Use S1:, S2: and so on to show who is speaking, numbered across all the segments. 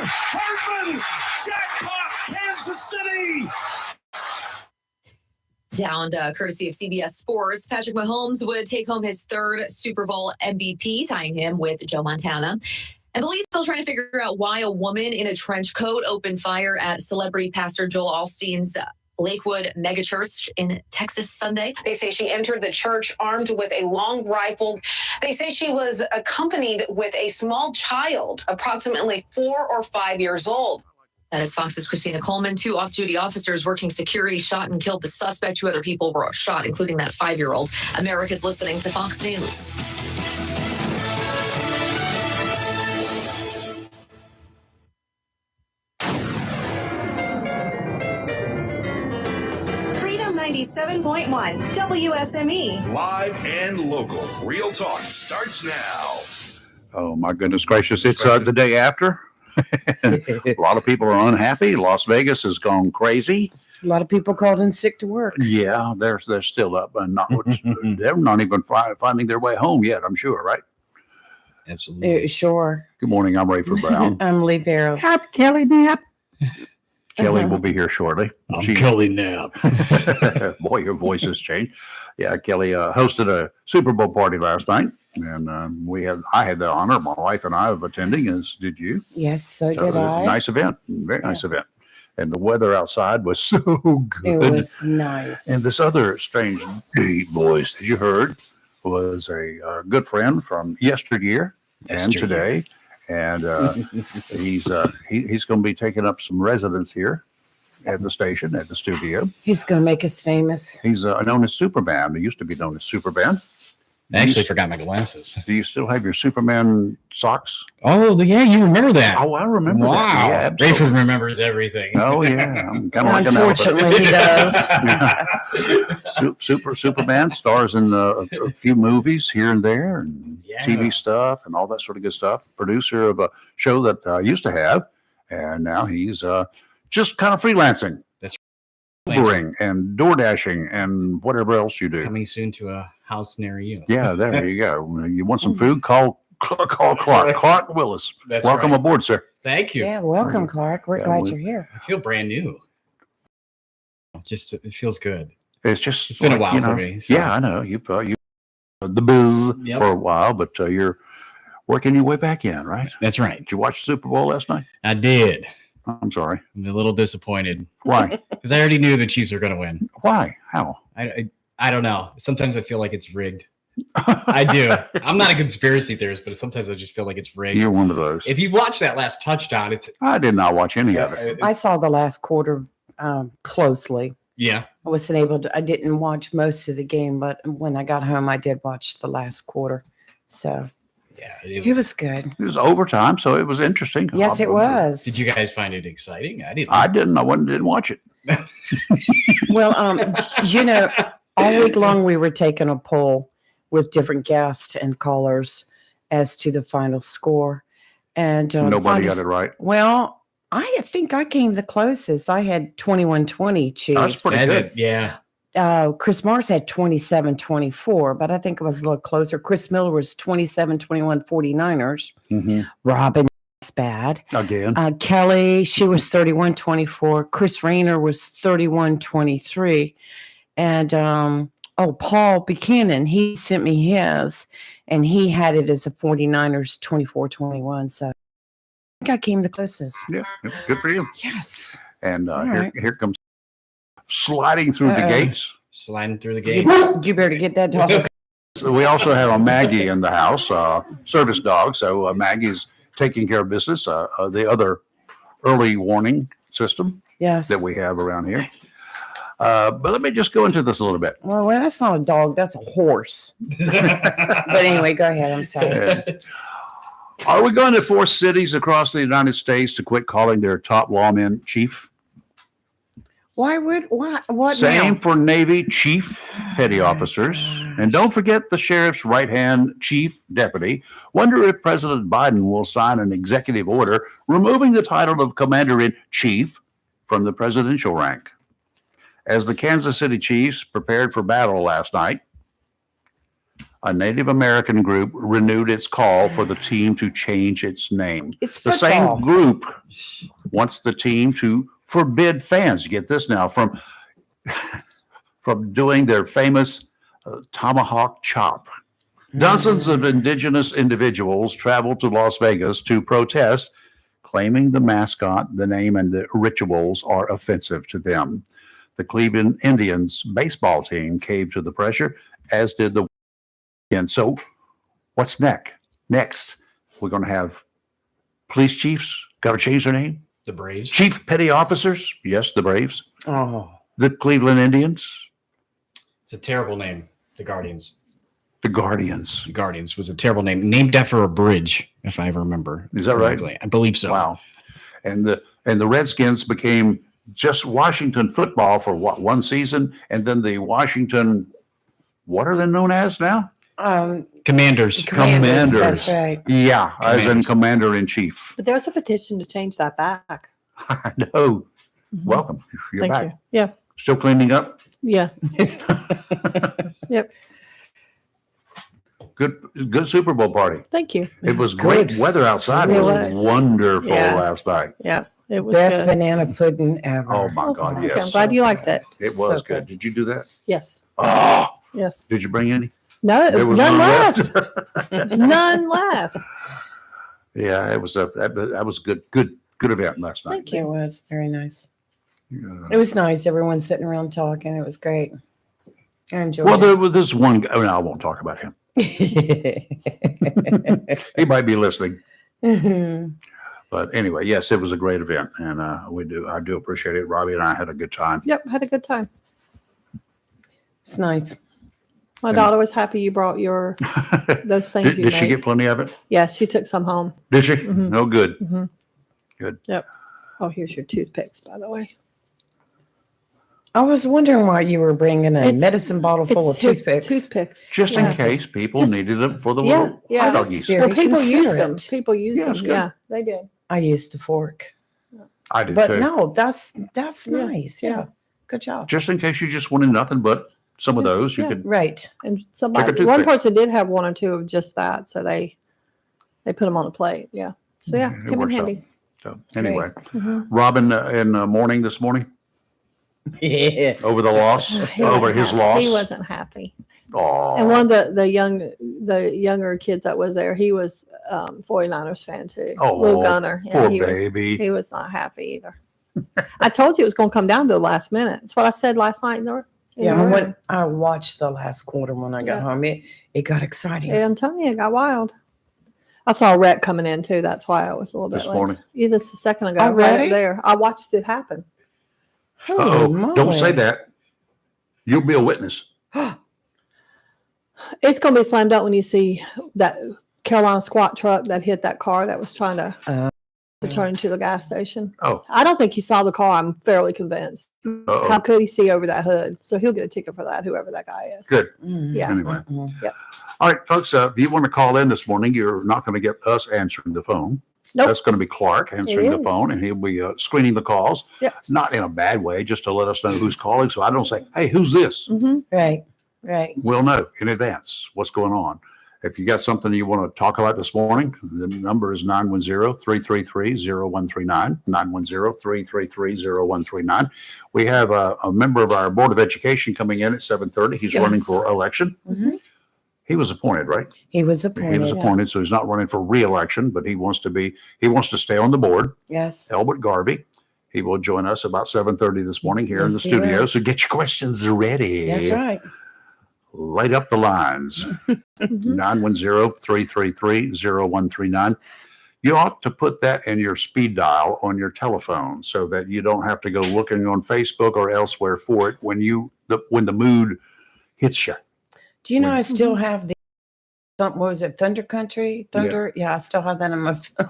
S1: Hartman, jackpot, Kansas City.
S2: Sound courtesy of CBS Sports. Patrick Mahomes would take home his third Super Bowl MVP, tying him with Joe Montana. And police still trying to figure out why a woman in a trench coat opened fire at celebrity pastor Joel Osteen's Lakewood megachurch in Texas Sunday.
S3: They say she entered the church armed with a long rifle. They say she was accompanied with a small child, approximately 4 or 5 years old.
S2: That is Fox's Christina Coleman. 2 off-duty officers working security shot and killed the suspect. 2 other people were shot, including that 5-year-old. America's listening to Fox News.
S4: Freedom 97.1 WSME.
S1: Live and local. Real talk starts now.
S5: Oh, my goodness gracious. It's the day after. A lot of people are unhappy. Las Vegas has gone crazy.
S6: A lot of people called in sick to work.
S5: Yeah, they're still up, and they're not even finding their way home yet. I'm sure, right?
S7: Absolutely.
S6: Sure.
S5: Good morning. I'm Rayford Brown.
S6: I'm Lee Barrows.
S5: Kelly Knapp. Kelly will be here shortly.
S7: Kelly Knapp.
S5: Boy, your voice has changed. Yeah, Kelly hosted a Super Bowl party last night, and I had the honor, my wife and I, of attending. As did you?
S6: Yes, so
S5: It
S6: did
S5: was a
S6: I.
S5: nice event, very nice event, and the weather outside was so good.
S6: It was nice.
S5: And this other strange deep voice that you heard was a good friend from yesteryear and today. And he's going to be taking up some residence here at the station, at the studio.
S6: He's going to make us famous.
S5: He's known as Superman. He used to be known as Superman.
S7: I actually forgot my glasses.
S5: Do you still have your Superman socks?
S7: Oh, yeah, you remember that.
S5: Oh, I remember that.
S7: Wow.
S5: Yeah, absolutely.
S7: Rayford remembers everything.
S5: Oh, yeah. I'm kind of like an
S6: Unfortunately, he does.
S5: Superman stars in a few movies here and there, and
S7: Yeah.
S5: TV stuff and all that sort of good stuff. Producer of a show that I used to have, and now he's just kind of freelancing.
S7: That's
S5: Ubering and door dashing and whatever else you do.
S7: Coming soon to a house near you.
S5: Yeah, there you go. You want some food? Call Clark Willis.
S7: That's
S5: Welcome
S7: right.
S5: aboard, sir.
S7: Thank you.
S6: Yeah, welcome, Clark. We're
S5: Yeah,
S6: glad you're here.
S7: I feel brand new. It feels good.
S5: It's
S7: been a while for me, so.
S5: Yeah, I know. You've the biz
S7: Yep.
S5: for a while, but you're working your way back in, right?
S7: That's right.
S5: Did you watch the Super Bowl last night?
S7: I did.
S5: I'm sorry.
S7: I'm a little disappointed
S5: Why?
S7: because I already knew the Chiefs were going to win.
S5: Why? How?
S7: I don't know. Sometimes I feel like it's rigged. I do. I'm not a conspiracy theorist, but sometimes I just feel like it's rigged.
S5: You're one of those.
S7: If you watch that last touchdown,
S5: I did not watch any of it.
S6: I saw the last quarter closely.
S7: Yeah.
S6: I didn't watch most of the game, but when I got home, I did watch the last quarter. So
S7: Yeah.
S6: it was good.
S5: It was overtime, so it was interesting.
S6: Yes, it was.
S7: Did you guys find it exciting? I didn't.
S5: I didn't. Didn't watch it.
S6: Well, all week long we were taking a poll with different guests and callers as to the final score, and
S5: Nobody got it right.
S6: Well, I think I came the closest. I had 21-20 Chiefs.
S5: That's pretty good.
S7: Yeah.
S6: Chris Mars had 27-24, but I think it was a little closer. Chris Miller was 27-21 49ers.
S5: Mm-hmm.
S6: Robin, that's bad.
S5: Again.
S6: Kelly, she was 31-24. Chris Rayner was 31-23. And Paul Buchanan, he sent me his, and he had it as a 49ers 24-21. So I think I came the closest.
S5: Yeah, good for you.
S6: Yes.
S5: And
S6: right.
S5: here comes sliding through the gates.
S7: Sliding through the gate.
S6: You better get that dog.
S5: So we also have a Maggie in the house, service dog. So Maggie's taking care of business. The other early warning system
S6: Yes.
S5: that we have around here. But let me just go into this a little bit.
S6: Well, that's not a dog. That's a horse. But anyway, go ahead. I'm sorry.
S5: Are we going to force cities across the United States to quit calling their top lawmen chief?
S6: What
S5: Same
S6: now?
S5: for Navy chief petty officers. And don't forget the sheriff's right-hand chief deputy. Wonder if President Biden will sign an executive order removing the title of commander-in-chief from the presidential rank. As the Kansas City Chiefs prepared for battle last night, a Native American group renewed its call for the team to change its name.
S6: It's
S5: The
S6: football.
S5: same group wants the team to forbid fans, get this now, from doing their famous tomahawk chop. Dozens of indigenous individuals traveled to Las Vegas to protest, claiming the mascot, the name, and the rituals are offensive to them. The Cleveland Indians baseball team caved to the pressure, as did the. And so, what's next? We're going to have police chiefs got to change their name.
S7: The Braves.
S5: Chief petty officers, yes, the Braves.
S6: Oh,
S5: The Cleveland Indians,
S7: It's a terrible name. The Guardians.
S5: the Guardians.
S7: The Guardians was a terrible name, named after a bridge, if I remember.
S5: Is that right?
S7: correctly. I believe so.
S5: Wow. And the Redskins became just Washington football for what, one season, and then the Washington, what are they known as now?
S7: Commanders.
S5: Commanders.
S6: That's right.
S5: Yeah, as in
S7: Commanders.
S5: commander in chief.
S8: But there's a petition to change that back.
S5: I know.
S8: Mhm.
S5: Welcome. You're
S8: Thank
S5: back.
S8: you. Yeah.
S5: Still cleaning up.
S8: Yeah. Yep.
S5: Good Super Bowl party.
S8: Thank you.
S5: It was great
S6: Good
S5: weather outside. It
S8: It
S5: was
S8: was.
S5: wonderful
S8: Yeah.
S5: last night.
S8: Yeah. It was
S6: Best
S8: good.
S6: banana pudding ever.
S5: Oh my God,
S8: Okay, I'm
S5: yes.
S8: glad you liked it.
S5: It was
S6: So
S5: good.
S6: good.
S5: Did you do that?
S8: Yes.
S5: Oh,
S8: Yes.
S5: did you bring any?
S8: No,
S5: There
S8: it was
S5: was
S8: none
S5: none
S8: left. None left.
S5: Yeah, it was that was good event last night.
S8: Thank you.
S6: It was very nice.
S5: Yeah.
S6: It was nice. Everyone sitting around talking. It was great. I enjoyed
S5: Well,
S6: it.
S5: there was this one guy. No, I won't talk about him. He might be listening. But anyway, yes, it was a great event, and I do appreciate it. Robbie and I had a good time.
S8: Yep. Had a good time.
S6: It's nice.
S8: My
S5: And-
S8: daughter was happy you brought those things
S5: Did,
S8: you
S5: did she
S8: made.
S5: get plenty of it?
S8: Yes, she took some home.
S5: Did she?
S8: Mhm.
S5: No good.
S8: Mhm.
S5: Good.
S8: Yep. Oh, here's your toothpicks, by the way.
S6: I was wondering why you were bringing a
S8: It's-
S6: medicine bottle full of
S8: It's his
S6: toothpicks.
S8: Toothpicks.
S5: Just
S8: Yes.
S5: in case people
S8: Just-
S5: needed it for the
S8: Yeah,
S5: little
S8: yeah.
S5: hot
S6: That's
S5: doggies.
S6: very
S8: Well, people use them.
S6: considerate.
S8: People use
S5: Yeah,
S8: them.
S5: it's good.
S8: Yeah, they do.
S6: I used a fork.
S5: I did
S6: But
S5: too.
S6: no, that's
S8: Yeah.
S6: nice. Yeah. Good job.
S5: Just in case you just wanted nothing but some of those, you
S8: Yeah.
S5: could.
S6: Right.
S8: And
S5: Take a
S8: somebody, one
S5: toothpick.
S8: person did have one or two of just that, so they put them on a plate. Yeah. So yeah,
S5: It
S8: came in
S5: works out.
S8: handy.
S5: So anyway,
S8: Mhm.
S5: Robin in the morning this morning
S6: Yeah.
S5: over the loss,
S8: He
S5: over
S8: wasn't
S5: his
S8: happy.
S5: loss.
S8: He wasn't happy.
S5: Oh,
S8: And one of the younger kids that was there, he was 49ers fan too.
S5: Oh,
S8: Lil Gunner. Yeah,
S5: poor
S8: he
S5: baby.
S8: he was not happy either. I told you it was going to come down to the last minute. That's what I said last night in the
S6: Yeah.
S8: room.
S6: When I watched the last quarter when I got
S8: Yeah.
S6: home, it got exciting.
S8: Yeah, I'm telling you, it got wild. I saw a wreck coming in too. That's why I was a little bit
S5: This
S8: late.
S5: morning?
S8: Yeah, just a second ago.
S6: Already?
S8: Right there. I watched it happen.
S6: Holy
S5: Uh-oh. Don't say
S6: moly.
S5: that. You'll be a witness.
S8: It's going to be slammed up when you see that Carolina squat truck that hit that car that was trying to return to the gas station.
S5: Oh.
S8: I don't think he saw the car. I'm fairly convinced. How
S5: Uh-oh.
S8: could he see over that hood? So he'll get a ticket for that, whoever that guy is.
S5: Good.
S6: Mhm.
S8: Yeah.
S5: Anyway.
S6: Mhm.
S5: All right, folks, if you want to call in this morning, you're not going to get us answering the phone.
S8: Nope.
S5: That's going to be Clark answering the
S8: is.
S5: phone, and he'll be screening the calls.
S8: Yep.
S5: Not in a bad way, just to let us know who's calling. So I don't say, hey, who's this?
S8: Mm-hmm.
S6: Right. Right.
S5: We'll know in advance what's going on. If you got something you want to talk about this morning, the number is 910-333-0139, 910-333-0139. We have a member of our Board of Education coming in at 7:30. He's running
S8: Yes.
S5: for election.
S6: Mhm.
S5: He was appointed, right?
S6: He was
S5: He was
S6: appointed.
S5: appointed, so he's not running for re-election, but he wants to stay on the board.
S6: Yes.
S5: Albert Garvey. He will join us about 7:30 this morning here in the
S6: Yes, he
S5: studio.
S6: will.
S5: So get your questions ready.
S6: That's right.
S5: Light up the lines.
S8: Mm-hmm.
S5: 910-333-0139. You ought to put that in your speed dial on your telephone so that you don't have to go looking on Facebook or elsewhere for it when the mood hits you.
S6: Do you know I
S8: Mm-hmm.
S6: still have the what was it, Thunder Country? Thunder? Yeah, I still have that in my phone.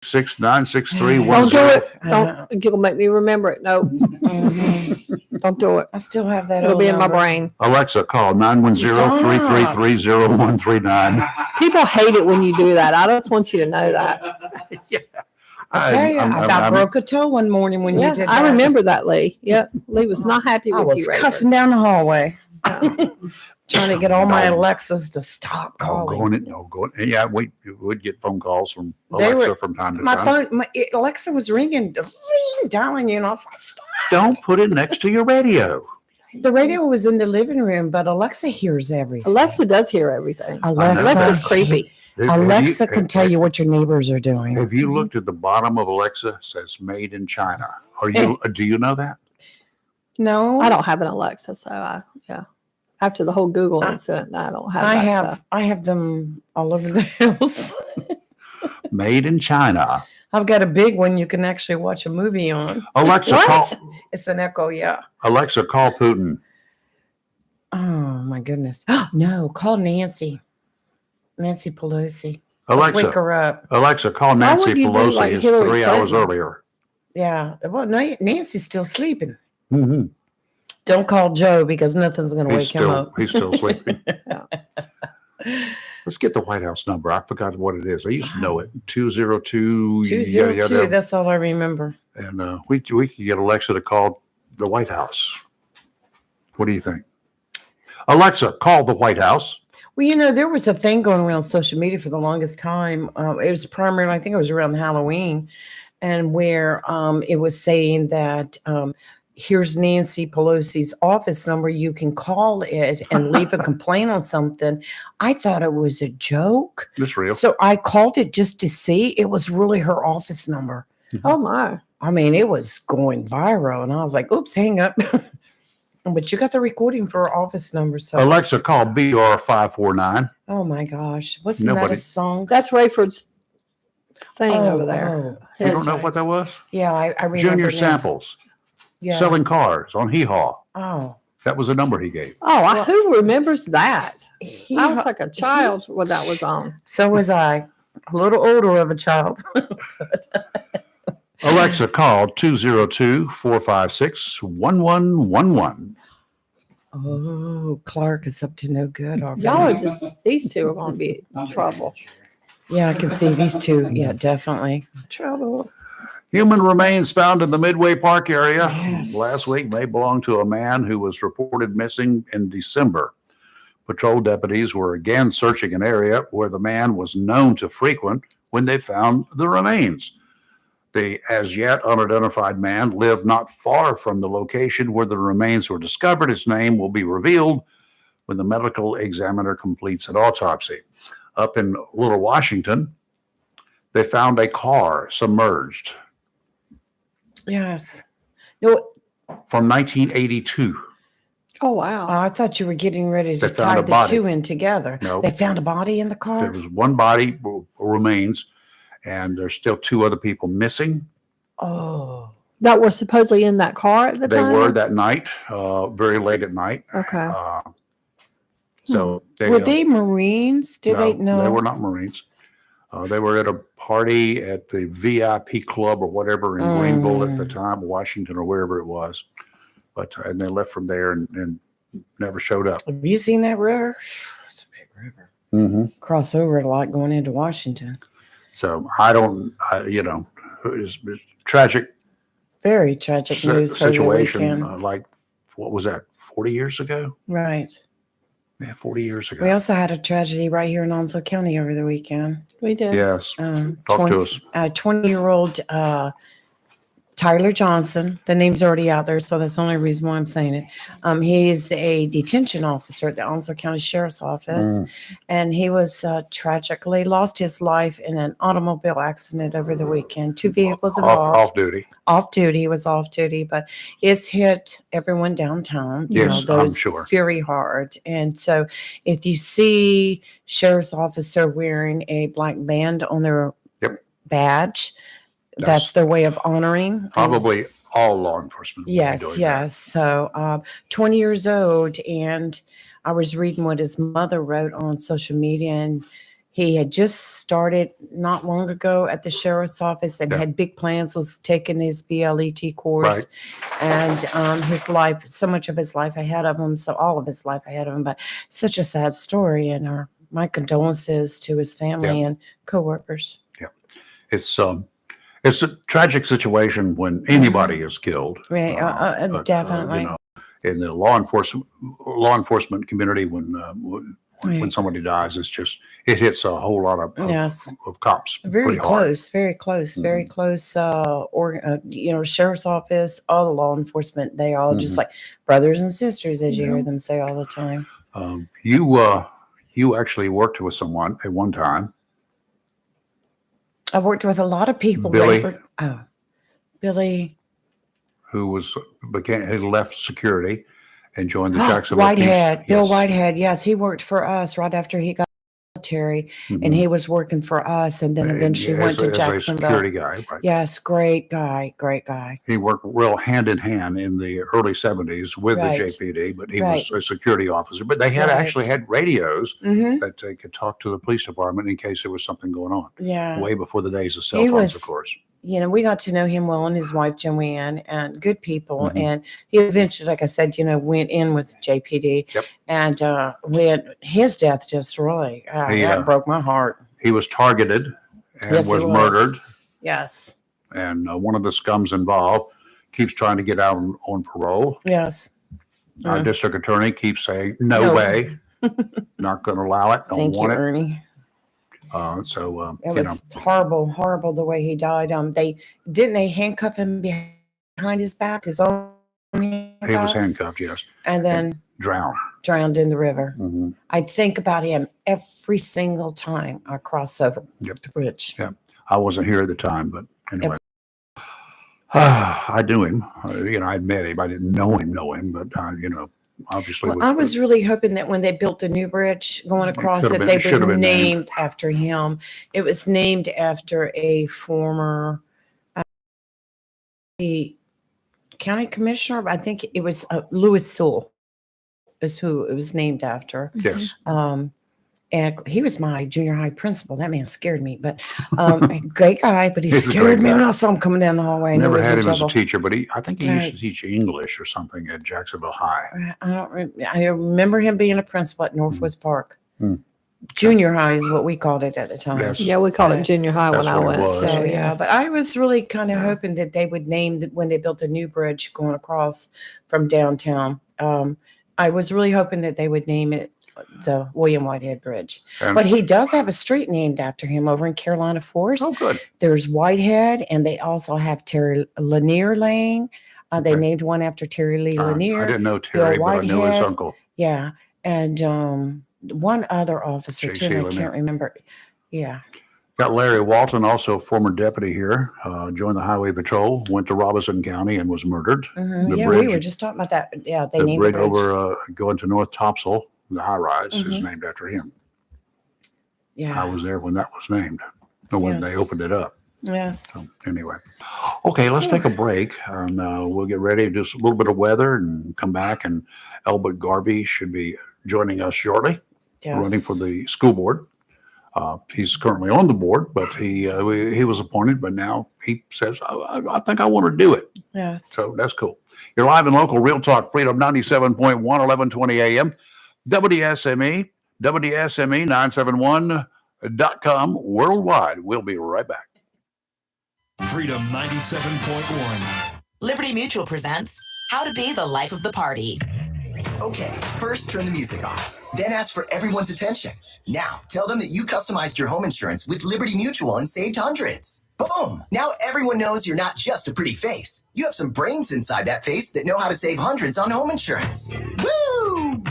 S5: 696310.
S8: Don't do it.
S6: I know.
S8: Don't. You'll make me remember it. No,
S6: Mhm.
S8: don't do it.
S6: I still have that.
S8: It'll
S6: old
S8: be in my
S6: number.
S8: brain.
S5: Alexa, call 910-333-0139.
S8: People hate it when you do that. I just want you to know that.
S6: I tell you, I about broke a toe one morning when
S8: Yeah,
S6: you did
S8: I
S6: that.
S8: remember that, Lee. Yep, Lee was not happy
S6: I
S8: with
S6: was
S8: you. Razor.
S6: cussing down the hallway.
S8: Yeah.
S6: trying to get all my Alexas to stop calling.
S5: Yeah, we'd get phone calls from
S6: They
S5: Alexa
S6: were-
S5: from time to
S6: My
S5: time.
S6: phone, Alexa was ringing, dialing you, and I was like, stop.
S5: Don't put it next to your radio.
S6: The radio was in the living room, but Alexa hears everything.
S8: Alexa does hear everything.
S6: Alexa,
S8: Alexa's creepy.
S6: Alexa can tell you what your neighbors are doing.
S5: Have you looked at the bottom of Alexa? It says "Made in China." Do you know that?
S6: No,
S8: I don't have an Alexa, so yeah. After the whole Google incident, I don't have that stuff.
S6: I have them all over the house.
S5: Made in China.
S6: I've got a big one you can actually watch a movie on.
S5: Alexa,
S6: What? It's an Echo, yeah.
S5: Alexa, call Putin.
S6: Oh my goodness. No, call Nancy. Nancy Pelosi. Let's wake
S5: Alexa,
S6: her up.
S5: Alexa, call
S8: Why
S5: Nancy
S8: would you do
S5: Pelosi.
S8: like
S5: It's
S8: Hillary
S5: 3 hours
S8: Clinton?
S5: earlier.
S6: Yeah. Well, no, Nancy's still sleeping.
S5: Mm-hmm.
S6: Don't call Joe because nothing's going to wake him up.
S5: He's still sleeping. Let's get the White House number. I forgot what it is. I used to know it. 202.
S6: 202. That's all I remember.
S5: And we could get Alexa to call the White House. What do you think? Alexa, call the White House.
S6: Well, you know, there was a thing going around social media for the longest time. It was primarily, I think it was around Halloween, and where it was saying that here's Nancy Pelosi's office number. You can call it and leave a complaint on something. I thought it was a joke.
S5: It's real.
S6: So I called it just to see. It was really her office number.
S8: Oh my.
S6: I mean, it was going viral, and I was like, oops, hang up. But you got the recording for her office number. So,
S5: Alexa, call BR549.
S6: oh my gosh, wasn't that
S5: Nobody-
S6: a song?
S8: That's Rayford's thing over there.
S6: Oh,
S5: You
S8: His-
S5: don't know what that was?
S6: yeah, I remember.
S5: Junior
S6: now.
S5: Samples.
S6: Yeah.
S5: Selling cars on Hee Haw.
S6: Oh,
S5: That was a number he gave.
S8: Oh, who remembers that?
S6: he-
S8: I was like a child when that was on.
S6: so was I. A little older of a child.
S5: Alexa, call 202-456-1111.
S6: Oh, Clark is up to no good already.
S8: Y'all are just, these two are going to be in trouble.
S6: Yeah, I can see these two. Yeah, definitely.
S8: Trouble.
S5: Human remains found in the Midway Park area
S6: Yes.
S5: last week may belong to a man who was reported missing in December. Patrol deputies were again searching an area where the man was known to frequent when they found the remains. The as yet unidentified man lived not far from the location where the remains were discovered. His name will be revealed when the medical examiner completes an autopsy. Up in Little Washington, they found a car submerged
S6: Yes. No,
S5: from 1982.
S8: Oh, wow.
S6: I thought you were getting ready to
S5: They found
S6: tie
S5: a
S6: the
S5: body.
S6: two in together.
S5: No.
S6: They found a body in the
S5: There
S6: car?
S5: was one body remains, and there's still 2 other people missing.
S6: Oh.
S8: That were supposedly in that car at the
S5: They
S8: time?
S5: were that night, very late at night.
S8: Okay.
S5: So
S6: Were they Marines? Did they know?
S5: They were not Marines. They were at a party at the VIP club or whatever in Greenville at the time, Washington or wherever it was. But and they left from there and never showed up.
S6: Have you seen that river? It's a big river.
S5: Mm-hmm.
S6: Cross over it a lot going into Washington.
S5: So it's tragic
S6: Very tragic news over the
S5: situation.
S6: weekend.
S5: Like, what was that? 40 years ago?
S6: Right.
S5: Yeah, 40 years ago.
S6: We also had a tragedy right here in Onslow County over the weekend.
S8: We did.
S5: Yes. Talk to us.
S6: 20-year-old Tyler Johnson. The name's already out there, so that's the only reason why I'm saying it. He is a detention officer at the Onslow County Sheriff's Office, and he was tragically lost his life in an automobile accident over the weekend. 2 vehicles involved.
S5: Off duty.
S6: Off duty. He was off duty, but it's hit everyone downtown.
S5: Yes, I'm
S6: those
S5: sure.
S6: very hard. And so if you see sheriff's officer wearing a black band on their badge, that's their way of honoring.
S5: Probably all law enforcement. will be
S6: Yes,
S5: doing that.
S6: yes. So 20 years old, and I was reading what his mother wrote on social media, and he had just started not long ago at the sheriff's office and
S5: Yeah.
S6: had big plans, was taking his BLET course, and his life, so much of his life ahead of him, so all of his life ahead of him, but such a sad story, and my condolences to his family and coworkers.
S5: It's a tragic situation when anybody is killed.
S6: Right,
S5: But,
S6: definitely.
S5: in the law enforcement community when somebody dies, it hits a whole lot
S6: Yes.
S5: of cops.
S6: Very
S5: pretty hard.
S6: close, very close, very close. Sheriff's office, all the law enforcement, they all just like brothers and sisters, as you hear them say all the time.
S5: You actually worked with someone at one time.
S6: I worked with a lot of people.
S5: Billy.
S6: Billy.
S5: Who left security and joined the Jacksonville
S6: Whitehead.
S5: Police.
S6: Bill
S5: Yes.
S6: Whitehead. Yes, he worked for us right after he got military, and he was working for us, and then eventually went to
S5: as a
S6: Jacksonville.
S5: security guy, right?
S6: Yes, great guy, great guy.
S5: He worked real hand in hand in the early 70s with
S6: Right.
S5: the JPD, but he
S6: Right.
S5: was a security officer. But they had
S6: Right.
S5: actually had radios
S6: Mm-hmm.
S5: that they could talk to the police department in case there was something going on.
S6: Yeah.
S5: Way before the days of cell
S6: He
S5: phones,
S6: was-
S5: of course.
S6: We got to know him well and his wife Joanne, and good people.
S5: Mhm.
S6: And he eventually, like I said, went in with JPD.
S5: Yep.
S6: And when his death just really that broke my heart.
S5: He was targeted and
S6: Yes, he
S5: was
S6: was.
S5: murdered.
S6: Yes.
S5: And one of the scums involved keeps trying to get out on parole.
S6: Yes.
S5: Our
S6: Mm.
S5: district attorney keeps saying, no way, not going to allow it, don't
S6: Thank you,
S5: want it.
S6: Ernie.
S5: It
S6: It was horrible the way he died. They handcuff him behind his back, his own handcuffs,
S5: he was handcuffed, yes,
S6: and then
S5: drowned.
S6: drowned in the river.
S5: Mhm.
S6: I think about him every single time I cross over
S5: Yep.
S6: the bridge.
S5: Yep. I wasn't here at the time, but anyway. I knew him. I met him. I didn't know him, but obviously.
S6: Well, I was really hoping that when they built the new bridge going across,
S5: could have
S6: that
S5: been-
S6: they
S5: should have
S6: would
S5: been named.
S6: named after him. It was named after a former the county commissioner. I think it was Louis Sewell is who it was named after.
S5: Yes.
S6: And he was my junior high principal. That man scared me, but a great guy, but he
S5: He's a
S6: scared
S5: great
S6: me
S5: guy.
S6: when I saw him coming down the hallway. I knew
S5: Never
S6: he was
S5: had
S6: in
S5: him as a
S6: trouble.
S5: teacher, but I think he used
S6: Right.
S5: to teach English or something at Jacksonville High.
S6: I remember him being a principal at Northwest Park.
S5: Hmm.
S6: Junior high is what we called it at the time.
S5: Yes.
S8: Yeah, we called it
S6: But-
S8: junior high when
S5: That's
S8: I
S5: what it
S8: went.
S5: was.
S6: So yeah, but I was really kind of hoping that they would name when they built the new bridge going across from downtown. I was really hoping that they would name it the William Whitehead Bridge.
S5: And-
S6: But he does have a street named after him over in Carolina Forest.
S5: Oh, good.
S6: There's Whitehead, and they also have Terry Lanier Lane. They
S5: Okay.
S6: named one after Terry Lee
S5: I
S6: Lanier.
S5: didn't know Terry, but I knew his
S6: Whitehead.
S5: uncle.
S6: Yeah, and one other officer
S5: J.C.
S6: too. I
S5: Lanier.
S6: can't remember. Yeah.
S5: Got Larry Walton, also former deputy here, joined the Highway Patrol, went to Robinson County and was murdered.
S6: Mhm.
S5: The
S6: Yeah,
S5: bridge-
S6: we were just talking about that. Yeah, they
S5: The
S6: named
S5: bridge
S6: the bridge.
S5: over going to North Topsail, the high rise, is
S6: Mhm.
S5: named after him.
S6: Yeah.
S5: I was there when that was named, or when they
S6: Yes.
S5: opened it up.
S6: Yes.
S5: So anyway, okay, let's take a break and we'll get ready to do a little bit of weather and come back. And Albert Garvey should be joining us shortly, running for
S6: Yes.
S5: the school board. He's currently on the board, but he was appointed, but now he says, I think I want to do it.
S6: Yes.
S5: So that's cool. You're live and local, Real Talk Freedom 97.1, 1120 AM, WSME, WSME971.com worldwide. We'll be right back.
S1: Freedom 97.1.
S9: Liberty Mutual presents How to Be the Life of the Party.
S10: Okay, first turn the music off, then ask for everyone's attention. Now, tell them that you customized your home insurance with Liberty Mutual and saved hundreds. Boom! Now everyone knows you're not just a pretty face. You have some brains inside that face that know how to save hundreds on home insurance. Woo!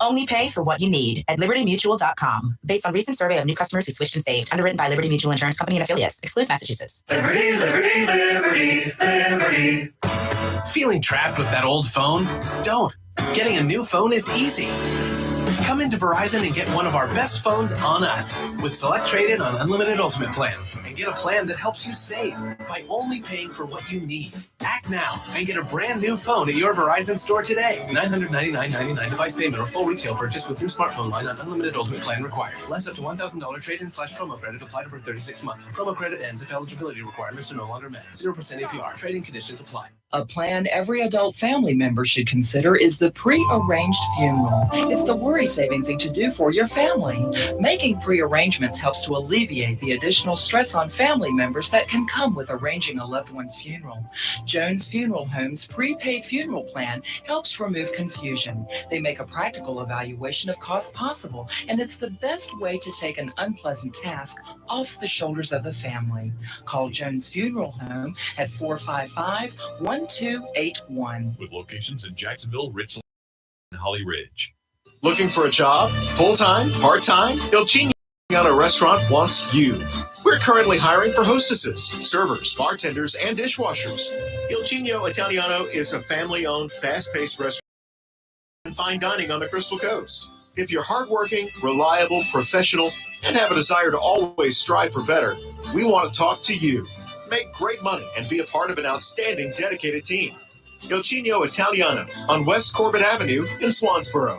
S9: Only pay for what you need at libertymutual.com. Based on recent survey of new customers who switched and saved. Underwritten by Liberty Mutual Insurance Company and affiliates. Excludes Massachusetts.
S1: Liberty, liberty, liberty, liberty.
S11: Feeling trapped with that old phone? Don't. Getting a new phone is easy. Come into Verizon and get one of our best phones on us with Select Trade-In on Unlimited Ultimate Plan. And get a plan that helps you save by only paying for what you need. Act now and get a brand new phone at your Verizon store today. $999.99 device payment or full retail purchase with new smartphone line on Unlimited Ultimate Plan required. Less up to $1,000 trade-in/promo credit applied over 36 months. Promo credit ends if eligibility requirements are no longer met. 0% APR. Trading conditions apply.
S12: A plan every adult family member should consider is the pre-arranged funeral. It's the worry-saving thing to do for your family. Making pre-arrangements helps to alleviate the additional stress on family members that can come with arranging a loved one's funeral. Jones Funeral Home's prepaid funeral plan helps remove confusion. They make a practical evaluation of costs possible, and it's the best way to take an unpleasant task off the shoulders of the family. Call Jones Funeral Home at 455-1281.
S13: With locations in Jacksonville, Richland, and Holly Ridge.
S1: Looking for a job? Full-time? Part-time? Il Chino Italiano Restaurant wants you. We're currently hiring for hostesses, servers, bartenders, and dishwashers. Il Chino Italiano is a family-owned, fast-paced restaurant and fine dining on the Crystal Coast. If you're hardworking, reliable, professional, and have a desire to always strive for better, we want to talk to you. Make great money and be a part of an outstanding, dedicated team. Il Chino Italiano on West Corbett Avenue in Swansboro.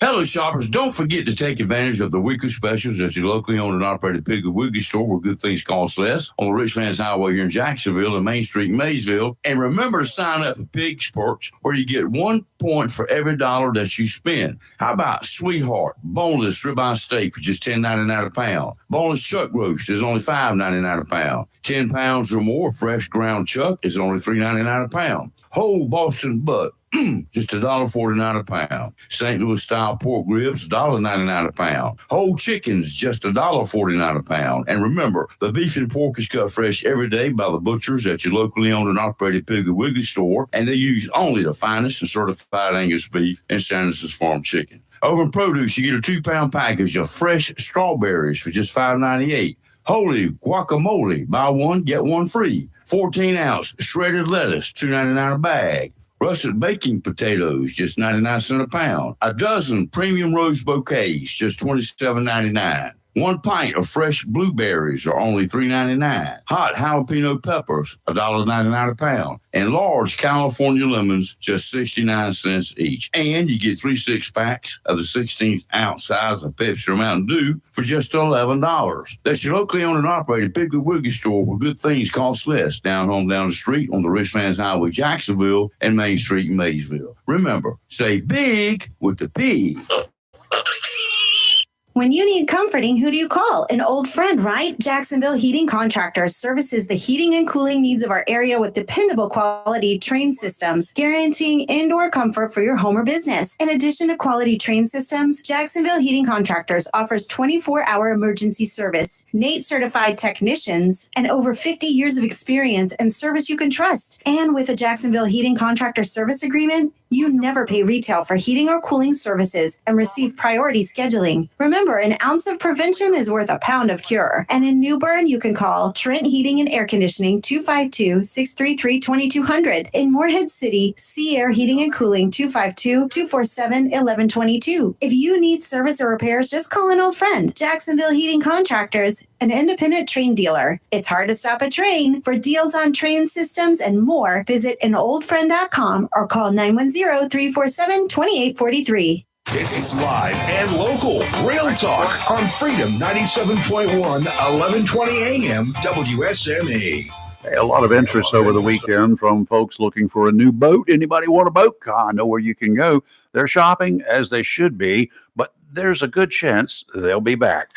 S14: Hello, shoppers. Don't forget to take advantage of the weekly specials at your locally owned and operated Piggly Wiggly store where good things cost less on the Richlands Highway here in Jacksonville and Main Street in Maysville. And remember to sign up for Pig Sports where you get 1 point for every dollar that you spend. How about Sweetheart, boneless ribeye steak for just $10.99 a pound? Boneless chuck roast is only $5.99 a pound. 10 pounds or more fresh ground chuck is only $3.99 a pound. Whole Boston butt, just $1.49 a pound. St. Louis style pork ribs, $1.99 a pound. Whole chickens, just $1.49 a pound. And remember, the beef and pork is cut fresh every day by the butchers at your locally owned and operated Piggly Wiggly store, and they use only the finest and certified Angus beef and Sanderson's Farm chicken. Over in produce, you get a 2-pound package of fresh strawberries for just $5.98. Holy guacamole, buy one, get one free. 14-ounce shredded lettuce, $2.99 a bag. Russet baking potatoes, just 99 cents a pound. A dozen premium rose bouquets, just $27.99. 1 pint of fresh blueberries are only $3.99. Hot jalapeno peppers, $1.99 a pound. And large California lemons, just 69 cents each. And you get 3 6-packs of the 16-ounce size of Pepsi or Mountain Dew for just $11. That's your locally owned and operated Piggly Wiggly store where good things cost less. Down home, down the street on the Richlands Highway, Jacksonville, and Main Street in Maysville. Remember, say big with the P.
S4: When you need comforting, who do you call? An old friend, right? Jacksonville Heating Contractors services the heating and cooling needs of our area with dependable quality train systems, guaranteeing indoor comfort for your home or business. In addition to quality train systems, Jacksonville Heating Contractors offers 24-hour emergency service, NATE certified technicians, and over 50 years of experience and service you can trust. And with a Jacksonville Heating Contractor service agreement, you never pay retail for heating or cooling services and receive priority scheduling. Remember, an ounce of prevention is worth a pound of cure. And in New Bern, you can call Trent Heating and Air Conditioning 252-633-2200. In Morehead City, Sea Air Heating and Cooling 252-247-1122. If you need service or repairs, just call an old friend. Jacksonville Heating Contractors, an independent train dealer. It's hard to stop a train. For deals on train systems and more, visit anoldfriend.com or call 910-347-2843.
S1: It's live and local. Real talk on Freedom 97.1, 1120 AM, WSME.
S5: Hey, a lot of interest over the weekend from folks looking for a new boat. Anybody want a boat? I know where you can go. They're shopping as they should be, but there's a good chance they'll be back.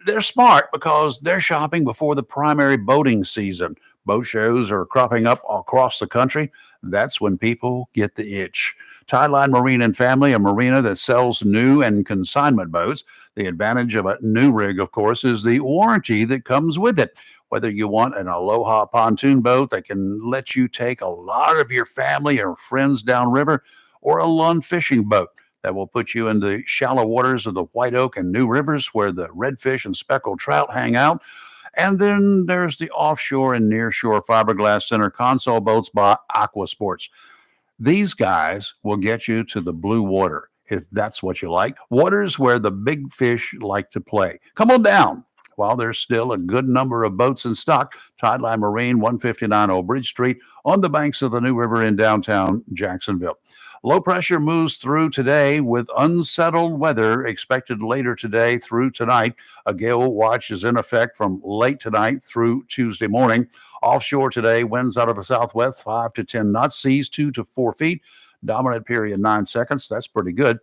S5: They're smart because they're shopping before the primary boating season. Boat shows are cropping up across the country. That's when people get the itch. Tideline Marine and Family, a marina that sells new and consignment boats. The advantage of a new rig, of course, is the warranty that comes with it. Whether you want an Aloha pontoon boat that can let you take a lot of your family or friends downriver, or a Lund fishing boat that will put you in the shallow waters of the White Oak and New Rivers where the redfish and speckled trout hang out. And then there's the offshore and nearshore fiberglass center console boats by Aqua Sports. These guys will get you to the blue water if that's what you like. Waters where the big fish like to play. Come on down. While there's still a good number of boats in stock, Tideline Marine, 159 Old Bridge Street, on the banks of the New River in downtown Jacksonville. Low pressure moves through today with unsettled weather expected later today through tonight. A gale watch is in effect from late tonight through Tuesday morning. Offshore today, winds out of the southwest 5 to 10 knots, seas 2 to 4 feet. Dominant period 9 seconds. That's pretty good.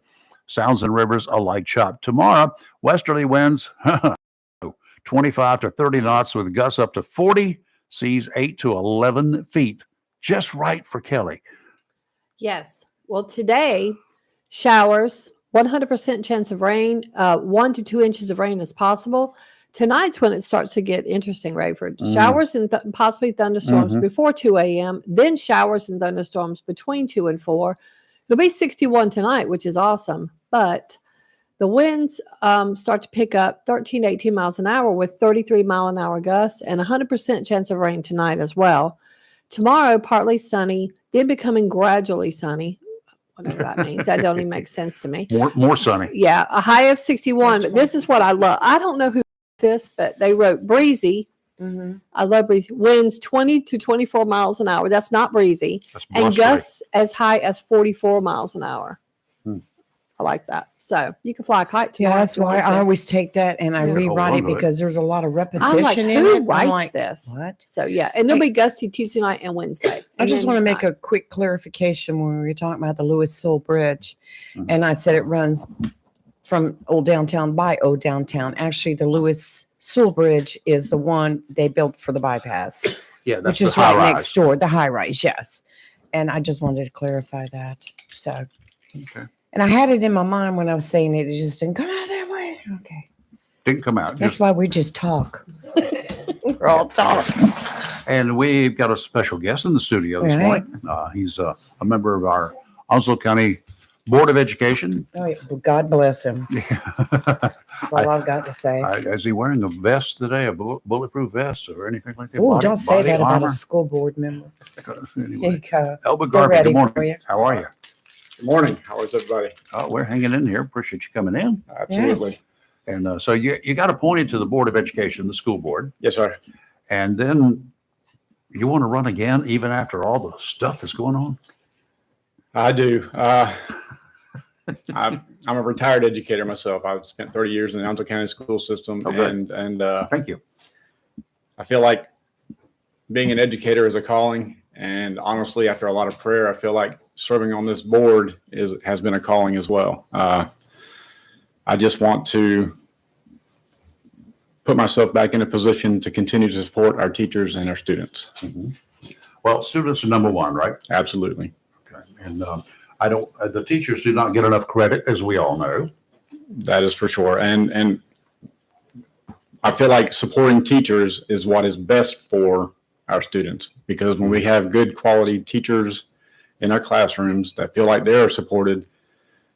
S5: Sounds and rivers a light chop. Tomorrow, westerly winds 25 to 30 knots with gusts up to 40, seas 8 to 11 feet. Just right for Kelly.
S8: Yes. Well, today, showers, 100% chance of rain, 1 to 2 inches of rain is possible. Tonight's when it starts to get interesting, Rayford. Showers and possibly thunderstorms before 2 a.m., then showers and thunderstorms between 2 and 4. It'll be 61 tonight, which is awesome, but the winds start to pick up 13 to 18 miles an hour with 33-mile-an-hour gusts and 100% chance of rain tonight as well. Tomorrow, partly sunny, then becoming gradually sunny, whatever that means. That don't even make sense to me.
S5: More sunny.
S8: Yeah, a high of 61, but this is what I love. I don't know who wrote this, but they wrote breezy. I love breezy. Winds 20 to 24 miles an hour. That's not breezy.
S5: That's
S8: and
S5: blustery.
S8: gusts as high as 44 miles an hour. I like that. So you can fly a kite tomorrow.
S6: Yeah, that's why I always take that and I
S8: Yeah.
S6: rewrite it
S5: onto it.
S6: because there's a lot of
S8: I'm
S6: repetition
S8: like,
S6: in
S8: who
S6: it. I'm
S8: writes
S6: like,
S8: this?
S6: what?
S8: So yeah, and there'll be gusty Tuesday night and Wednesday.
S6: I just want to make a quick clarification when we were talking about the Lewis Sewell Bridge. And I said it runs from Old Downtown by Old Downtown. Actually, the Lewis Sewell Bridge is the one they built for the bypass,
S5: Yeah, that's
S6: which
S5: the
S6: is right
S5: high
S6: next door, the high rise, yes. And I just wanted to clarify that. So,
S5: Okay.
S6: and I had it in my mind when I was saying it. It just didn't come out that way. Okay.
S5: Didn't come out.
S6: That's why we just talk. We're all talk.
S5: And we've got a special guest in the studio this
S6: Right.
S5: morning. He's a member of our Onslow County Board of Education.
S6: Oh, yeah. Well, God bless him. That's all I've got to say.
S5: Is he wearing a vest today, a bulletproof vest or anything like that?
S6: Oh,
S5: Body-
S6: don't say
S5: body
S6: that about
S5: armor?
S6: a school board member.
S5: Anyway.
S6: Here you go.
S5: Elba
S6: They're
S5: Garvey,
S6: ready
S5: good
S6: for
S5: morning.
S6: you.
S5: How are you?
S15: Good morning. How is everybody?
S5: Oh, we're hanging in here. Appreciate you coming in.
S15: Absolutely.
S6: Yes.
S5: And so you got appointed to the Board of Education, the school board,
S15: Yes, sir.
S5: and then you want to run again even after all the stuff that's going on?
S15: I do. I'm a retired educator myself. I've spent 30 years in the Onslow County school system,
S5: Okay.
S15: and
S5: Thank you.
S15: I feel like being an educator is a calling. And honestly, after a lot of prayer, I feel like serving on this board has been a calling as well. I just want to put myself back in a position to continue to support our teachers and our students.
S5: Well, students are number one, right?
S15: Absolutely.
S5: Okay. And the teachers do not get enough credit, as we all know.
S15: That is for sure. And I feel like supporting teachers is what is best for our students, because when we have good quality teachers in our classrooms that feel like they're supported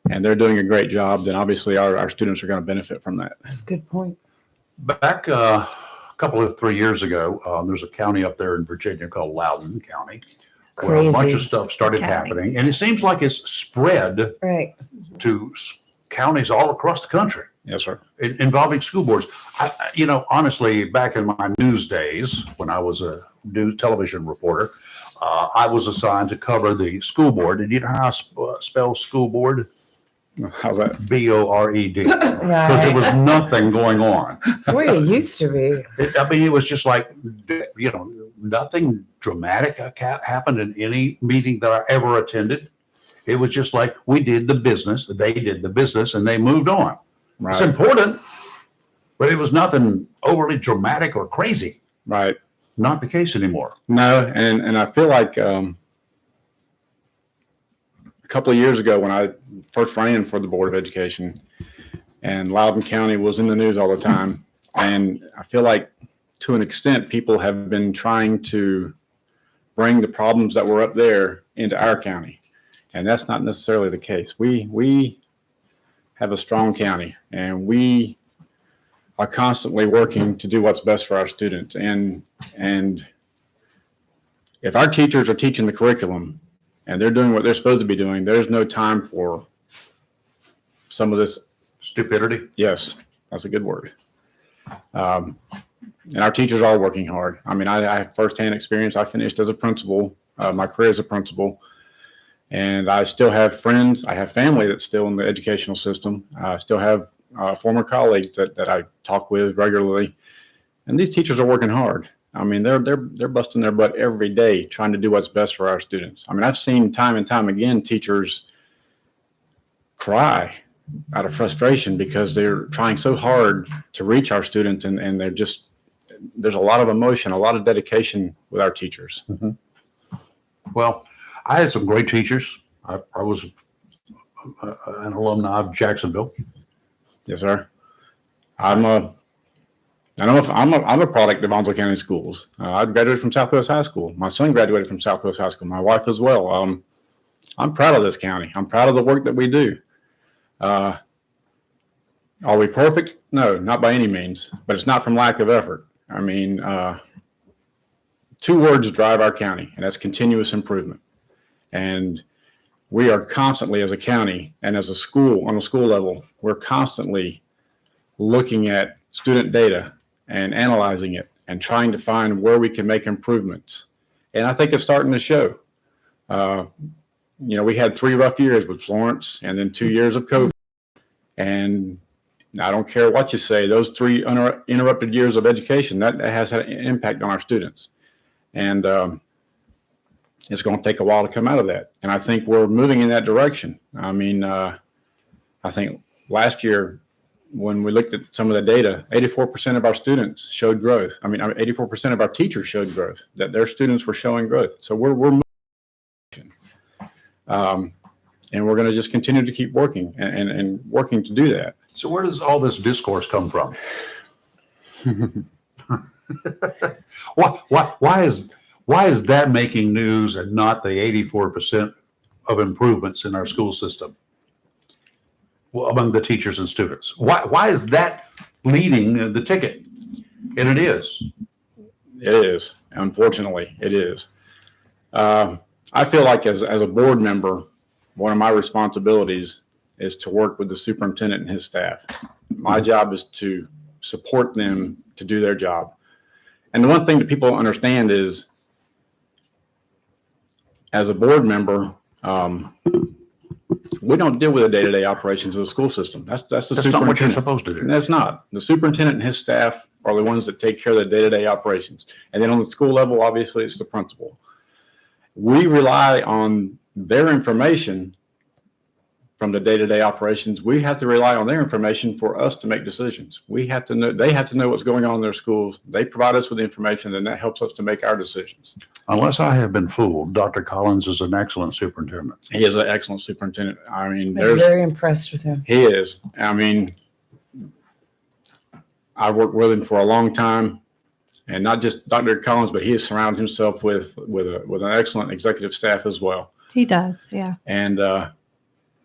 S15: and they're doing a great job, then obviously our students are going to benefit from that.
S6: That's a good point.
S5: Back a couple of 3 years ago, there's a county up there in Virginia called Loudoun County, where a bunch
S6: Crazy
S5: of stuff started
S6: county.
S5: happening, and it seems like it's spread
S6: Right.
S5: to counties all across the country
S15: Yes, sir.
S5: involving school boards. Honestly, back in my news days, when I was a news television reporter, I was assigned to cover the school board. And you know how I spell school board?
S15: How's that?
S5: BORED. Because
S6: Right.
S5: there was nothing going on.
S6: That's where it used to be.
S5: It was just like, nothing dramatic happened in any meeting that I ever attended. It was just like we did the business, they did the business, and they moved on. It's
S15: Right.
S5: important, but it was nothing overly dramatic or crazy.
S15: Right.
S5: Not the case anymore.
S15: No, and I feel like a couple of years ago when I first ran for the Board of Education, and Loudoun County was in the news all the time, and I feel like to an extent people have been trying to bring the problems that were up there into our county, and that's not necessarily the case. We have a strong county, and we are constantly working to do what's best for our students, and if our teachers are teaching the curriculum and they're doing what they're supposed to be doing, there's no time for some of this
S5: stupidity.
S15: Yes, that's a good word. And our teachers are working hard. I mean, I have firsthand experience. I finished as a principal, my career as a principal, And I still have friends. I have family that's still in the educational system. I still have former colleagues that I talk with regularly. And these teachers are working hard. I mean, they're busting their butt every day trying to do what's best for our students. I mean, I've seen time and time again teachers cry out of frustration because they're trying so hard to reach our students, and they're just, there's a lot of emotion, a lot of dedication with our teachers.
S5: Mm-hmm. Well, I had some great teachers. I was an alumni of Jacksonville.
S15: Yes, sir. I'm a product of Onslow County Schools. I graduated from Southwest High School. My son graduated from Southwest High School. My wife as well. I'm proud of this county. I'm proud of the work that we do. Are we perfect? No, not by any means, but it's not from lack of effort. I mean, 2 words drive our county, and that's continuous improvement. And we are constantly, as a county and as a school, on a school level, we're constantly looking at student data and analyzing it and trying to find where we can make improvements. And I think it's starting to show. We had 3 rough years with Florence and then 2 years of COVID. And I don't care what you say, those 3 interrupted years of education, that has had an impact on our students. And it's going to take a while to come out of that. And I think we're moving in that direction. I mean, I think last year, when we looked at some of the data, 84% of our students showed growth. I mean, 84% of our teachers showed growth, that their students were showing growth. So we're moving. And we're going to just continue to keep working and working to do that.
S5: So where does all this discourse come from? Why is that making news and not the 84% of improvements in our school system among the teachers and students? Why is that leading the ticket? And it is.
S15: It is. Unfortunately, it is. I feel like as a board member, one of my responsibilities is to work with the superintendent and his staff. My job is to support them to do their job. And the one thing that people don't understand is, as a board member, we don't deal with the day-to-day operations of the school system. That's
S5: not what you're supposed to do.
S15: That's not. The superintendent and his staff are the ones that take care of the day-to-day operations. And then on the school level, obviously, it's the principal. We rely on their information from the day-to-day operations. We have to rely on their information for us to make decisions. We have to know, they have to know what's going on in their schools. They provide us with information, and that helps us to make our decisions.
S5: Unless I have been fooled, Dr. Collins is an excellent superintendent.
S15: He is an excellent superintendent. I mean,
S6: I'm very impressed with him.
S15: He is. I mean, I've worked with him for a long time, and not just Dr. Collins, but he has surrounded himself with an excellent executive staff as well.
S8: He does, yeah.
S15: And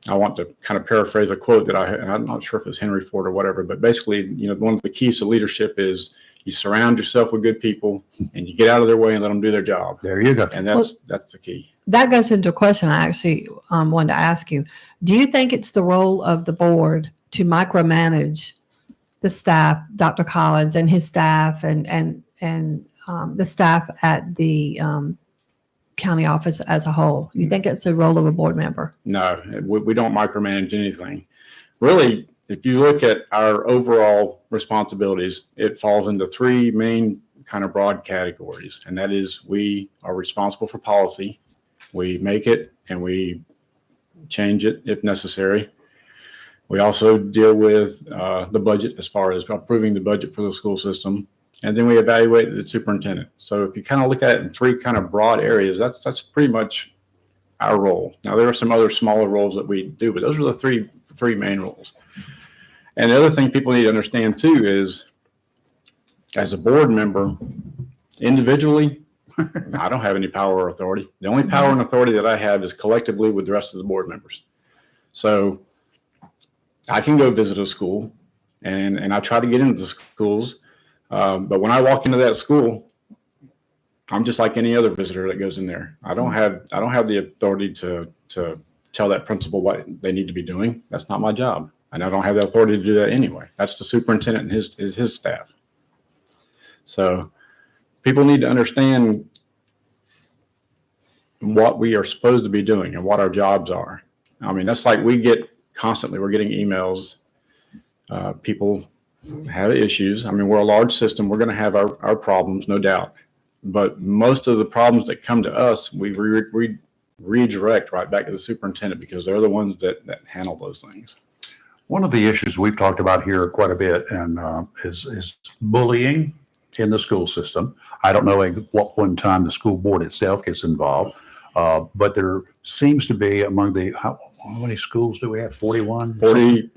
S15: I want to kind of paraphrase a quote that and I'm not sure if it's Henry Ford or whatever, but basically, one of the keys to leadership is you surround yourself with good people and you get out of their way and let them do their job.
S5: There you go.
S15: And that's the key.
S8: That goes into a question I actually wanted to ask you. Do you think it's the role of the board to micromanage the staff, Dr. Collins and his staff, and the staff at the county office as a whole? You think it's the role of a board member?
S15: No, we don't micromanage anything. Really, if you look at our overall responsibilities, it falls into 3 main kind of broad categories. And that is, we are responsible for policy. We make it and we change it if necessary. We also deal with the budget as far as approving the budget for the school system. And then we evaluate the superintendent. So if you kind of look at it in 3 kind of broad areas, that's pretty much our role. Now, there are some other smaller roles that we do, but those are the three main roles. And the other thing people need to understand too is, as a board member, individually, I don't have any power or authority. The only power and authority that I have is collectively with the rest of the board members. So I can go visit a school and I try to get into the schools. But when I walk into that school, I'm just like any other visitor that goes in there. I don't have the authority to tell that principal what they need to be doing. That's not my job. And I don't have the authority to do that anyway. That's the superintendent and his staff. So people need to understand what we are supposed to be doing and what our jobs are. I mean, that's like we're getting emails. People have issues. I mean, we're a large system. We're going to have our problems, no doubt. But most of the problems that come to us, we redirect right back to the superintendent because they're the ones that handle those things.
S5: One of the issues we've talked about here quite a bit and is bullying in the school system. I don't know at what one time the school board itself gets involved, but there seems to be among the, how many schools do we have? 41?
S15: 40.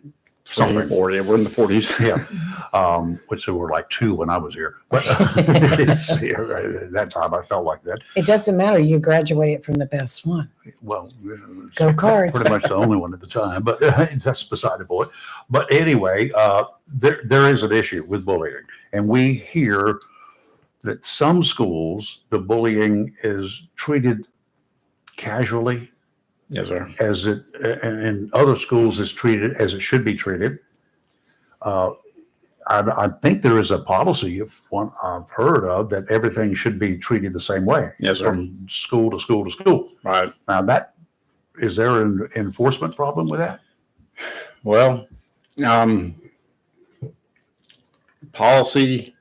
S15: Something 40. We're in the 40s.
S5: Yeah. Which were like 2 when I was here. But at that time I felt like that.
S6: It doesn't matter. You graduated from the best one.
S5: Well,
S6: Go Cards.
S5: Pretty much the only one at the time, but that's beside the point. But anyway, there is an issue with bullying, and we hear that some schools, the bullying is treated casually.
S15: Yes, sir.
S5: As it, and in other schools is treated as it should be treated. I think there is a policy, if one I've heard of, that everything should be treated the same way.
S15: Yes, sir.
S5: From school to school to school.
S15: Right.
S5: Now is there an enforcement problem with that?
S15: Well, policy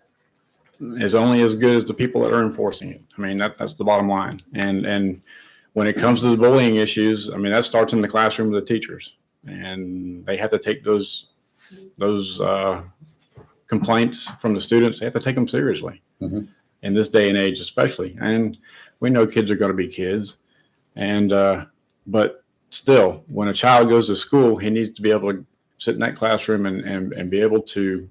S15: is only as good as the people that are enforcing it. I mean, that's the bottom line. And when it comes to the bullying issues, I mean, that starts in the classroom with the teachers, and they have to take those complaints from the students. They have to take them seriously in this day and age, especially. And we know kids are going to be kids, and but still, when a child goes to school, he needs to be able to sit in that classroom and be able to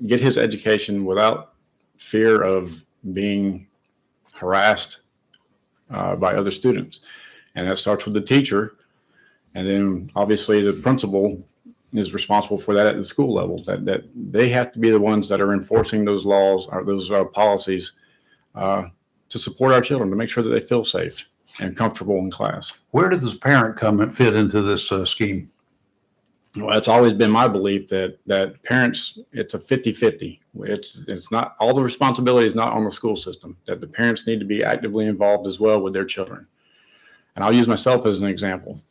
S15: get his education without fear of being harassed by other students. And that starts with the teacher. And then obviously the principal is responsible for that at the school level, that they have to be the ones that are enforcing those laws or those policies to support our children, to make sure that they feel safe and comfortable in class.
S5: Where did this parent come and fit into this scheme?
S15: Well, it's always been my belief that parents, it's a 50-50. It's not, all the responsibility is not on the school system, that the parents need to be actively involved as well with their children. And I'll use myself as an example.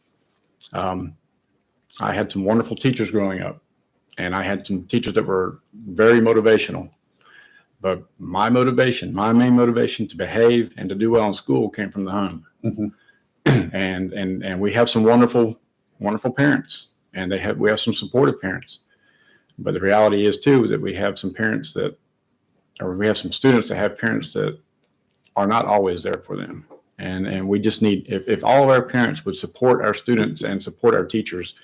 S15: I had some wonderful teachers growing up, and I had some teachers that were very motivational. But my main motivation to behave and to do well in school came from the home. And we have some wonderful parents. And we have some supportive parents, but the reality is too that we have some parents we have some students that have parents that are not always there for them. And we just need, if all of our parents would support our students and support our teachers,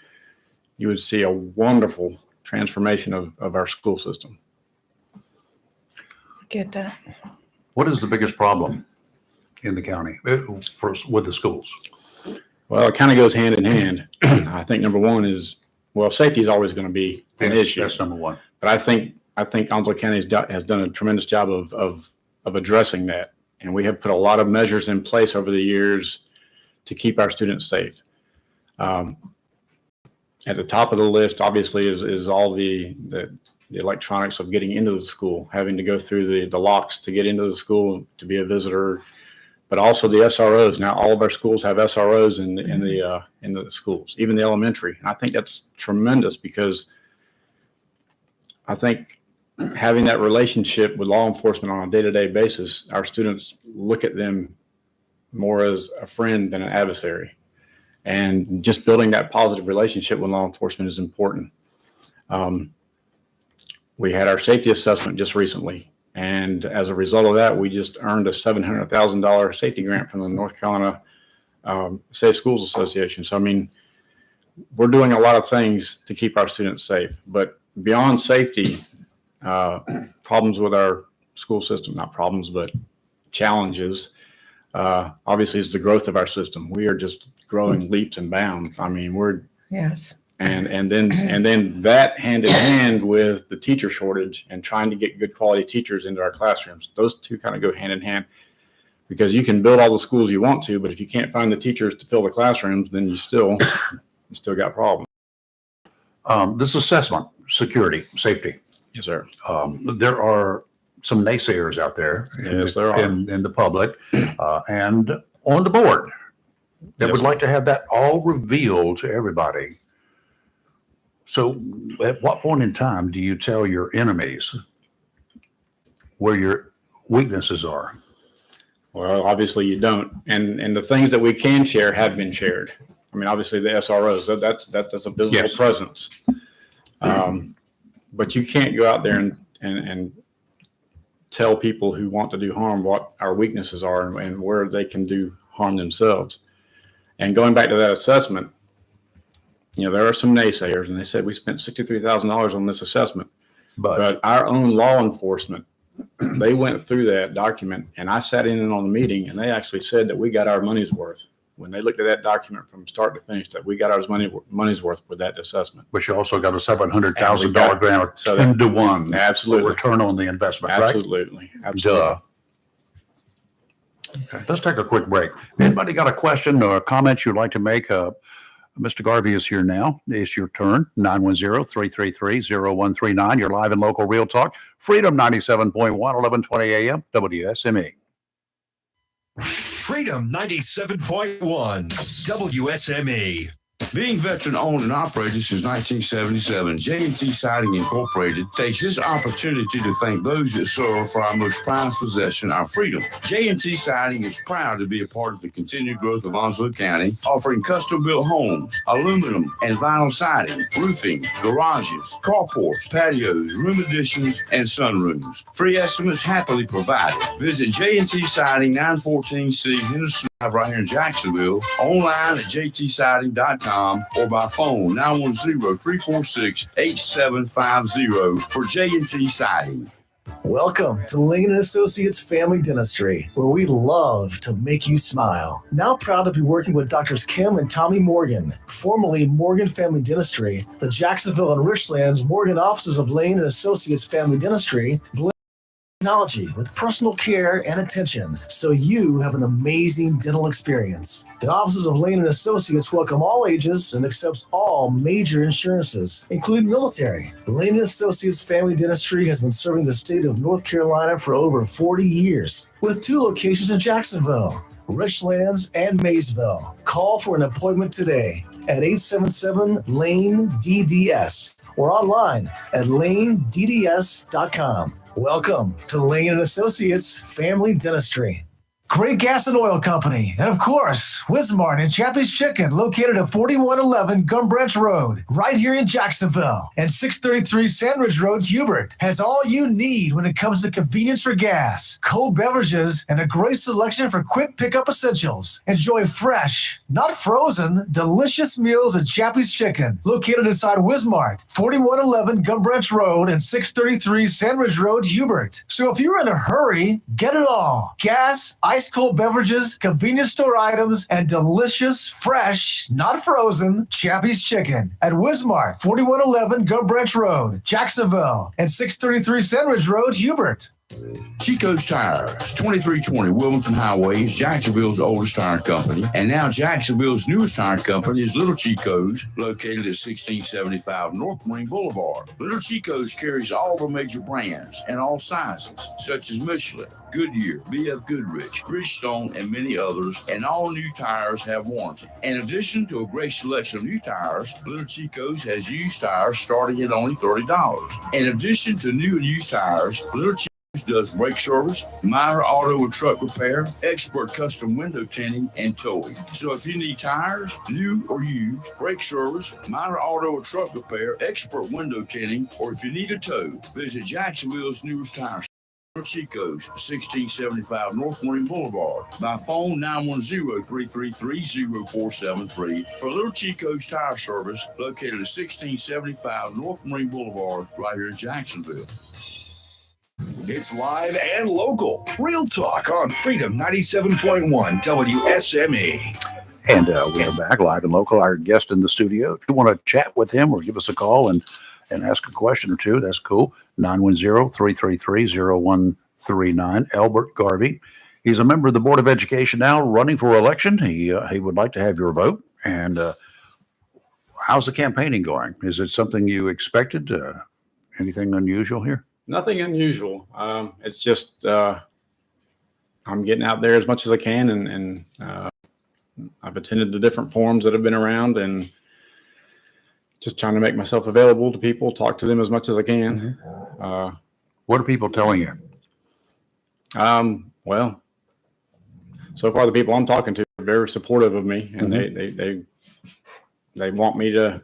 S15: you would see a wonderful transformation of our school system.
S6: Get that.
S5: What is the biggest problem in the county with the schools?
S15: Well, it kind of goes hand in hand. I think number one is, well, safety is always going to be an issue.
S5: That's number one.
S15: But I think Onslow County has done a tremendous job of addressing that. And we have put a lot of measures in place over the years to keep our students safe. At the top of the list, obviously, is all the electronics of getting into the school, having to go through the locks to get into the school to be a visitor, but also the SROs. Now all of our schools have SROs in the schools, even the elementary. And I think that's tremendous because I think having that relationship with law enforcement on a day-to-day basis, our students look at them more as a friend than an adversary. And just building that positive relationship with law enforcement is important. We had our safety assessment just recently. And as a result of that, we just earned a $700,000 safety grant from the North Carolina Safe Schools Association. So, I mean, we're doing a lot of things to keep our students safe. But beyond safety, problems with our school system, not problems, but challenges, obviously is the growth of our system. We are just growing leaps and bounds. I mean,
S6: Yes.
S15: And then that hand in hand with the teacher shortage and trying to get good quality teachers into our classrooms. Those two kind of go hand in hand, because you can build all the schools you want to, but if you can't find the teachers to fill the classrooms, then you still got problems.
S5: This assessment, security, safety.
S15: Yes, sir.
S5: There are some naysayers out there
S15: Yes, there are.
S5: in the public and on the board that would like to have that all revealed to everybody. So at what point in time do you tell your enemies where your weaknesses are?
S15: Well, obviously you don't. And the things that we can share have been shared. I mean, obviously the SROs, that's a visible
S5: Yes.
S15: presence. But you can't go out there and tell people who want to do harm what our weaknesses are and where they can do harm themselves. And going back to that assessment, there are some naysayers, and they said we spent $63,000 on this assessment. But our own law enforcement, they went through that document, and I sat in on the meeting, and they actually said that we got our money's worth. When they looked at that document from start to finish, that we got our money's worth with that assessment.
S5: But you also got a $700,000 grant,
S15: so
S5: 10-to-1
S15: absolutely
S5: return on the investment,
S15: absolutely,
S5: right?
S15: Absolutely.
S5: Duh. Okay. Let's take a quick break. Anybody got a question or a comment you'd like to make? Mr. Garvey is here now. It's your turn. 910-333-0139. You're live in local Real Talk. Freedom 97.1, 1120 AM, WSME.
S13: Freedom 97.1 WSME.
S14: Being veteran owned and operated since 1977, J&T Siding Incorporated takes this opportunity to thank those that serve for our most prized possession, our freedom. J&T Siding is proud to be a part of the continued growth of Onslow County, offering custom-built homes, aluminum and vinyl siding, roofing, garages, carports, patios, room additions, and sunrooms. Free estimates happily provided. Visit J&T Siding, 914C Henderson right here in Jacksonville, online at jtsiding.com or by phone 910-346-8750 for J&T Siding.
S16: Welcome to Lane & Associates Family Dentistry, where we love to make you smile. Now proud to be working with Doctors Kim and Tommy Morgan, formerly Morgan Family Dentistry, the Jacksonville and Richlands Morgan offices of Lane & Associates Family Dentistry, technology with personal care and attention, so you have an amazing dental experience. The offices of Lane & Associates welcome all ages and accepts all major insurances, including military. Lane & Associates Family Dentistry has been serving the state of North Carolina for over 40 years, with 2 locations in Jacksonville, Richlands, and Maysville. Call for an appointment today at 877-LANE-DDS or online at lanedds.com. Welcome to Lane & Associates Family Dentistry. Great Gas and Oil Company, and of course, Wismart and Chappie's Chicken, located at 4111 Gum Branch Road, right here in Jacksonville, and 633 Sandridge Road, Hubert, has all you need when it comes to convenience for gas, cold beverages, and a great selection for quick pickup essentials. Enjoy fresh, not frozen, delicious meals at Chappie's Chicken, located inside Wismart, 4111 Gum Branch Road, and 633 Sandridge Road, Hubert. So if you're in a hurry, get it all. Gas, ice cold beverages, convenience store items, and delicious, fresh, not frozen, Chappie's Chicken at Wismart, 4111 Gum Branch Road, Jacksonville, and 633 Sandridge Road, Hubert.
S14: Chico's Tires, 2320 Wilmington Highway is Jacksonville's oldest tire company, and now Jacksonville's newest tire company is Little Chico's, located at 1675 North Marine Boulevard. Little Chico's carries all the major brands and all sizes, such as Michelin, Goodyear, BF Goodrich, Bridgestone, and many others, and all new tires have warranty. In addition to a great selection of new tires, Little Chico's has used tires starting at only $30. In addition to new and used tires, Little Chico's does brake service, minor auto and truck repair, expert custom window tinting, and towing. So if you need tires, new or used, brake service, minor auto or truck repair, expert window tinting, or if you need a tow, visit Jacksonville's newest tire. Chico's, 1675 North Marine Boulevard. By phone 910-333-0473 for Little Chico's Tire Service, located at 1675 North Marine Boulevard, right here in Jacksonville.
S17: It's live and local. Real Talk on Freedom 97.1 WSME.
S5: And we are back live and local. Our guest in the studio. If you want to chat with him or give us a call and ask a question or two, that's cool. 910-333-0139. Albert Garvey. He's a member of the Board of Education now, running for election. He would like to have your vote. And how's the campaigning going? Is it something you expected? Anything unusual here?
S15: Nothing unusual. It's just I'm getting out there as much as I can, and I've attended the different forums that have been around, and just trying to make myself available to people, talk to them as much as I can.
S5: What are people telling you?
S15: Well, so far the people I'm talking to are very supportive of me, and they want me to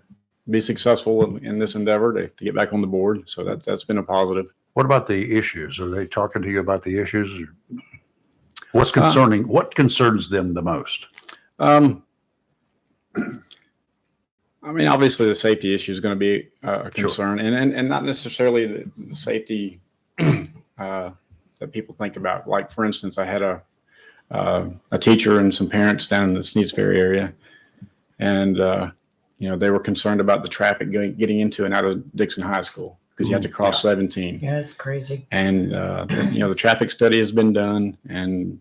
S15: be successful in this endeavor to get back on the board. So that's been a positive.
S5: What about the issues? Are they talking to you about the issues? What's concerning? What concerns them the most?
S15: I mean, obviously the safety issue is going to be a concern, and not necessarily the safety that people think about. Like, for instance, I had a teacher and some parents down in the Sneedsbury area, and they were concerned about the traffic getting into and out of Dixon High School because you have to cross 17.
S6: Yeah, it's crazy.
S15: And the traffic study has been done, and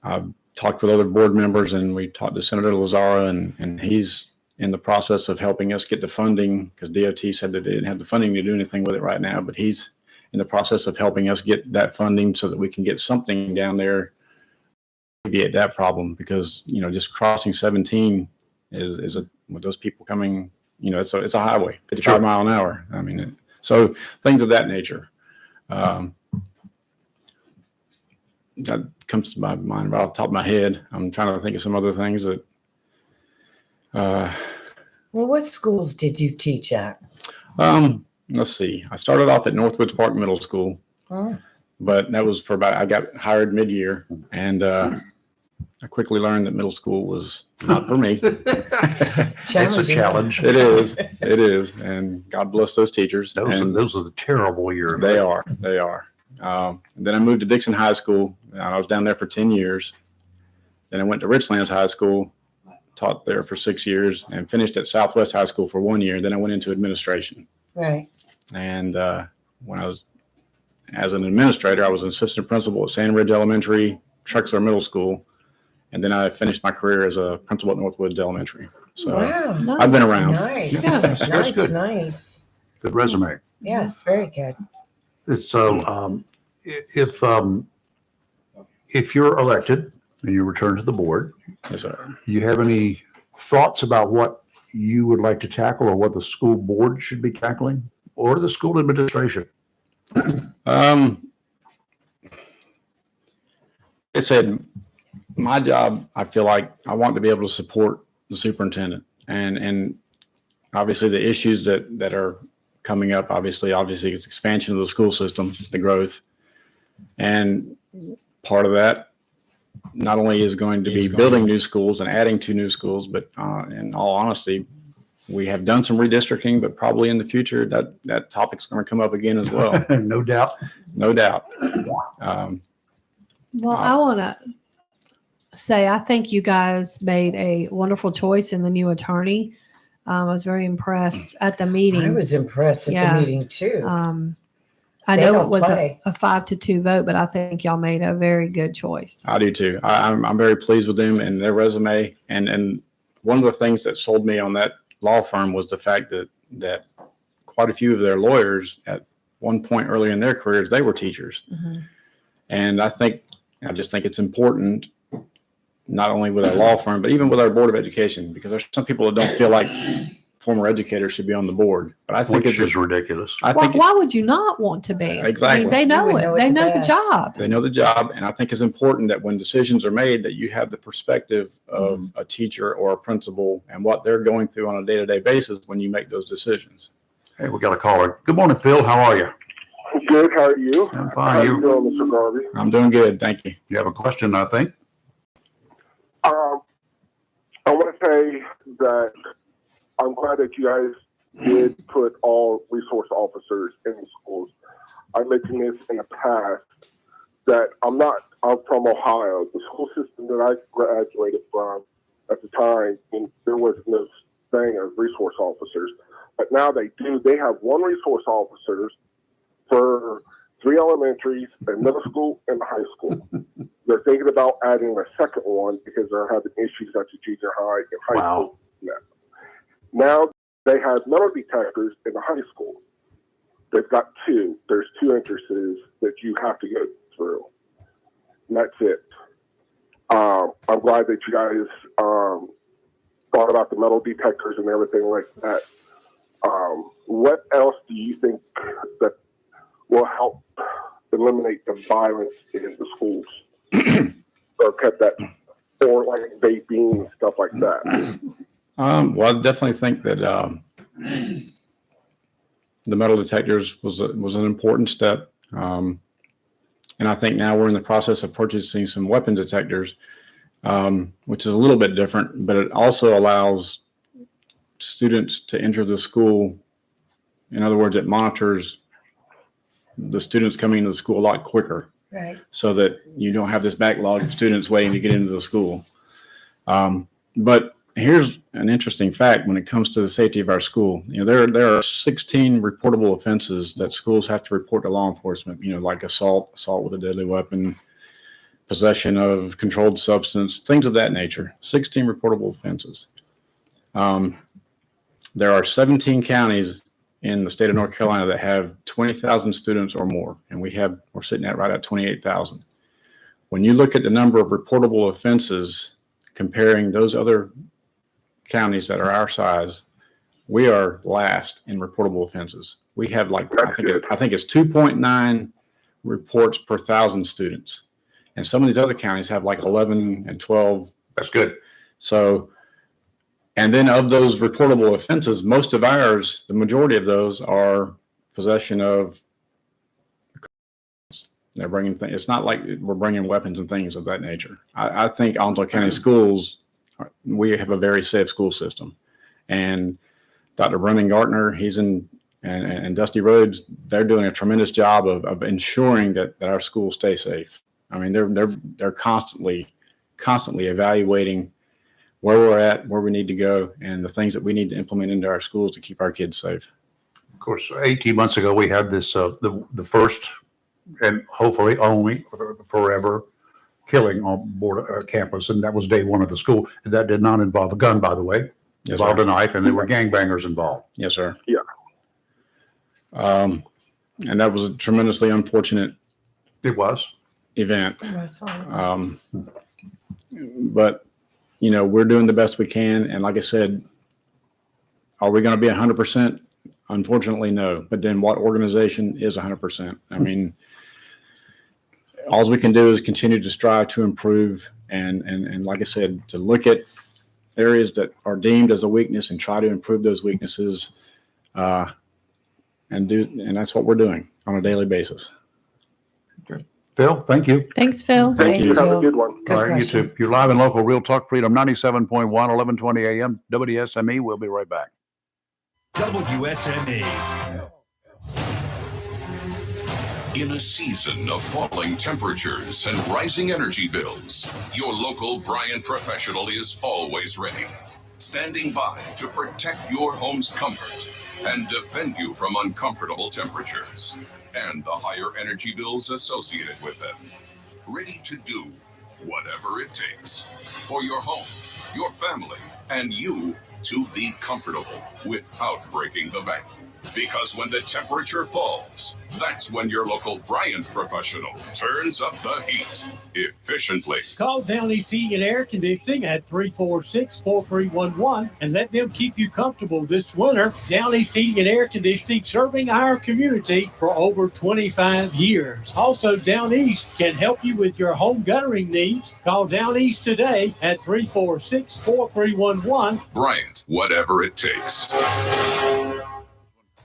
S15: I've talked with other board members, and we talked to Senator Lazara, and he's in the process of helping us get the funding, because DOT said that they didn't have the funding to do anything with it right now, but he's in the process of helping us get that funding so that we can get something down there to alleviate that problem, because just crossing 17 is with those people coming, it's a highway, 55 mile an hour. I mean, so things of that nature. That comes to my mind right off the top of my head. I'm trying to think of some other things that.
S6: Well, what schools did you teach at?
S15: Let's see. I started off at Northwoods Park Middle School, but that was for I got hired mid-year, and I quickly learned that middle school was not for me.
S5: It's a challenge.
S15: It is. It is. And God bless those teachers.
S5: Those are the terrible years.
S15: They are. And then I moved to Dixon High School, and I was down there for 10 years. Then I went to Richlands High School, taught there for 6 years, and finished at Southwest High School for 1 year. Then I went into administration.
S6: Right.
S15: And when I was, as an administrator, I was an assistant principal at Sand Ridge Elementary, Trexler Middle School, and then I finished my career as a principal at Northwoods Elementary. So
S6: wow.
S15: I've been around.
S6: Nice.
S15: Yeah,
S6: That's
S15: good.
S6: Nice.
S5: Good resume.
S6: Yes, very good.
S5: So if you're elected and you return to the board,
S15: yes, sir.
S5: Do you have any thoughts about what you would like to tackle, or what the school board should be tackling, or the school administration?
S15: I said, my job, I feel like I want to be able to support the superintendent, and obviously the issues that are coming up, obviously it's expansion of the school system, the growth. And part of that not only is going to be building new schools and adding 2 new schools, but in all honesty, we have done some redistricting, but probably in the future that topic's going to come up again as well.
S5: No doubt.
S15: No doubt.
S8: Well, I want to say I think you guys made a wonderful choice in the new attorney. I was very impressed at the meeting.
S6: I was impressed at the meeting too.
S8: I
S6: They
S8: know
S6: don't
S8: it was
S6: play.
S8: a 5-2 vote, but I think y'all made a very good choice.
S15: I do too. I'm very pleased with them and their resume. And one of the things that sold me on that law firm was the fact that quite a few of their lawyers at one point earlier in their careers, they were teachers.
S6: Mm-hmm.
S15: And I just think it's important, not only with our law firm, but even with our Board of Education, because there's some people that don't feel like former educators should be on the board. But I think
S5: Which is ridiculous.
S8: Why would you not want to be?
S15: Exactly.
S8: I mean, they know
S6: You would
S8: it.
S6: know it
S8: They
S6: the
S8: know the
S6: best.
S8: job.
S15: They know the job, and I think it's important that when decisions are made, that you have the perspective of a teacher or a principal and what they're going through on a day-to-day basis when you make those decisions.
S5: Hey, we got a caller. Good morning, Phil. How are you?
S18: Good. How are you?
S5: I'm fine.
S18: How you doing, Mr. Garvey?
S15: I'm doing good. Thank you.
S5: You have a question, I think.
S18: I want to say that I'm glad that you guys did put all resource officers in the schools. I mentioned this in the past that I'm from Ohio. The school system that I graduated from at the time, there was no thing as resource officers. But now they do. They have 1 resource officer for 3 elementaries, a middle school, and a high school. They're thinking about adding a second one because they're having issues at the junior high and high school. Now they have metal detectors in the high school. they've got two. There's two entrances that you have to go through. And that's it. I'm glad that you guys thought about the metal detectors and everything like that. What else do you think that will help eliminate the violence in the schools? Or cut that, or like vaping and stuff like that?
S15: Well, I definitely think that the metal detectors was an important step. And I think now we're in the process of purchasing some weapon detectors, which is a little bit different, but it also allows students to enter the school. In other words, it monitors the students coming into the school a lot quicker.
S6: Right.
S15: So that you don't have this backlog of students waiting to get into the school. But here's an interesting fact when it comes to the safety of our school. You know, there are 16 reportable offenses that schools have to report to law enforcement, you know, like assault with a deadly weapon, possession of controlled substance, things of that nature. 16 reportable offenses. There are 17 counties in the state of North Carolina that have 20,000 students or more, and we're sitting at right at 28,000. When you look at the number of reportable offenses, comparing those other counties that are our size, we are last in reportable offenses. We have I think it's 2.9 reports per 1,000 students, and some of these other counties have like 11 and 12.
S5: That's good.
S15: So. And then of those reportable offenses, most of ours, the majority of those are possession of. They're bringing things. It's not like we're bringing weapons and things of that nature. I think Onslow County schools, we have a very safe school system. And Dr. Brendan Gartner, and Dusty Rhodes, they're doing a tremendous job of ensuring that our schools stay safe. I mean, they're constantly evaluating where we're at, where we need to go, and the things that we need to implement into our schools to keep our kids safe.
S5: Of course, 18 months ago, we had this, the first and hopefully only forever killing on board a campus, and that was day one of the school. That did not involve a gun, by the way. It involved a knife, and there were gangbangers involved.
S15: Yes, sir.
S18: Yeah.
S15: And that was a tremendously unfortunate.
S5: It was.
S15: Event. But you know, we're doing the best we can. And like I said, are we going to be 100%? Unfortunately, no. But then what organization is 100%? I mean, all we can do is continue to strive to improve. And like I said, to look at areas that are deemed as a weakness and try to improve those weaknesses. And that's what we're doing on a daily basis.
S5: Okay. Phil, thank you.
S8: Thanks, Phil.
S18: Thank you. Have a good one.
S5: All right, you too. You're live and local, Real Talk Freedom 97.1, 1120 a.m. WSME. We'll be right back.
S17: WSME.
S19: In a season of falling temperatures and rising energy bills, your local Bryant professional is always ready, standing by to protect your home's comfort and defend you from uncomfortable temperatures and the higher energy bills associated with them. Ready to do whatever it takes for your home, your family, and you to be comfortable without breaking the bank. Because when the temperature falls, that's when your local Bryant professional turns up the heat efficiently.
S20: Call Down East Heating and Air Conditioning at 346-4311 and let them keep you comfortable this winter. Down East Heating and Air Conditioning, serving our community for over 25 years. Also, Down East can help you with your home guttering needs. Call Down East today at 346-4311.
S19: Bryant, whatever it takes.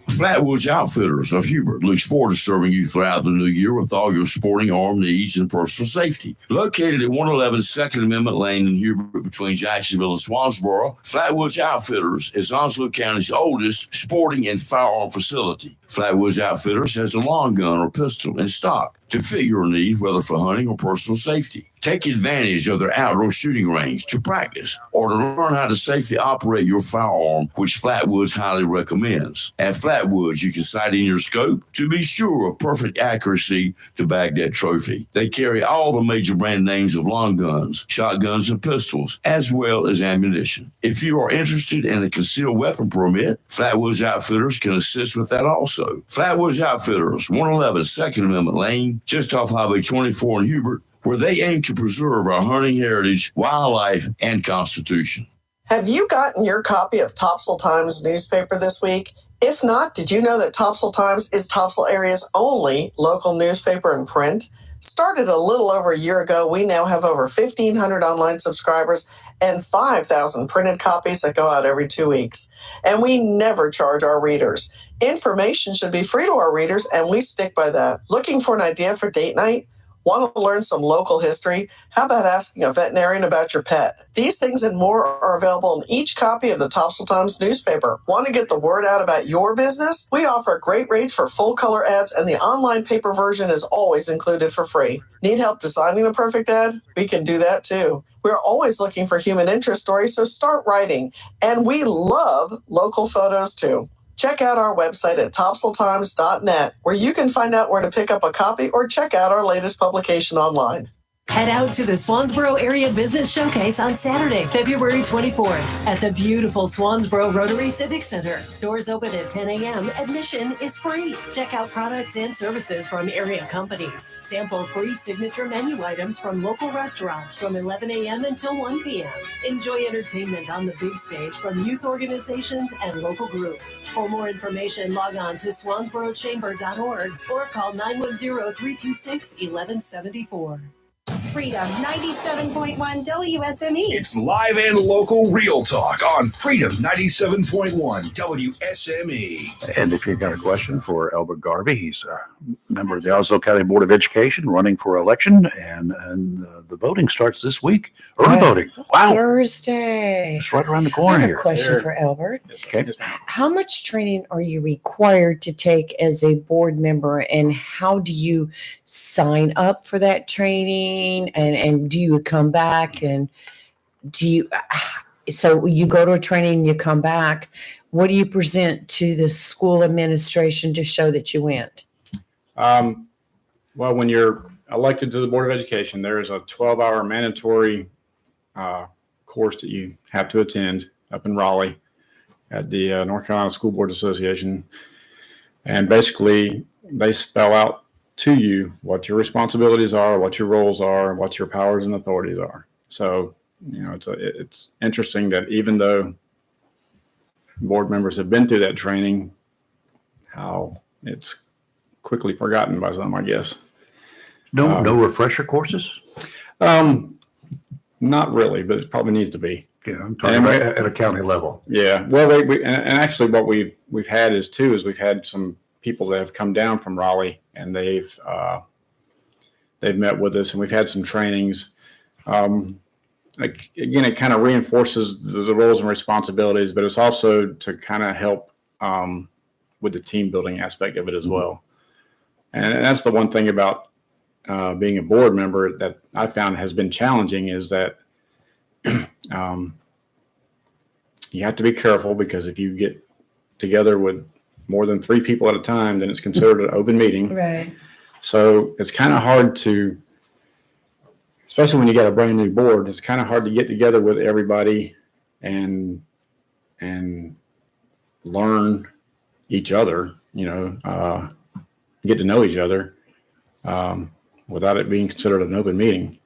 S14: Flatwoods Outfitters of Hubert looks forward to serving you throughout the new year with all your sporting arm needs and personal safety. Located at 111 Second Amendment Lane in Hubert between Jacksonville and Swansboro, Flatwoods Outfitters is Onslow County's oldest sporting and firearm facility. Flatwoods Outfitters has a long gun or pistol in stock to fit your need, whether for hunting or personal safety. Take advantage of their outdoor shooting range to practice or to learn how to safely operate your firearm, which Flatwoods highly recommends. At Flatwoods, you can sight in your scope to be sure of perfect accuracy to bag that trophy. They carry all the major brand names of long guns, shotguns, and pistols, as well as ammunition. If you are interested in a concealed weapon permit, Flatwoods Outfitters can assist with that also. also. Flatwoods Outfitters, 111 Second Amendment Lane, just off Highway 24 in Hubert, where they aim to preserve our hunting heritage, wildlife, and Constitution.
S21: Have you gotten your copy of Topsail Times newspaper this week? If not, did you know that Topsail Times is Topsail area's only local newspaper in print? Started a little over a year ago, we now have over 1,500 online subscribers and 5,000 printed copies that go out every 2 weeks. And we never charge our readers. Information should be free to our readers, and we stick by that. Looking for an idea for date night? Want to learn some local history? How about asking a veterinarian about your pet? These things and more are available in each copy of the Topsail Times newspaper. Want to get the word out about your business? We offer great rates for full color ads, and the online paper version is always included for free. Need help designing the perfect ad? We can do that too. We're always looking for human interest stories, so start writing. And we love local photos too. Check out our website at topsailtimes.net, where you can find out where to pick up a copy or check out our latest publication online.
S22: Head out to the Swansboro Area Business Showcase on Saturday, February 24th at the beautiful Swansboro Rotary Civic Center. Doors open at 10 a.m. Admission is free. Check out products and services from area companies. Sample free signature menu items from local restaurants from 11 a.m. until 1 p.m. Enjoy entertainment on the big stage from youth organizations and local groups. For more information, log on to swansborochamber.org or call 910-326-1174.
S4: Freedom 97.1 WSME.
S17: It's live and local real talk on Freedom 97.1 WSME.
S5: And if you've got a question for Albert Garvey, he's a member of the Oslo County Board of Education running for election, and the voting starts this week. Early voting. Wow.
S6: Thursday.
S5: It's right around the
S6: I
S5: corner
S6: have
S5: here.
S6: a question for Albert.
S5: Okay.
S6: How much training are you required to take as a board member, and how do you sign up for that training, and do you come back, and so you go to a training and you come back, what do you present to the school administration to show that you went?
S15: Well, when you're elected to the Board of Education, there is a 12-hour mandatory course that you have to attend up in Raleigh at the North Carolina School Board Association. And basically, they spell out to you what your responsibilities are, what your roles are, what your powers and authorities are. So, it's interesting that even though board members have been through that training, how it's quickly forgotten by some, I guess.
S5: No refresher courses?
S15: Not really, but it probably needs to be.
S5: Yeah, I'm talking about at a county level.
S15: Yeah, well, and actually, what we've had is we've had some people that have come down from Raleigh, and they've met with us, and we've had some trainings. Again, it kind of reinforces the roles and responsibilities, but it's also to kind of help with the team building aspect of it as well. And that's the one thing about being a board member that I found has been challenging, is that you have to be careful, because if you get together with more than 3 people at a time, then it's considered an open meeting.
S6: Right.
S15: So it's kind of hard to, especially when you got a brand new board, it's kind of hard to get together with everybody and learn each other, get to know each other without it being considered an open meeting.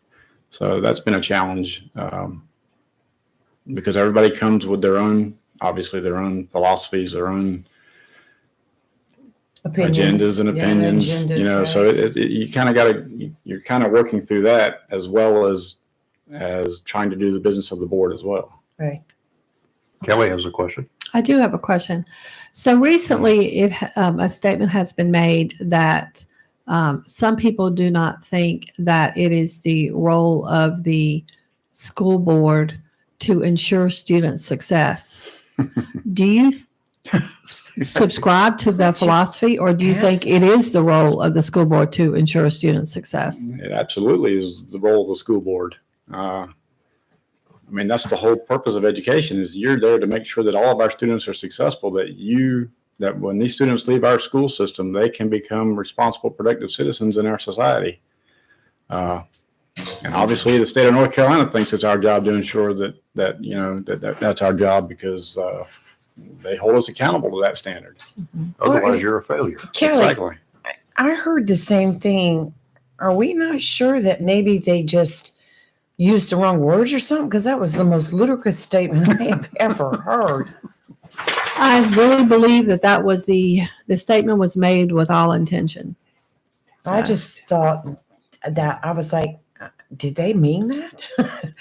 S15: So that's been a challenge because everybody comes with their own philosophies, their own agendas and opinions,
S6: agendas,
S15: so
S6: right.
S15: you kind of you're kind of working through that as well as trying to do the business of the board as well.
S6: Right.
S5: Kelly has a question.
S8: I do have a question. So recently, a statement has been made that some people do not think that it is the role of the school board to ensure student success. Do you subscribe to that philosophy, or do you think it is the role of the school board to ensure student success?
S15: It absolutely is the role of the school board. That's the whole purpose of education, is you're there to make sure that all of our students are successful, that when these students leave our school system, they can become responsible, productive citizens in our society. And obviously the state of North Carolina thinks it's our job to ensure that's our job, because they hold us accountable to that standard.
S5: Otherwise, you're a failure.
S6: Kelly,
S15: Exactly.
S6: I heard the same thing. Are we not sure that maybe they just used the wrong words or something? Because that was the most ludicrous statement I have ever heard.
S8: I really believe that was the statement was made with all intention.
S6: I just thought that I was like, did they mean that?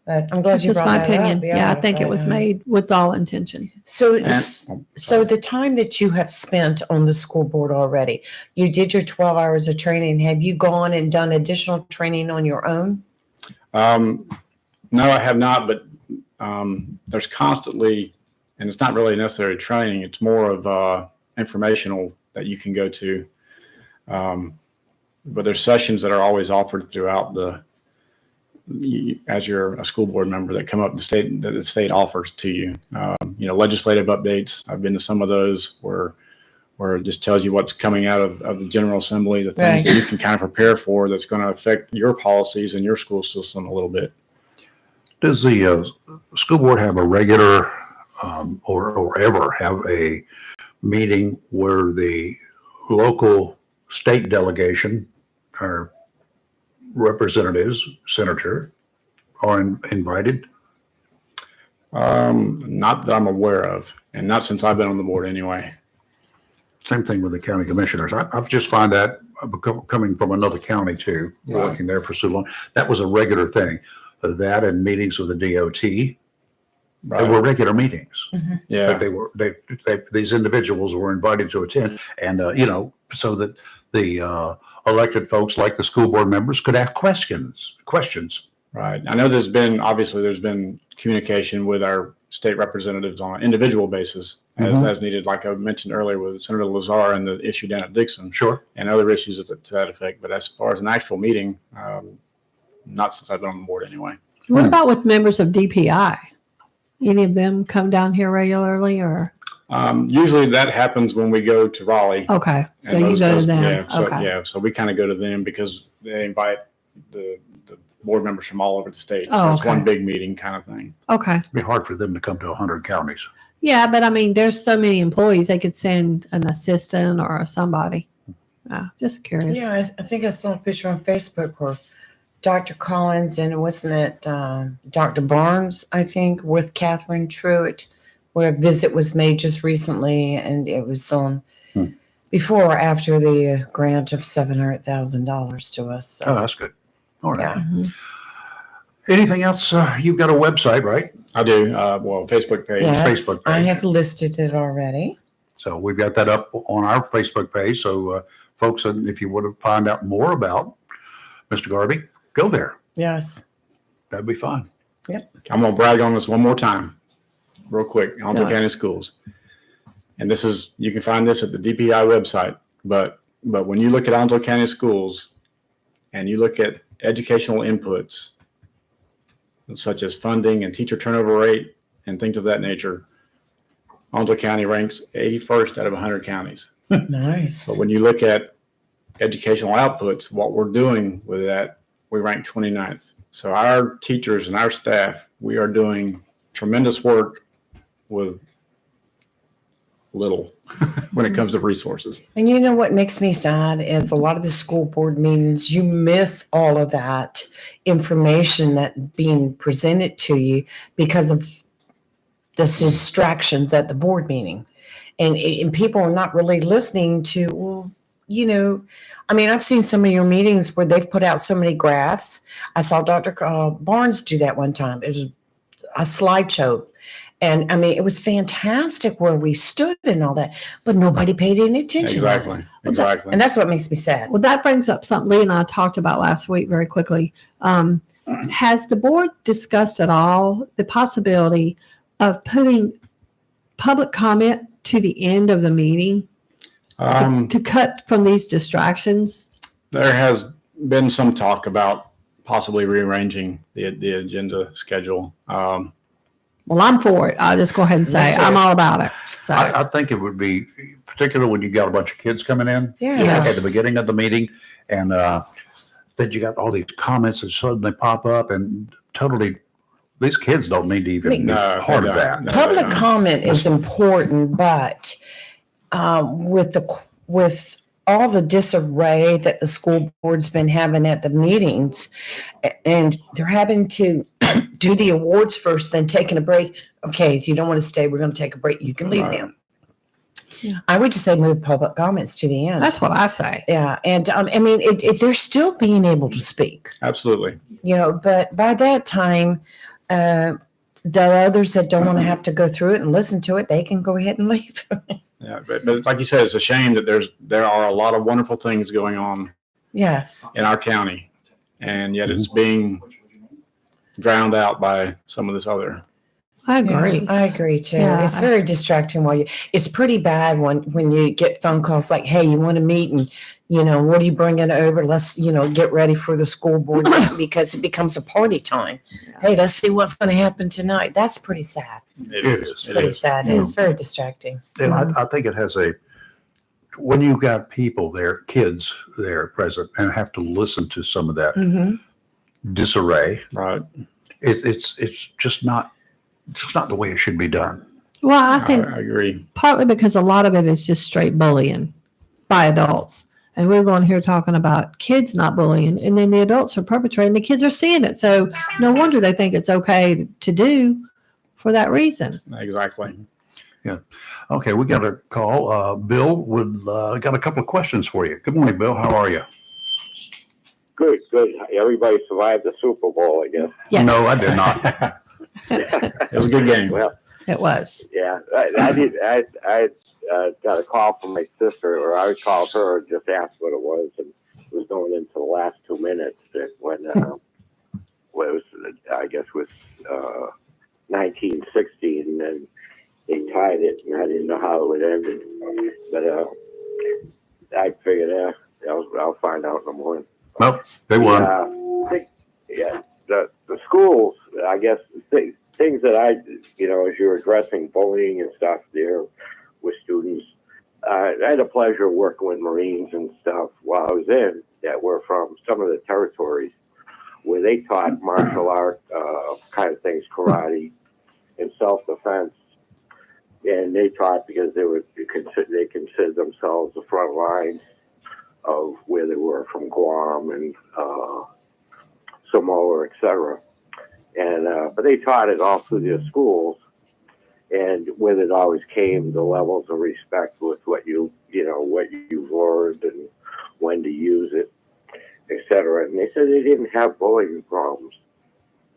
S6: But I'm glad
S8: That's
S6: you
S8: just
S6: brought
S8: my
S6: that
S8: opinion.
S6: up.
S8: Yeah, I think it was made with all intention.
S6: So,
S15: And-
S6: so the time that you have spent on the school board already, you did your 12 hours of training. Have you gone and done additional training on your own?
S15: No, I have not, but there's constantly, and it's not really necessary training. It's more of informational that you can go to. But there's sessions that are always offered throughout as you're a school board member that come up that the state offers to you. Legislative updates. I've been to some of those where it just tells you what's coming out of the General Assembly, the things that you can kind of prepare for that's going to affect your policies and your school system a little bit.
S5: Does the school board have a regular or ever have a meeting where the local state delegation or representatives, senator, are invited?
S15: Not that I'm aware of, and not since I've been on the board anyway.
S5: Same thing with the county commissioners. I've just find that coming from another county too, working there for so long, that was a regular thing. That and meetings with the DOT, they were regular meetings.
S15: Yeah,
S5: these individuals were invited to attend, and so that the elected folks, like the school board members, could ask questions.
S15: Right. I know there's been communication with our state representatives on an individual basis as needed, like I mentioned earlier with Senator Lazar and the issue down at Dixon.
S5: Sure.
S15: And other issues to that effect. But as far as an actual meeting, not since I've been on the board anyway.
S8: What about with members of DPI? Any of them come down here regularly or?
S15: Usually that happens when we go to Raleigh.
S8: Okay, so
S15: And
S8: you go to them.
S15: Yeah, so we kind of go to them because they invite the board members from all over the state.
S8: Oh,
S15: So it's
S8: okay.
S15: one big meeting kind of thing.
S8: Okay.
S5: It'd be hard for them to come to 100 counties.
S8: Yeah, but I mean, there's so many employees, they could send an assistant or somebody. Just curious.
S6: Yeah, I think I saw a picture on Facebook where Dr. Collins and wasn't it Dr. Barnes, I think, with Catherine Truitt, where a visit was made just recently, and it was on before or after the grant of $700,000 to us. So,
S5: Oh, that's good. All right.
S6: yeah.
S5: Anything else? You've got a website, right?
S15: I do. Facebook page.
S6: Yes,
S5: Facebook
S6: I
S5: page.
S6: have listed it already.
S5: So we've got that up on our Facebook page. So folks, if you want to find out more about Mr. Garvey, go there.
S6: Yes.
S5: That'd be fun.
S6: Yep.
S15: I'm going to brag on this one more time, real quick, Onslow
S6: Yeah.
S15: County Schools. And you can find this at the DPI website. But when you look at Onslow County Schools and you look at educational inputs, such as funding and teacher turnover rate and things of that nature, Onslow County ranks 81st out of 100 counties.
S6: Nice.
S15: But when you look at educational outputs, what we're doing with that, we rank 29th. So our teachers and our staff, we are doing tremendous work with little when it comes to resources.
S6: And you know what makes me sad is a lot of the school board meetings, you miss all of that information that being presented to you because of the distractions at the board meeting. And people are not really listening to, well, I mean, I've seen some of your meetings where they've put out so many graphs. I saw Dr. Barnes do that one time. It was a slideshow. And I mean, it was fantastic where we stood and all that, but nobody paid any attention.
S15: Exactly. Exactly.
S6: And that's what makes me sad.
S8: Well, that brings up something Lee and I talked about last week very quickly. Has the board discussed at all the possibility of putting public comment to the end of the meeting to cut from these distractions?
S15: There has been some talk about possibly rearranging the agenda schedule.
S8: Well, I'm for it. I'll just go ahead and say I'm all about it. So
S5: I think it would be, particularly when you got a bunch of kids coming in
S8: Yes.
S5: at the beginning of the meeting, and then you got all these comments that suddenly pop up and totally these kids don't need to even be part of that.
S6: Public comment is important, but with all the disarray that the school board's been having at the meetings, and they're having to do the awards first, then taking a break. Okay, if you don't want to stay, we're going to take a break. You can leave now.
S8: Yeah.
S6: I would just say move public comments to the end.
S8: That's what I say.
S6: Yeah, and I mean, they're still being able to speak.
S15: Absolutely.
S6: But by that time, the others that don't want to have to go through it and listen to it, they can go ahead and leave.
S15: Yeah, but like you said, it's a shame that there are a lot of wonderful things going on.
S6: Yes.
S15: In our county, and yet it's being drowned out by some of this other.
S8: I agree.
S6: Yeah, I agree too.
S8: Yeah,
S6: It's very distracting it's pretty bad when you get phone calls like, hey, you want to meet and, what are you bringing over? Let's, get ready for the school board because it becomes a party time. Hey, let's see what's going to happen tonight. That's pretty sad.
S5: It is.
S6: It's pretty sad. It's very distracting.
S5: And I think it has when you've got people there, kids there present, and have to listen to some of that disarray,
S15: right?
S5: It's just not the way it should be done.
S8: Well, I think
S15: I agree.
S8: Partly because a lot of it is just straight bullying by adults. And we're going here talking about kids not bullying, and then the adults are perpetrating. The kids are seeing it. So no wonder they think it's okay to do for that reason.
S15: Exactly.
S5: Yeah. Okay, we got a call. Bill got a couple of questions for you. Good morning, Bill. How are you?
S2: Good. Everybody survived the Super Bowl, I guess.
S8: Yes.
S5: No, I did not.
S15: It was a good game.
S2: Well,
S8: it was.
S2: Yeah, I did. I got a call from my sister, or I called her and just asked what it was, and it was going into the last 2 minutes that when it was, I guess, was 1916, and they tied it, and I didn't know how it would end, but I figured, I'll find out in the morning.
S5: Well, they won.
S2: The schools, I guess, things that as you're addressing bullying and stuff there with students, I had a pleasure of working with Marines and stuff while I was in that were from some of the territories where they taught martial art kind of things, karate and self-defense. And they taught because they considered themselves the front lines of where they were from Guam and Samoa, etc. And but they taught it all through their schools, and with it always came the levels of respect with what you've learned and when to use it, etc. And they said they didn't have bullying problems.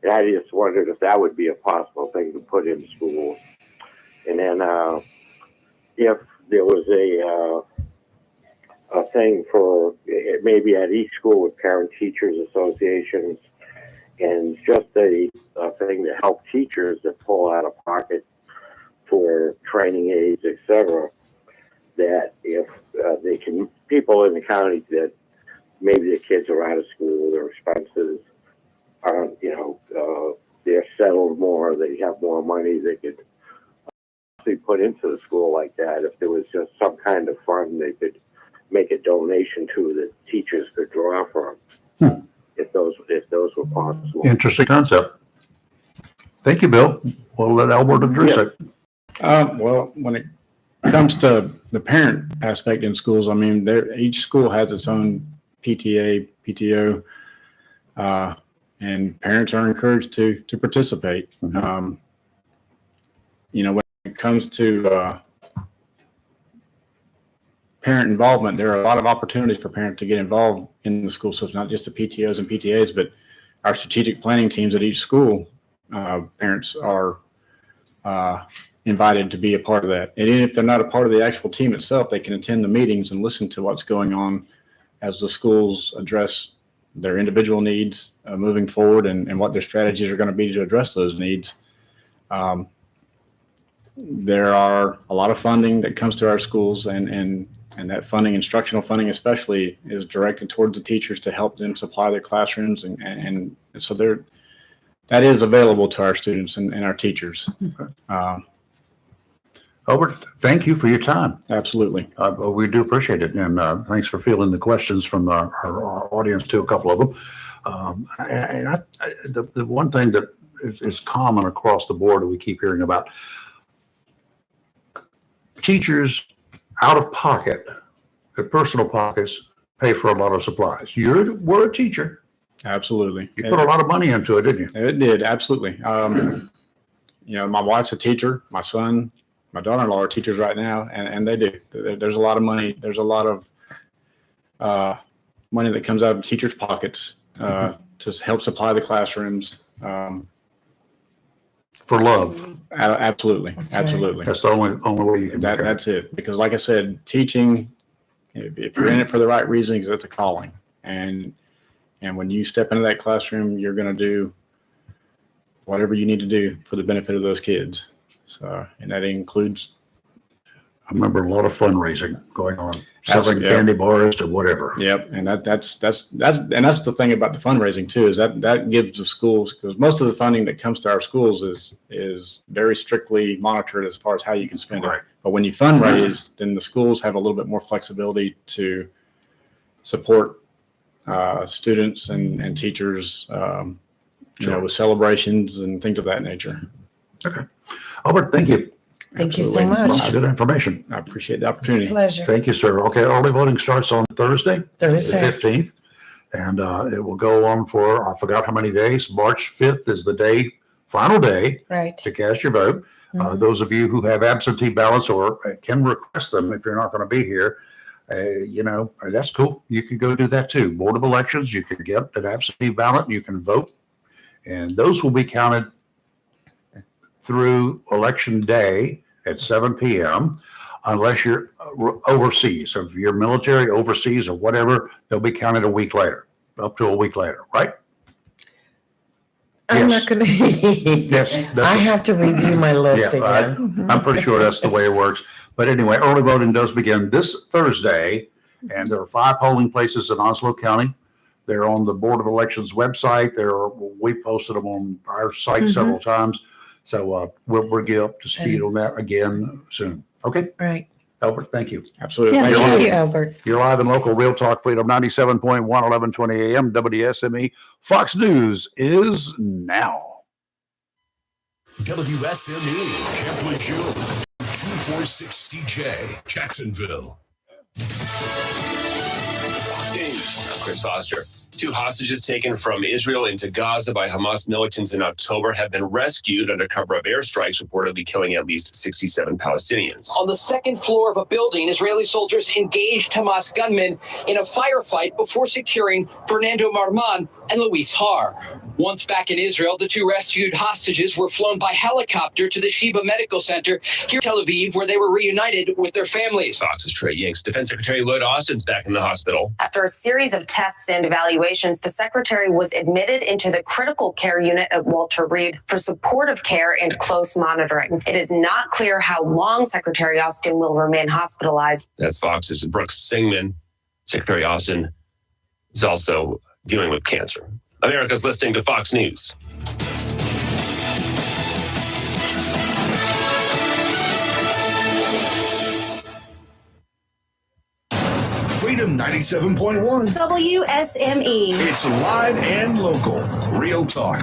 S2: And I just wondered if that would be a possible thing to put in schools. And then if there was a thing for maybe at each school with parent-teachers associations, and just a thing to help teachers that pull out of pocket for training aids, etc. That if they can, people in the county that maybe the kids are out of school, their expenses aren't, they're settled more, they have more money, they could actually put into the school like that. If there was just some kind of fund they could make a donation to that teachers could draw from, if those were possible.
S5: Interesting concept. Thank you, Bill. We'll let Albert address it.
S15: Well, when it comes to the parent aspect in schools, I mean, each school has its own PTA, PTO, and parents are encouraged to participate. When it comes to parent involvement, there are a lot of opportunities for parents to get involved in the school system, not just the PTOs and PTAs, but our strategic planning teams at each school. Parents are invited to be a part of that. And even if they're not a part of the actual team itself, they can attend the meetings and listen to what's going on as the schools address their individual needs moving forward and what their strategies are going to be to address those needs. There are a lot of funding that comes to our schools, and that funding, instructional funding especially, is directed towards the teachers to help them supply their classrooms. And so that is available to our students and our teachers.
S5: Okay. Albert, thank you for your time.
S15: Absolutely.
S5: We do appreciate it. And thanks for fielding the questions from our audience too, a couple of them. The one thing that it's common across the board that we keep hearing about. Teachers out of pocket, their personal pockets, pay for a lot of supplies. We're a teacher.
S15: Absolutely.
S5: You put a lot of money into it, didn't you?
S15: It did, absolutely. My wife's a teacher. My son, my daughter-in-law are teachers right now, and they do. There's a lot of money. There's a lot of money that comes out of teachers' pockets to help supply the classrooms.
S5: For love.
S15: Absolutely.
S5: That's
S15: Absolutely.
S5: Right. That's the only way you can do
S15: That's it. Because like I said, teaching, if you're in it for the right reasons, it's a calling. And when you step into that classroom, you're going to do whatever you need to do for the benefit of those kids. So, and that includes.
S5: I remember a lot of fundraising going on, selling candy bars to whatever.
S15: Yep, and that's the thing about the fundraising too, is that gives the schools, because most of the funding that comes to our schools is very strictly monitored as far as how you can spend it. But when you fundraise, then the schools have a little bit more flexibility to support students and teachers, with celebrations and things of that nature.
S5: Okay, Albert, thank you.
S6: Thank you so much.
S5: Lots of good information.
S15: I appreciate the opportunity.
S6: It's a pleasure.
S5: Thank you, sir. Okay, early voting starts on Thursday, the 15th, and it will go on for, I forgot how many days. March 5th is the final day to cast your vote. Those of you who have absentee ballots or can request them if you're not going to be here, that's cool. You can go do that too. Board of Elections, you can get an absentee ballot, you can vote, and those will be counted through election day at 7 p.m. unless you're overseas. So if you're military overseas or whatever, they'll be counted a week later, up to a week later, right?
S6: I'm not going to.
S5: Yes.
S6: I have to review my list again.
S5: I'm pretty sure that's the way it works. But anyway, early voting does begin this Thursday, and there are 5 polling places in Onslow County. They're on the Board of Elections website. We posted them on our site several times. So we'll get up to speed on that again soon. Okay?
S6: Right.
S5: Albert, thank you.
S15: Absolutely.
S6: Yeah, thank you, Albert.
S5: You're live and local, Real Talk Freedom 97.1, 1120 a.m. WSME. Fox News is now.
S17: WSME, Camp Lejeune, 246CJ, Jacksonville.
S3: News. I'm Chris Foster. 2 hostages taken from Israel into Gaza by Hamas militants in October have been rescued under cover of airstrikes, reportedly killing at least 67 Palestinians.
S7: On the second floor of a building, Israeli soldiers engaged Hamas gunmen in a firefight before securing Fernando Marman and Luis Har. Once back in Israel, the 2 rescued hostages were flown by helicopter to the Sheba Medical Center here in Tel Aviv, where they were reunited with their families.
S3: Fox's Trey Yanks. Defense Secretary Lloyd Austin's back in the hospital.
S23: After a series of tests and evaluations, the secretary was admitted into the critical care unit at Walter Reed for supportive care and close monitoring. It is not clear how long Secretary Austin will remain hospitalized.
S3: That's Fox's Brooks Singman. Secretary Austin is also dealing with cancer. America's listening to Fox News.
S17: Freedom 97.1.
S4: WSME.
S17: It's live and local. Real Talk.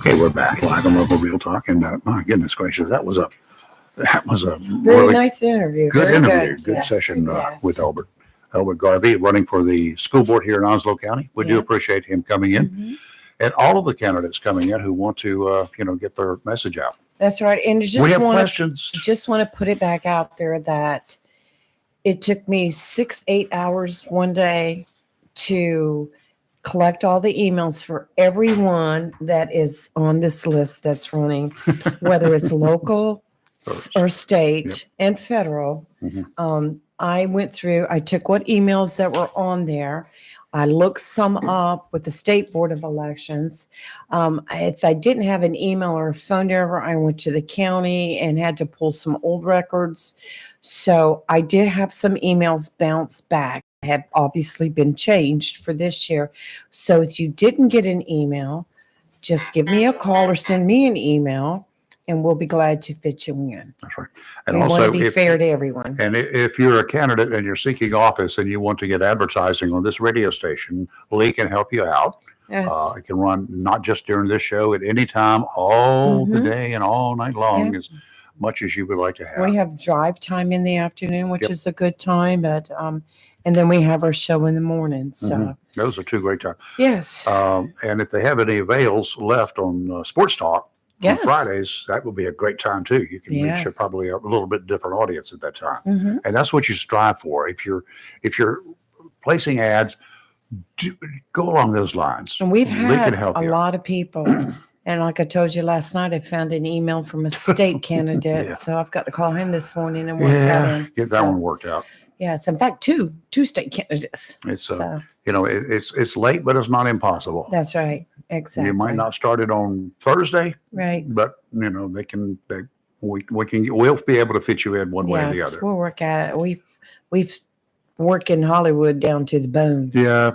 S5: Okay, we're back. Live and local Real Talk. And my goodness gracious, that was a
S6: Very
S5: really
S6: nice interview.
S5: good
S6: Very
S5: interview.
S6: Good,
S5: Good
S6: Yes,
S5: session
S6: yes.
S5: with Albert Garvey, running for the school board here in Onslow County. We do
S6: Yes.
S5: appreciate him coming in, and all of the candidates coming in who want to, get their message out.
S6: That's right. And just
S5: We have
S6: want
S5: questions.
S6: Just want to put it back out there that it took me 6-8 hours one day to collect all the emails for everyone that is on this list that's running, whether it's local or state and federal. I went through, I took what emails that were on there. I looked some up with the State Board of Elections. If I didn't have an email or a phone number, I went to the county and had to pull some old records. So I did have some emails bounce back, have obviously been changed for this year. So if you didn't get an email, just give me a call or send me an email, and we'll be glad to fit you in.
S5: That's right. And
S6: We want
S5: also,
S6: to be fair to everyone.
S5: And if you're a candidate and you're seeking office and you want to get advertising on this radio station, Lee can help you out.
S6: Yes.
S5: It can run not just during this show, at any time, all the
S6: Mhm.
S5: day and all night long,
S6: Yeah.
S5: as much as you would like to have.
S6: We have drive time in the afternoon, which
S5: Yep.
S6: is a good time, but and then we have our show in the morning. So
S5: Mhm. Those are two great times.
S6: yes,
S5: And if they have any avails left on Sports Talk
S6: Yes.
S5: on Fridays, that would be a great time too. You can reach
S6: Yes.
S5: probably a little bit different audience at that time,
S6: Mhm.
S5: and that's what you strive for. If you're placing ads, go along those lines.
S6: and we've
S5: They
S6: had
S5: can help
S6: a
S5: you.
S6: lot of people. And like I told you last night, I found an email from a state candidate,
S5: Yeah.
S6: so I've got to call him this morning and work that
S5: Yeah,
S6: in.
S5: get that
S6: So,
S5: one worked out.
S6: yes, in fact, two state candidates.
S5: It's
S6: So
S5: it's late, but it's not impossible.
S6: that's right, exactly.
S5: You might not start it on Thursday,
S6: right.
S5: but we'll be able to fit you in one way or the
S6: Yes,
S5: other.
S6: we'll work at it. We've worked in Hollywood down to the bone.
S5: Yeah,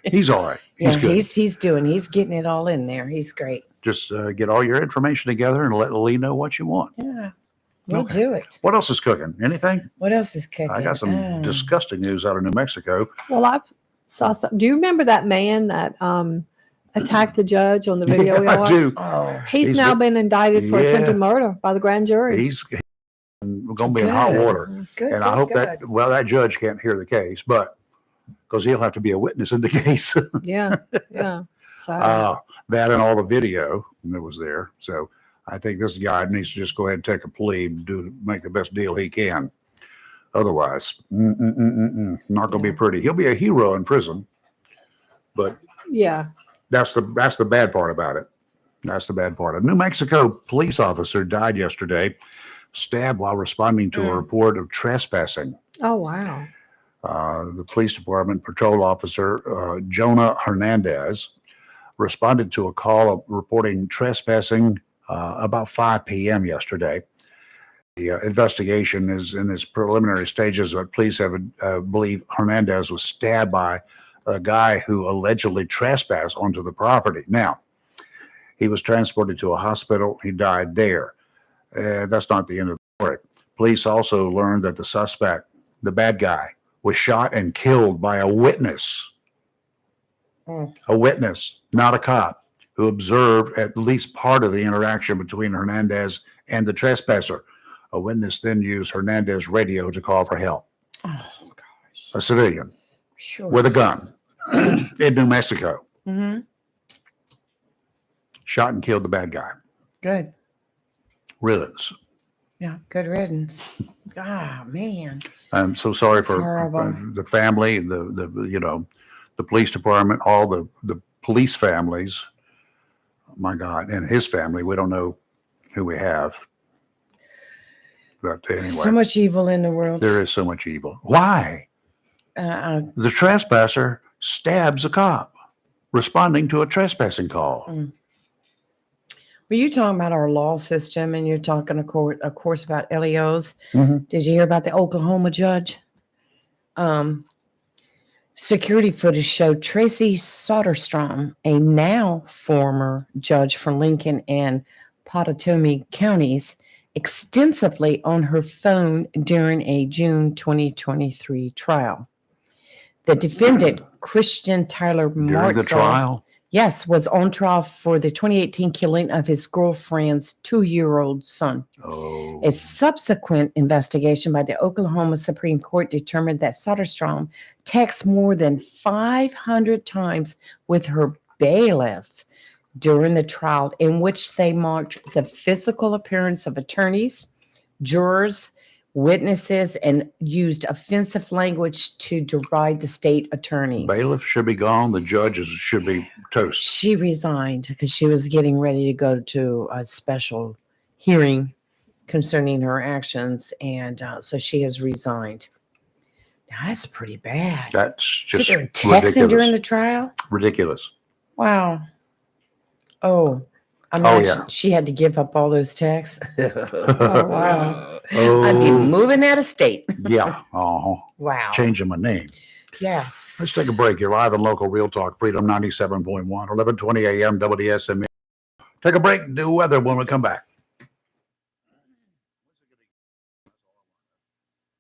S5: he's all right. He's
S6: Yeah,
S5: good.
S6: he's getting it all in there. He's great.
S5: Just get all your information together and let Lee know what you want.
S6: Yeah, we'll
S5: Okay.
S6: do it.
S5: What else is cooking? Anything?
S6: What else is cooking?
S5: I got some disgusting news out of New Mexico.
S8: Well, I saw some. Do you remember that man that attacked the judge on the video? we
S5: I
S8: watched?
S5: do.
S6: Oh,
S8: He's now been indicted for
S5: Yeah.
S8: attempted murder by the grand jury.
S5: He's going to be in hot
S6: Good.
S5: water.
S6: Good,
S5: And I
S6: good,
S5: hope
S6: good.
S5: that judge can't hear the case, but because he'll have to be a witness in the case.
S8: Yeah, yeah. So
S5: That and all the video that was there. So I think this guy needs to just go ahead and take a plea and make the best deal he can. Otherwise, not going to be pretty. He'll be a hero in prison, but
S8: yeah,
S5: that's the bad part about it. That's the bad part. A New Mexico police officer died yesterday, stabbed while responding to a report of trespassing.
S8: oh wow.
S5: The police department patrol officer, Jonah Hernandez, responded to a call reporting trespassing about 5 p.m. yesterday. The investigation is in its preliminary stages, but police believe Hernandez was stabbed by a guy who allegedly trespassed onto the property. Now, he was transported to a hospital. He died there. That's not the end of the story. Police also learned that the suspect, the bad guy, was shot and killed by a witness. A witness, not a cop, who observed at least part of the interaction between Hernandez and the trespasser. A witness then used Hernandez's radio to call for help.
S6: Oh gosh.
S5: A civilian
S6: Sure.
S5: with a gun in New Mexico
S6: Mm-hmm.
S5: shot and killed the bad guy.
S6: Good.
S5: Riddance.
S6: Yeah. Good riddance. Ah, man.
S5: I'm so sorry
S6: That's
S5: for
S6: horrible.
S5: the family, the police department, all the police families. My God, and his family. We don't know who we have. But anyway,
S6: So much evil in the world.
S5: there is so much evil. Why? The trespasser stabs a cop responding to a trespassing call.
S6: Were you talking about our law system, and you're talking, of course, about LEOs?
S5: Mhm.
S6: Did you hear about the Oklahoma judge? Security footage showed Tracy Soderstrom, a now former judge for Lincoln and Pottawatomie counties, extensively on her phone during a June 2023 trial. The defendant, Christian Tyler
S5: During
S6: Martzell,
S5: the trial,
S6: yes, was on trial for the 2018 killing of his girlfriend's 2-year-old son.
S5: oh,
S6: A subsequent investigation by the Oklahoma Supreme Court determined that Soderstrom texted more than 500 times with her bailiff during the trial, in which they mocked the physical appearance of attorneys, jurors, witnesses, and used offensive language to deride the state attorneys.
S5: bailiff should be gone. The judges should be toast.
S6: She resigned because she was getting ready to go to a special hearing concerning her actions, and so she has resigned. Now, that's pretty bad.
S5: That's just
S6: Sit there texting
S5: ridiculous.
S6: during the trial?
S5: Ridiculous.
S6: Wow. Oh,
S5: Oh,
S6: imagine
S5: yeah.
S6: she had to give up all those texts. Oh, wow. I'd be
S5: Oh,
S6: moving out of state.
S5: yeah. Uh-huh.
S6: Wow.
S5: Changing my name.
S6: Yes.
S5: Let's take a break. You're live on Local Real Talk, Freedom 97.1, 1120 a.m. WSME. Take a break, do weather when we come back.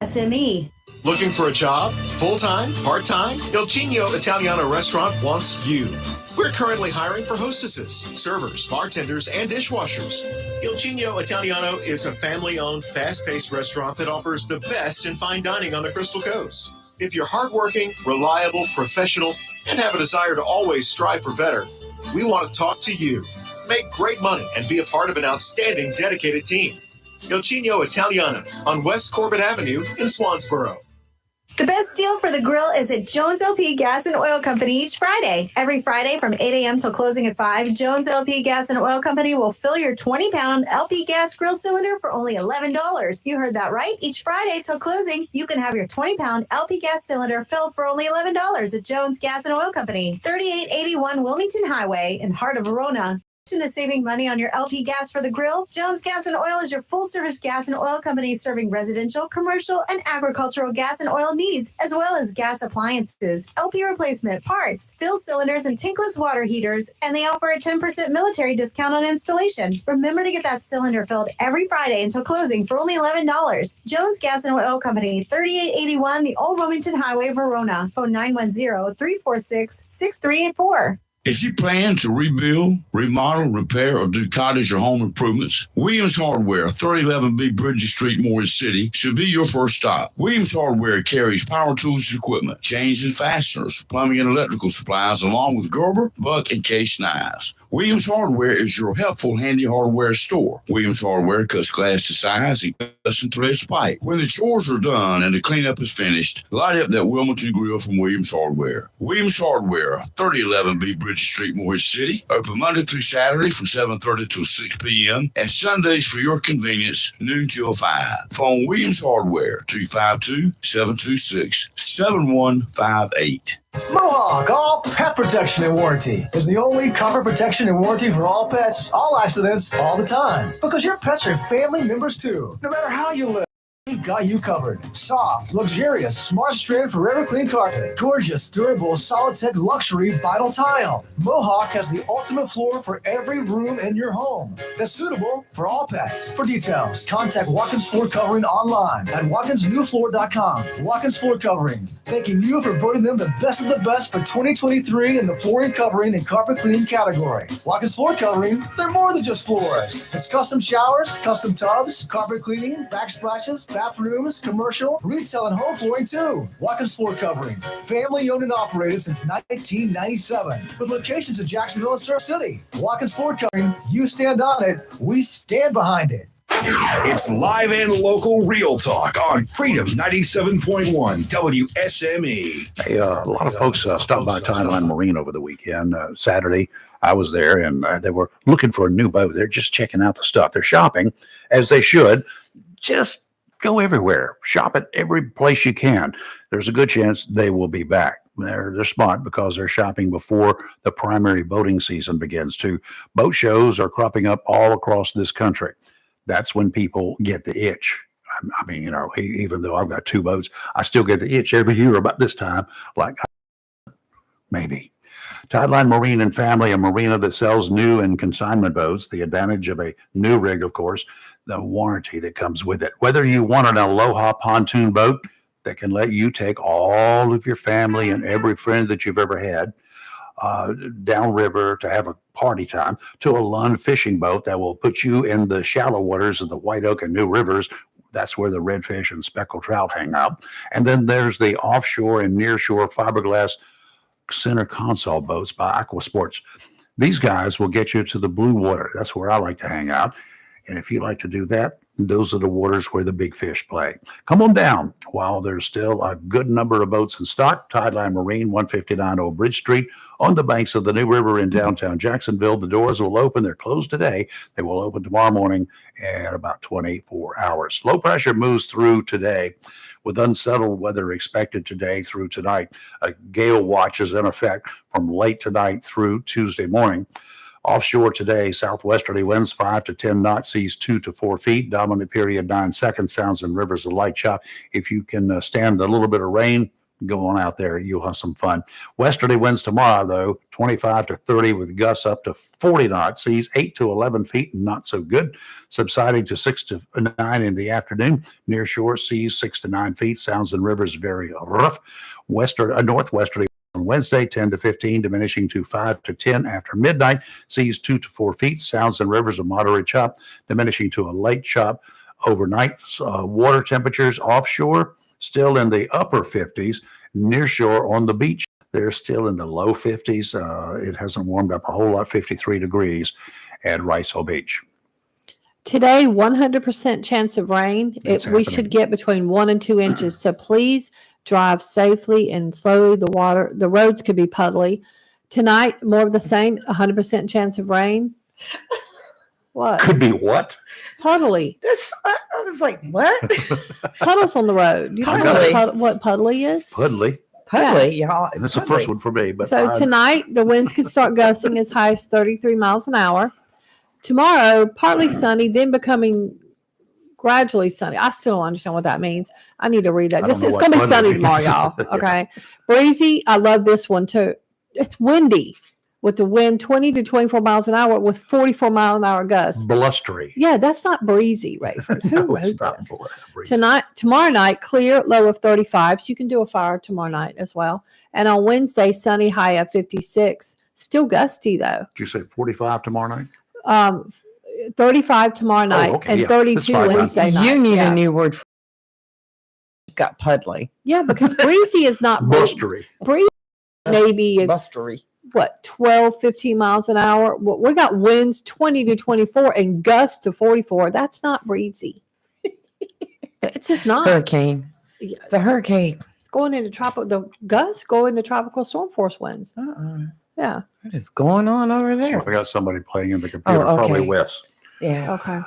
S4: SME.
S1: Looking for a job? Full-time? Part-time? Il Chino Italiano Restaurant wants you. We're currently hiring for hostesses, servers, bartenders, and dishwashers. Il Chino Italiano is a family-owned, fast-paced restaurant that offers the best in fine dining on the Crystal Coast. If you're hardworking, reliable, professional, and have a desire to always strive for better, we want to talk to you. Make great money and be a part of an outstanding, dedicated team. Il Chino Italiano on West Corbett Avenue in Swansboro.
S4: The best deal for the grill is at Jones LP Gas and Oil Company each Friday. Every Friday from 8 a.m. till closing at 5, Jones LP Gas and Oil Company will fill your 20-pound LP gas grill cylinder for only $11. You heard that right. Each Friday till closing, you can have your 20-pound LP gas cylinder filled for only $11 at Jones Gas and Oil Company, 3881 Wilmington Highway in heart of Verona. Is saving money on your LP gas for the grill? Jones Gas and Oil is your full-service gas and oil company serving residential, commercial, and agricultural gas and oil needs, as well as gas appliances, LP replacement, parts, fill cylinders, and tankless water heaters, and they offer a 10% military discount on installation. Remember to get that cylinder filled every Friday until closing for only $11. Jones Gas and Oil Company, 3881 the Old Wilmington Highway, Verona. Phone 910-346-6384.
S14: If you plan to rebuild, remodel, repair, or do cottage or home improvements, Williams Hardware, 3011B Bridges Street, Morris City, should be your first stop. Williams Hardware carries power tools and equipment, chains and fasteners, plumbing and electrical supplies, along with Gerber, Buck, and Case knives. Williams Hardware is your helpful, handy hardware store. Williams Hardware cuts glass to size and custom threads pipe. When the chores are done and the cleanup is finished, light up that Wilmington grill from Williams Hardware. Williams Hardware, 3011B Bridges Street, Morris City. Open Monday through Saturday from 7:30 till 6 p.m. and Sundays for your convenience, noon till 5. Phone Williams Hardware, 252-726-7158.
S16: Mohawk All Pet Protection and Warranty is the only cover protection and warranty for all pets, all accidents, all the time. Because your pets are family members too. No matter how you live, we've got you covered. Soft, luxurious, smart strand forever clean carpet. Gorgeous, durable, solid tech luxury vinyl tile. Mohawk has the ultimate floor for every room in your home that's suitable for all pets. For details, contact Watkins Floor Covering online at watkinsnewfloor.com. Watkins Floor Covering, thanking you for voting them the best of the best for 2023 in the flooring covering and carpet cleaning category. Watkins Floor Covering, they're more than just floors. It's custom showers, custom tubs, carpet cleaning, backsplashes, bathrooms, commercial, retail, and home flooring too. Watkins Floor Covering, family owned and operated since 1997, with locations in Jacksonville and Surf City. Watkins Floor Covering, you stand on it, we stand behind it.
S17: It's live and local real talk on Freedom 97.1 WSME.
S5: Hey, a lot of folks stopped by Tideline Marine over the weekend. Saturday, I was there, and they were looking for a new boat. They're just checking out the stuff. They're shopping, as they should. Just go everywhere. Shop at every place you can. There's a good chance they will be back. They're smart because they're shopping before the primary boating season begins too. Boat shows are cropping up all across this country. That's when people get the itch. I mean, you know, even though I've got 2 boats, I still get the itch every year about this time. Like, maybe. Tideline Marine and Family, a marina that sells new and consignment boats. The advantage of a new rig, of course, the warranty that comes with it. Whether you want an Aloha pontoon boat that can let you take all of your family and every friend that you've ever had downriver to have a party time, to a Lund fishing boat that will put you in the shallow waters of the White Oak and New Rivers. That's where the redfish and speckled trout hang out. And then there's the offshore and nearshore fiberglass center console boats by Aquasports. These guys will get you to the blue water. That's where I like to hang out. And if you like to do that, those are the waters where the big fish play. Come on down while there's still a good number of boats in stock. Tideline Marine, 159 Old Bridge Street, on the banks of the New River in downtown Jacksonville. The doors will open. They're closed today. They will open tomorrow morning at about 24 hours. Low pressure moves through today with unsettled weather expected today through tonight. A gale watch is in effect from late tonight through Tuesday morning. Offshore today, southwesterly winds 5 to 10 knots, seas 2 to 4 feet. Dominant period 9 seconds. Sounds in rivers of light chop. If you can stand a little bit of rain, go on out there. You'll have some fun. Westerly winds tomorrow, though, 25 to 30 with gusts up to 40 knots. Seas 8 to 11 feet, not so good. Subsiding to 6 to 9 in the afternoon. Near shore seas 6 to 9 feet. Sounds and rivers very rough. Northwesterly on Wednesday, 10 to 15, diminishing to 5 to 10 after midnight. Seas 2 to 4 feet. Sounds and rivers a moderate chop, diminishing to a late chop overnight. Water temperatures offshore still in the upper 50s. Near shore on the beach, they're still in the low 50s. It hasn't warmed up a whole lot, 53 degrees at Riceville Beach.
S8: Today, 100% chance of rain.
S5: It's
S8: We
S5: happening.
S8: should get between 1 and 2 inches. So please drive safely and slowly. The roads could be puddly. Tonight, more of the same, 100% chance of rain. What?
S5: Could be what?
S8: Puddly.
S6: I was like, what?
S8: Puddles on the road. You don't know what puddly is?
S5: Puddly.
S6: Puddly,
S8: Yes.
S6: y'all.
S5: That's the first one for me. But
S8: So tonight, the winds could start gusting as high as 33 miles an hour. Tomorrow, partly sunny, then becoming gradually sunny. I still don't understand what that means. I need to read that.
S5: I don't know
S8: It's
S5: what
S8: going to be
S5: puddly
S8: sunny tomorrow,
S5: means.
S8: y'all.
S5: Yeah.
S8: Okay. Breezy. I love this one too. It's windy with the wind 20 to 24 miles an hour with 44 mile an hour gusts.
S5: blustery.
S8: Yeah, that's not breezy, Rayford. Who
S5: No, it's
S8: wrote
S5: not
S8: this?
S5: breezy.
S8: Tomorrow night, clear, low of 35. So you can do a fire tomorrow night as well. And on Wednesday, sunny, high of 56. Still gusty though.
S5: Did you say 45 tomorrow night?
S8: 35 tomorrow night
S5: okay,
S8: and
S5: yeah, that's
S8: 32
S5: fine.
S8: Wednesday night.
S6: You need
S8: yeah.
S6: a new word for got puddly.
S8: Yeah, because breezy is not
S5: Blustery.
S8: breezy. Maybe
S6: Blustery.
S8: what 12, 15 miles an hour. We got winds 20 to 24 and gusts to 44. That's not breezy. It's just not.
S6: Hurricane.
S8: Yeah,
S6: The hurricane.
S8: it's going into the gusts go into tropical storm force winds. Yeah.
S6: What is going on over there?
S5: We got somebody playing in the computer, probably
S6: okay.
S5: Wes.
S6: Yes.
S8: Okay.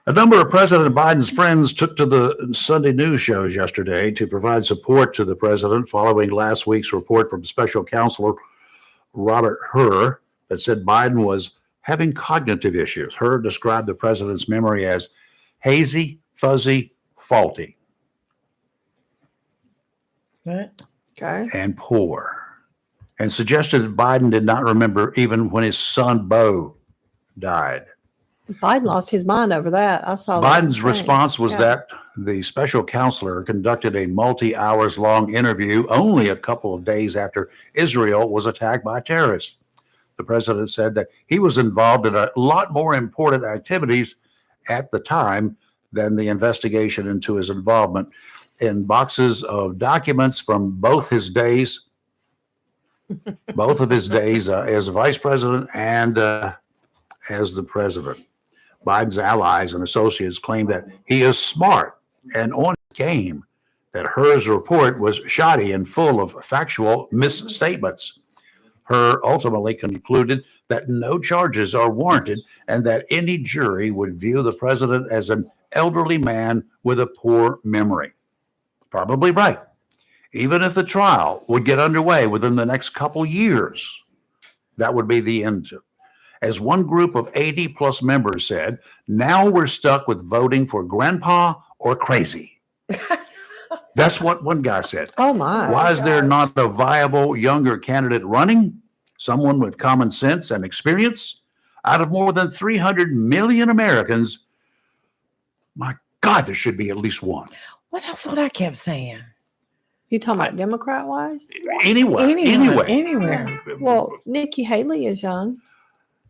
S5: A number of President Biden's friends took to the Sunday news shows yesterday to provide support to the president following last week's report from special counselor Robert Hur that said Biden was having cognitive issues. Hur described the president's memory as hazy, fuzzy, faulty,
S8: Okay.
S5: and poor, and suggested that Biden did not remember even when his son Beau died.
S8: Biden lost his mind over that. I saw that
S5: Biden's
S8: thing.
S5: response was
S8: Yeah.
S5: that the special counselor conducted a multi-hours long interview only a couple of days after Israel was attacked by terrorists. The president said that he was involved in a lot more important activities at the time than the investigation into his involvement in boxes of documents from both of his days as vice president and as the president. Biden's allies and associates claim that he is smart and on his game, that Hur's report was shoddy and full of factual misstatements. Hur ultimately concluded that no charges are warranted and that any jury would view the president as an elderly man with a poor memory. Probably right. Even if the trial would get underway within the next couple years, that would be the end. As one group of 80 plus members said, now we're stuck with voting for grandpa or crazy. That's what one guy said.
S8: Oh my.
S5: Why is there not a viable younger candidate running? Someone with common sense and experience? Out of more than 300 million Americans, my God, there should be at least one.
S6: Well, that's what I kept saying.
S8: You talking about Democrat wise?
S6: Anywhere.
S8: Well, Nikki Haley is young.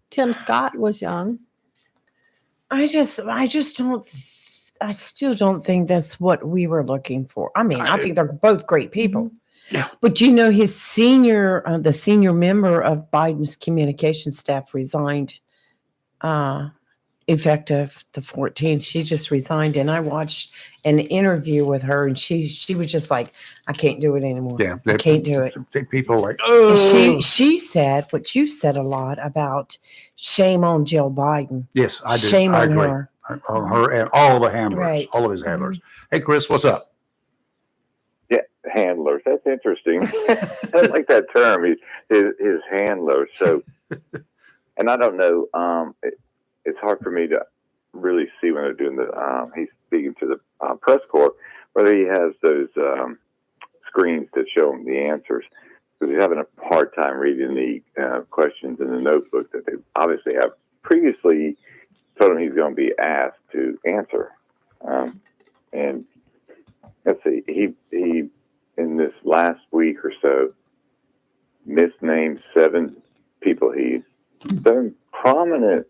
S8: Tim Scott was young.
S6: I still don't think that's what we were looking for. I mean, I think they're both great people.
S5: Yeah.
S6: But his the senior member of Biden's communication staff resigned effective the 14th. She just resigned, and I watched an interview with her, and she was just like, I can't do it anymore.
S5: Yeah,
S6: I can't do it.
S5: People are like,
S6: And
S5: oh.
S6: she said what you said a lot about shame on Jill Biden.
S5: Yes, I do.
S6: Shame
S5: I
S6: on
S5: agree.
S6: her.
S5: On her and all the handlers,
S6: Right.
S5: all of his handlers. Hey, Chris, what's up?
S9: Yeah, handlers. That's interesting. I don't like that term. His handlers. So, and I don't know. It's hard for me to really see when they're doing the. He's speaking to the press corps, whether he has those screens to show him the answers, because he's having a hard time reading the questions in the notebook that they obviously have previously told him he's going to be asked to answer. And let's see, he in this last week or so misnamed 7 prominent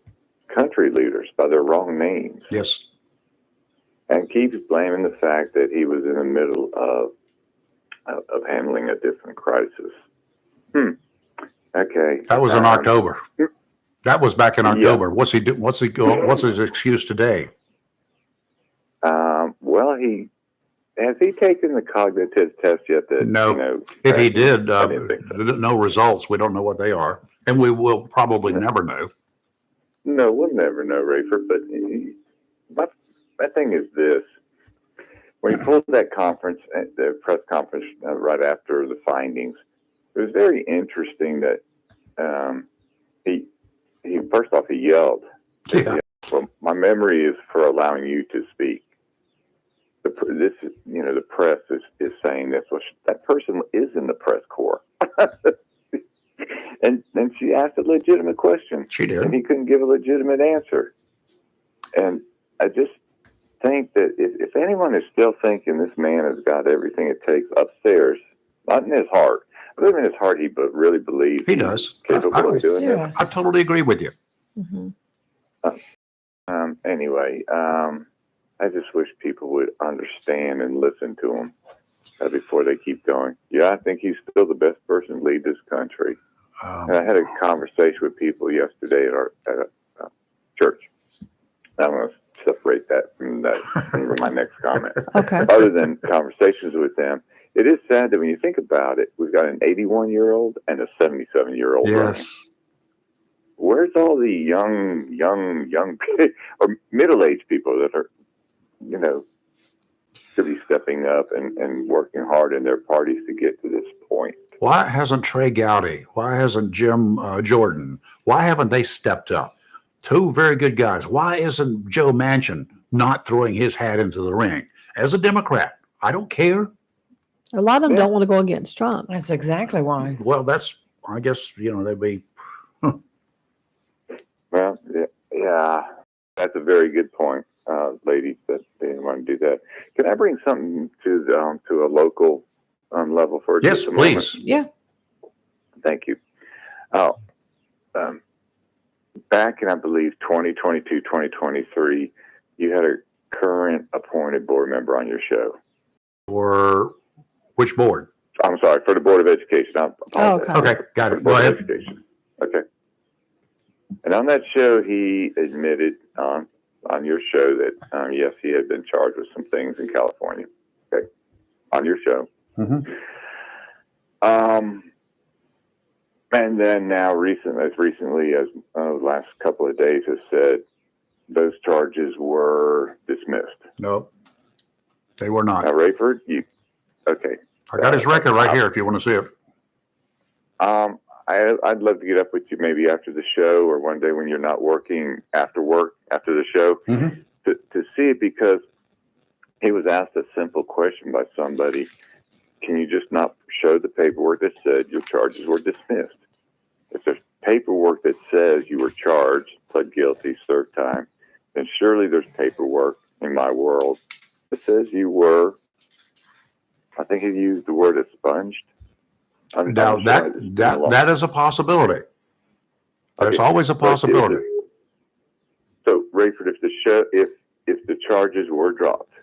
S9: country leaders by their wrong names.
S5: Yes.
S9: And keeps blaming the fact that he was in the middle of handling a different crisis. Okay.
S5: That was in October. That was back in October. Yeah. What's he do? What's his excuse today?
S9: Well, has he taken the cognitive test yet?
S5: No. If he did, no results. We don't know what they are, and we will probably never know.
S9: No, we'll never know, Rayford. But my thing is this: when he pulled that conference, the press conference right after the findings, it was very interesting that he first off he yelled.
S5: Yeah.
S9: Well, my memory is for allowing you to speak. This is, the press is saying this. Well, that person is in the press corps. and she asked a legitimate question.
S5: She did.
S9: And he couldn't give a legitimate answer. And I just think that if anyone is still thinking this man has got everything it takes upstairs, not in his heart, but in his heart he really believes
S5: he does.
S9: Capable of doing this.
S5: I totally agree with you.
S8: Mm-hmm.
S9: Anyway, I just wish people would understand and listen to him before they keep going. Yeah, I think he's still the best person to lead this country. And I had a conversation with people yesterday at a church. I'm going to separate that from my next comment.
S8: Okay.
S9: Other than conversations with them, it is sad that when you think about it, we've got an 81-year-old and a 77-year-old.
S5: Yes.
S9: Where's all the young or middle-aged people that are, should be stepping up and working hard in their parties to get to this point?
S5: Why hasn't Trey Gowdy? Why hasn't Jim Jordan? Why haven't they stepped up? 2 very good guys. Why isn't Joe Manchin not throwing his hat into the ring? As a Democrat, I don't care.
S8: A lot of them don't want to go against Trump.
S6: That's exactly why.
S5: Well, I guess, they'd be.
S9: Well, yeah, that's a very good point, ladies, that they didn't want to do that. Can I bring something to a local level for
S5: yes,
S9: just a
S5: please.
S9: moment?
S8: Yeah.
S9: Thank you. Back in, I believe, 2022, 2023, you had a current appointed board member on your show.
S5: For which board?
S9: I'm sorry, for the Board of Education.
S5: Okay, got it. Go ahead.
S9: Education. Okay. And on that show, he admitted on your show that, yes, he had been charged with some things in California. Okay. On your show.
S5: Mm-hmm.
S9: And then now, as recently as the last couple of days, has said those charges were dismissed.
S5: No, they were not.
S9: Now, Rayford, okay.
S5: I got his record right here if you want to see it.
S9: I'd love to get up with you maybe after the show or one day when you're not working after the show,
S5: mm-hmm.
S9: to see it, because he was asked a simple question by somebody. Can you just not show the paperwork that said your charges were dismissed? If there's paperwork that says you were charged, pled guilty, served time, then surely there's paperwork in my world that says you were, I think he used the word expunged.
S5: Now that is a possibility. There's always a possibility.
S9: So, Rayford, if the charges were dropped.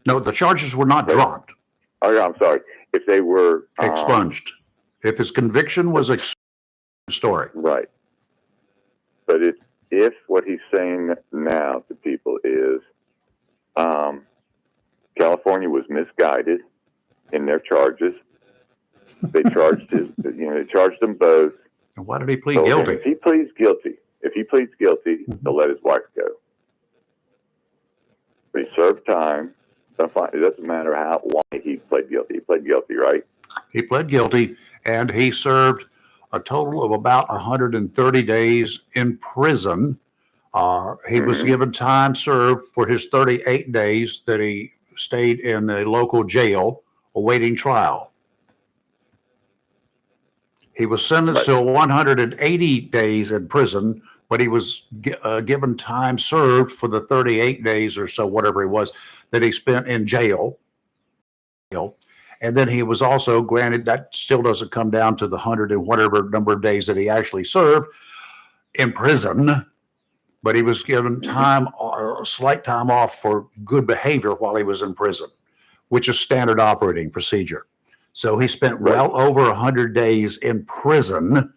S5: No, the charges were not dropped.
S9: Oh, yeah, I'm sorry. If they were
S5: expunged. If his conviction was expunged, story.
S9: Right. But if what he's saying now to people is California was misguided in their charges. They charged they charged them both.
S5: And why did he plead guilty?
S9: If he pleads guilty, they'll let his wife go. But he served time. It doesn't matter why he pled guilty. He pled guilty, right?
S5: He pled guilty, and he served a total of about 130 days in prison. He was given time served for his 38 days that he stayed in a local jail awaiting trial. He was sentenced to 180 days in prison, but he was given time served for the 38 days or so, whatever it was, that he spent in jail. And then he was also granted, that still doesn't come down to the 100 and whatever number of days that he actually served in prison, but he was given time or slight time off for good behavior while he was in prison, which is standard operating procedure. So he spent well over 100 days in prison.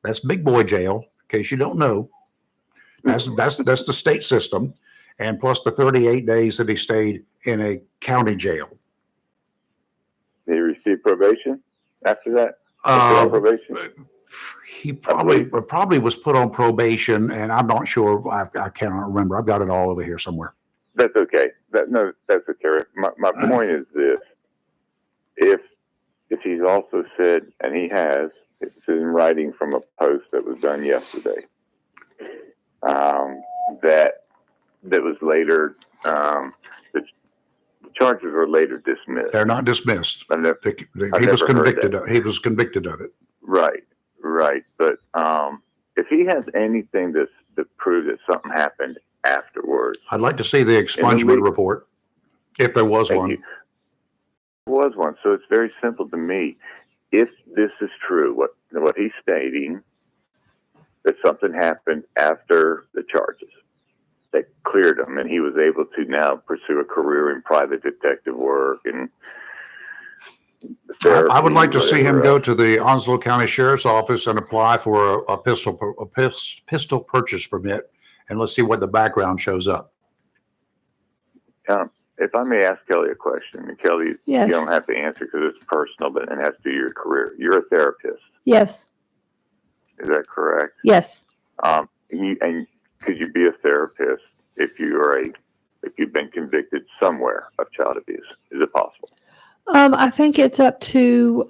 S5: That's big boy jail, in case you don't know. That's the state system, and plus the 38 days that he stayed in a county jail.
S9: Did he receive probation after that? Probation?
S5: He probably was put on probation, and I'm not sure. I cannot remember. I've got it all over here somewhere.
S9: That's okay. That's okay. My point is this: if he's also said, and he has, it's in writing from a post that was done yesterday, that was later, the charges were later dismissed.
S5: They're not dismissed. He was convicted of it.
S9: Right. But if he has anything to prove that something happened afterwards,
S5: I'd like to see the expungement report, if there was one.
S9: There was one. So it's very simple to me. If this is true, what he's stating, that something happened after the charges that cleared him, and he was able to now pursue a career in private detective work and therapy,
S5: I would like to see him go to the Onslow County Sheriff's Office and apply for a pistol purchase permit, and let's see what the background shows up.
S9: If I may ask Kelly a question, and Kelly,
S8: Yes.
S9: you don't have to answer because it's personal, but it has to do with your career. You're a therapist,
S8: Yes.
S9: is that correct?
S8: Yes.
S9: And could you be a therapist if you've been convicted somewhere of child abuse? Is it possible?
S8: I think it's up to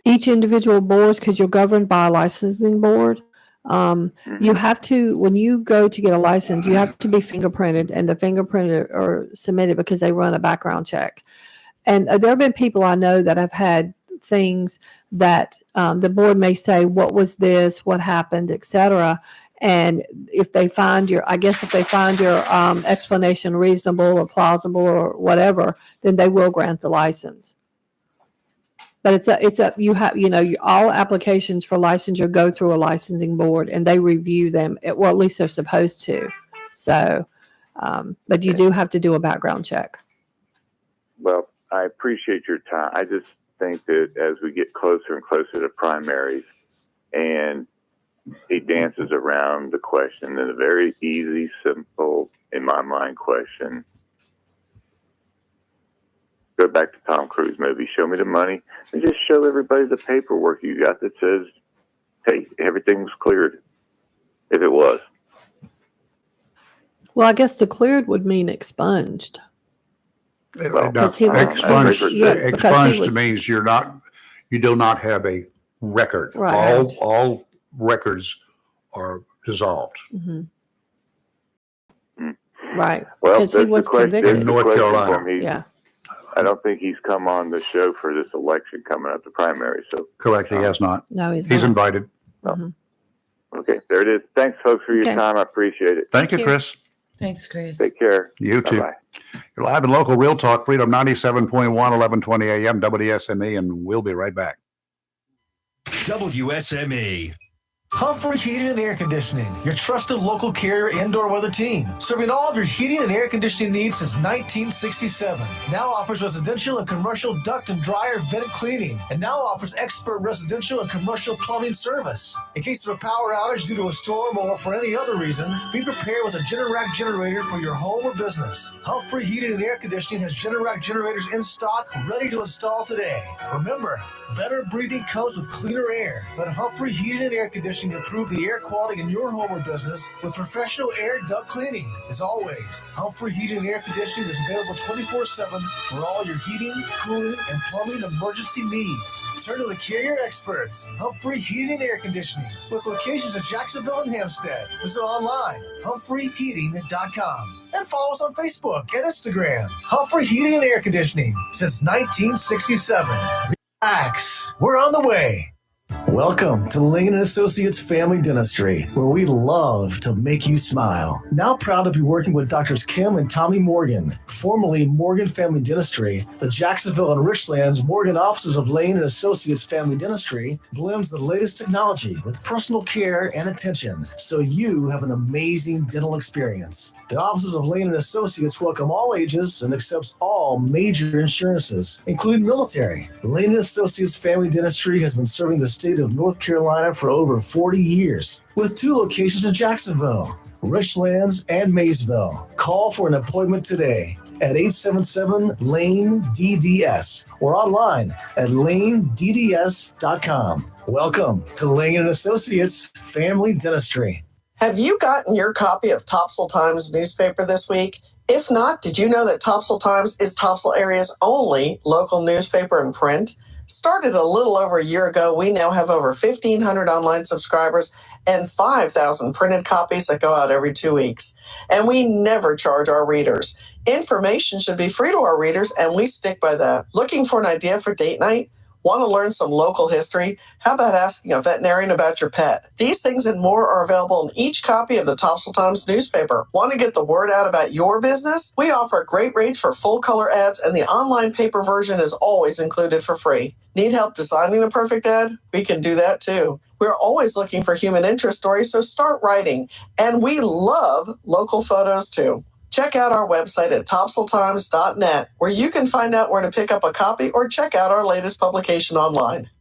S8: each individual boards because you're governed by a licensing board. You have to, when you go to get a license, you have to be fingerprinted, and the fingerprinted are submitted because they run a background check. And there have been people I know that have had things that the board may say, what was this, what happened, etc. And if they find your explanation reasonable or plausible or whatever, then they will grant the license. But all applications for licensure go through a licensing board, and they review them. Well, at least they're supposed to. So, but you do have to do a background check.
S9: Well, I appreciate your time. I just think that as we get closer and closer to primaries, and he dances around the question, and a very easy, simple, in my mind, question. Go back to Tom Cruise movie, show me the money, and just show everybody the paperwork you got that says, hey, everything's cleared, if it was.
S8: Well, I guess the cleared would mean expunged.
S5: Expunged means you do not have a record.
S8: Right.
S5: All records are dissolved.
S8: Mm-hmm. Right.
S9: Well,
S8: Because he was convicted.
S5: In North Carolina.
S8: Yeah.
S9: I don't think he's come on the show for this election coming up, the primary. So
S5: Correct, he has not.
S8: No, he's
S5: not. Invited.
S9: Okay, there it is. Thanks, folks, for your
S8: Okay.
S9: time. I appreciate it.
S5: Thank you, Chris.
S6: Thanks, Chris.
S9: Take care.
S5: You too.
S9: Bye-bye.
S5: You're live and local Real Talk Freedom 97.1, 1120 AM, WSME, and we'll be right back.
S17: WSME.
S16: Humphrey Heating and Air Conditioning, your trusted local carrier indoor weather team, serving all of your heating and air conditioning needs since 1967. Now offers residential and commercial duct and dryer vent cleaning, and now offers expert residential and commercial plumbing service. In case of a power outage due to a storm or for any other reason, be prepared with a Generac generator for your home or business. Humphrey Heating and Air Conditioning has Generac generators in stock, ready to install today. Remember, better breathing comes with cleaner air. Let Humphrey Heating and Air Conditioning improve the air quality in your home or business with professional air duct cleaning. As always, Humphrey Heating and Air Conditioning is available 24/7 for all your heating, cooling, and plumbing emergency needs. Turn to the carrier experts, Humphrey Heating and Air Conditioning, with locations in Jacksonville and Hampstead. Visit online, humphreyheating.com, and follow us on Facebook and Instagram. Humphrey Heating and Air Conditioning since 1967. Relax, we're on the way. Welcome to Lane & Associates Family Dentistry, where we love to make you smile. Now proud to be working with Doctors Kim and Tommy Morgan, formerly Morgan Family Dentistry. The Jacksonville and Richlands Morgan offices of Lane & Associates Family Dentistry blends the latest technology with personal care and attention, so you have an amazing dental experience. The offices of Lane & Associates welcome all ages and accepts all major insurances, including military. Lane & Associates Family Dentistry has been serving the state of North Carolina for over 40 years, with 2 locations in Jacksonville, Richlands, and Maysville. Call for an appointment today at 877-LANE-DDS or online at lanedds.com. Welcome to Lane & Associates Family Dentistry.
S21: Have you gotten your copy of Topsail Times newspaper this week? If not, did you know that Topsail Times is Topsail area's only local newspaper in print? Started a little over a year ago, we now have over 1,500 online subscribers and 5,000 printed copies that go out every 2 weeks. And we never charge our readers. Information should be free to our readers, and we stick by that. Looking for an idea for date night? Want to learn some local history? How about asking a veterinarian about your pet? These things and more are available in each copy of the Topsail Times newspaper. Want to get the word out about your business? We offer great rates for full color ads, and the online paper version is always included for free. Need help designing the perfect ad? We can do that too. We're always looking for human interest stories, so start writing. And we love local photos too. Check out our website at topsailtimes.net, where you can find out where to pick up a copy or check out our latest publication online.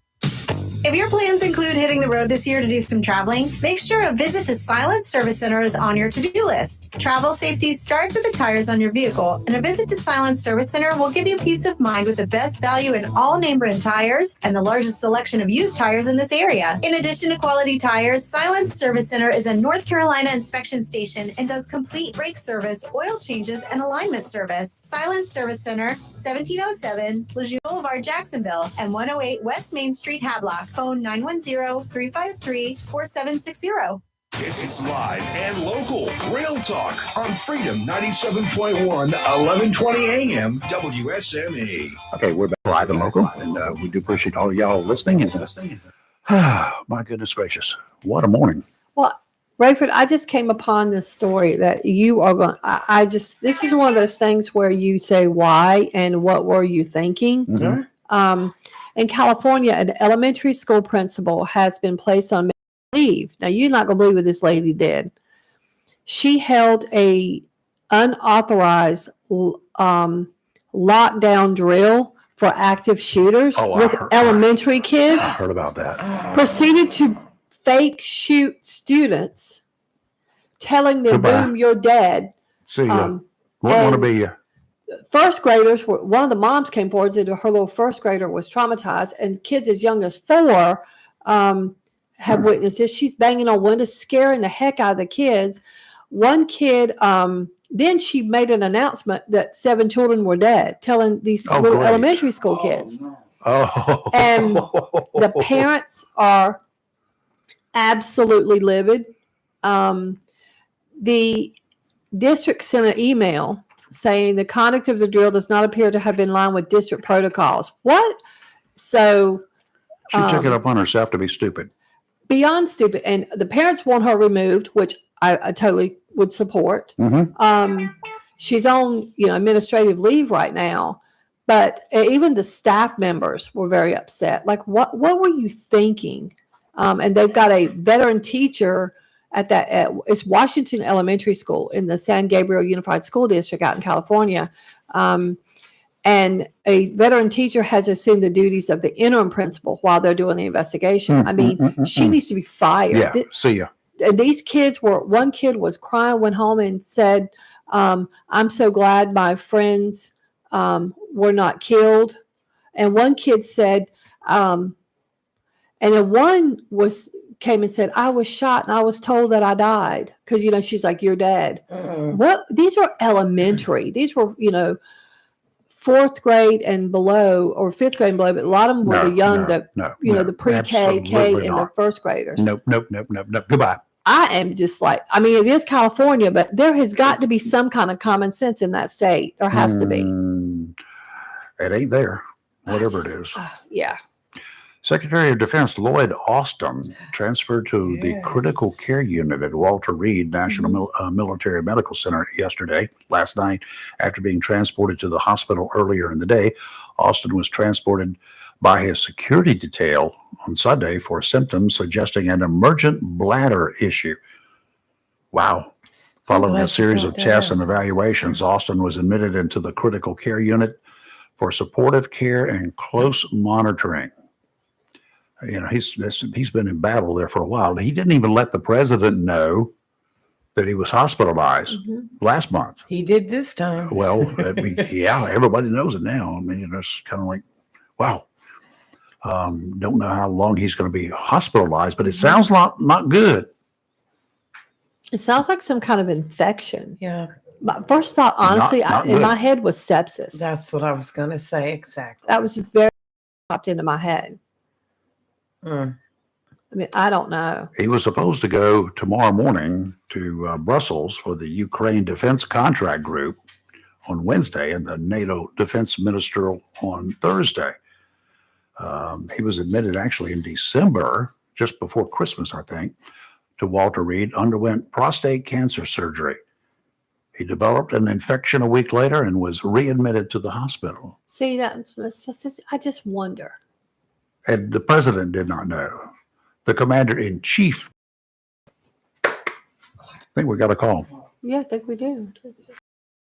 S4: If your plans include hitting the road this year to do some traveling, make sure a visit to Silent Service Center is on your to-do list. Travel safety starts with the tires on your vehicle, and a visit to Silent Service Center will give you peace of mind with the best value in all name brand tires and the largest selection of used tires in this area. In addition to quality tires, Silent Service Center is a North Carolina inspection station and does complete brake service, oil changes, and alignment service. Silent Service Center, 1707 Lejeune Boulevard, Jacksonville, and 108 West Main Street, Havelock. Phone 910-353-4760.
S17: It's live and local. Real Talk on Freedom 97.1, 1120 AM, WSME.
S5: Okay, we're back live and local, and we do appreciate all of y'all listening. And my goodness gracious, what a morning!
S8: Well, Rayford, I just came upon this story that you are going. This is one of those things where you say why and what were you thinking.
S5: Mm-hmm.
S8: In California, an elementary school principal has been placed on leave. Now, you're not going to believe what this lady did. She held a unauthorized lockdown drill for active shooters with elementary kids.
S5: I heard about that.
S8: Proceeded to fake shoot students, telling them, boom, you're dead.
S5: See ya. Won't want to be you.
S8: First graders were, one of the moms came forward and said her little first grader was traumatized, and kids as young as 4 have witnessed this. She's banging on windows, scaring the heck out of the kids. One kid, then she made an announcement that 7 children were dead, telling these little elementary school kids. And the parents are absolutely livid. The district sent an email saying the conduct of the drill does not appear to have been in line with district protocols. What? So
S5: she took it upon herself to be stupid.
S8: Beyond stupid. And the parents want her removed, which I totally would support.
S5: Mm-hmm.
S8: She's on, administrative leave right now. But even the staff members were very upset. Like, what were you thinking? And they've got a veteran teacher at it's Washington Elementary School in the San Gabriel Unified School District out in California. And a veteran teacher has assumed the duties of the interim principal while they're doing the investigation. She needs to be fired.
S5: Yeah, see ya.
S8: And these kids one kid was crying, went home and said, I'm so glad my friends were not killed. And one kid said, and then one came and said, I was shot and I was told that I died. Because, she's like, you're dead. What? These are elementary. These were, 4th grade and below, or 5th grade and below, but a lot of them were the pre-K, K, and the first graders.
S5: Nope. Goodbye.
S8: I am just like, it is California, but there has got to be some kind of common sense in that state. There has to be.
S5: It ain't there, whatever it is.
S8: Yeah.
S5: Secretary of Defense Lloyd Austin transferred to the critical care unit at Walter Reed National Military Medical Center last night, after being transported to the hospital earlier in the day. Austin was transported by his security detail on Sunday for symptoms suggesting an emergent bladder issue. Wow. Following a series of tests and evaluations, Austin was admitted into the critical care unit for supportive care and close monitoring. You know, he's been in battle there for a while. He didn't even let the president know that he was hospitalized last month.
S6: He did this time.
S5: Well, yeah, everybody knows it now. I mean, you know, it's kind of like, wow. Don't know how long he's going to be hospitalized, but it sounds not good.
S8: It sounds like some kind of infection.
S6: Yeah.
S8: My first thought, honestly,
S5: Not
S8: in
S5: good.
S8: my head was sepsis.
S6: That's what I was going to say. Exactly.
S8: That was very popped into my head.
S6: Mm.
S8: I mean, I don't know.
S5: He was supposed to go tomorrow morning to Brussels for the Ukraine Defense Contract Group on Wednesday and the NATO Defense Ministerial on Thursday. He was admitted actually in December, just before Christmas, I think, to Walter Reed, underwent prostate cancer surgery. He developed an infection a week later and was readmitted to the hospital.
S8: See, I just wonder.
S5: And the president did not know. The commander-in-chief. I think we got a call.
S8: Yeah, I think we do.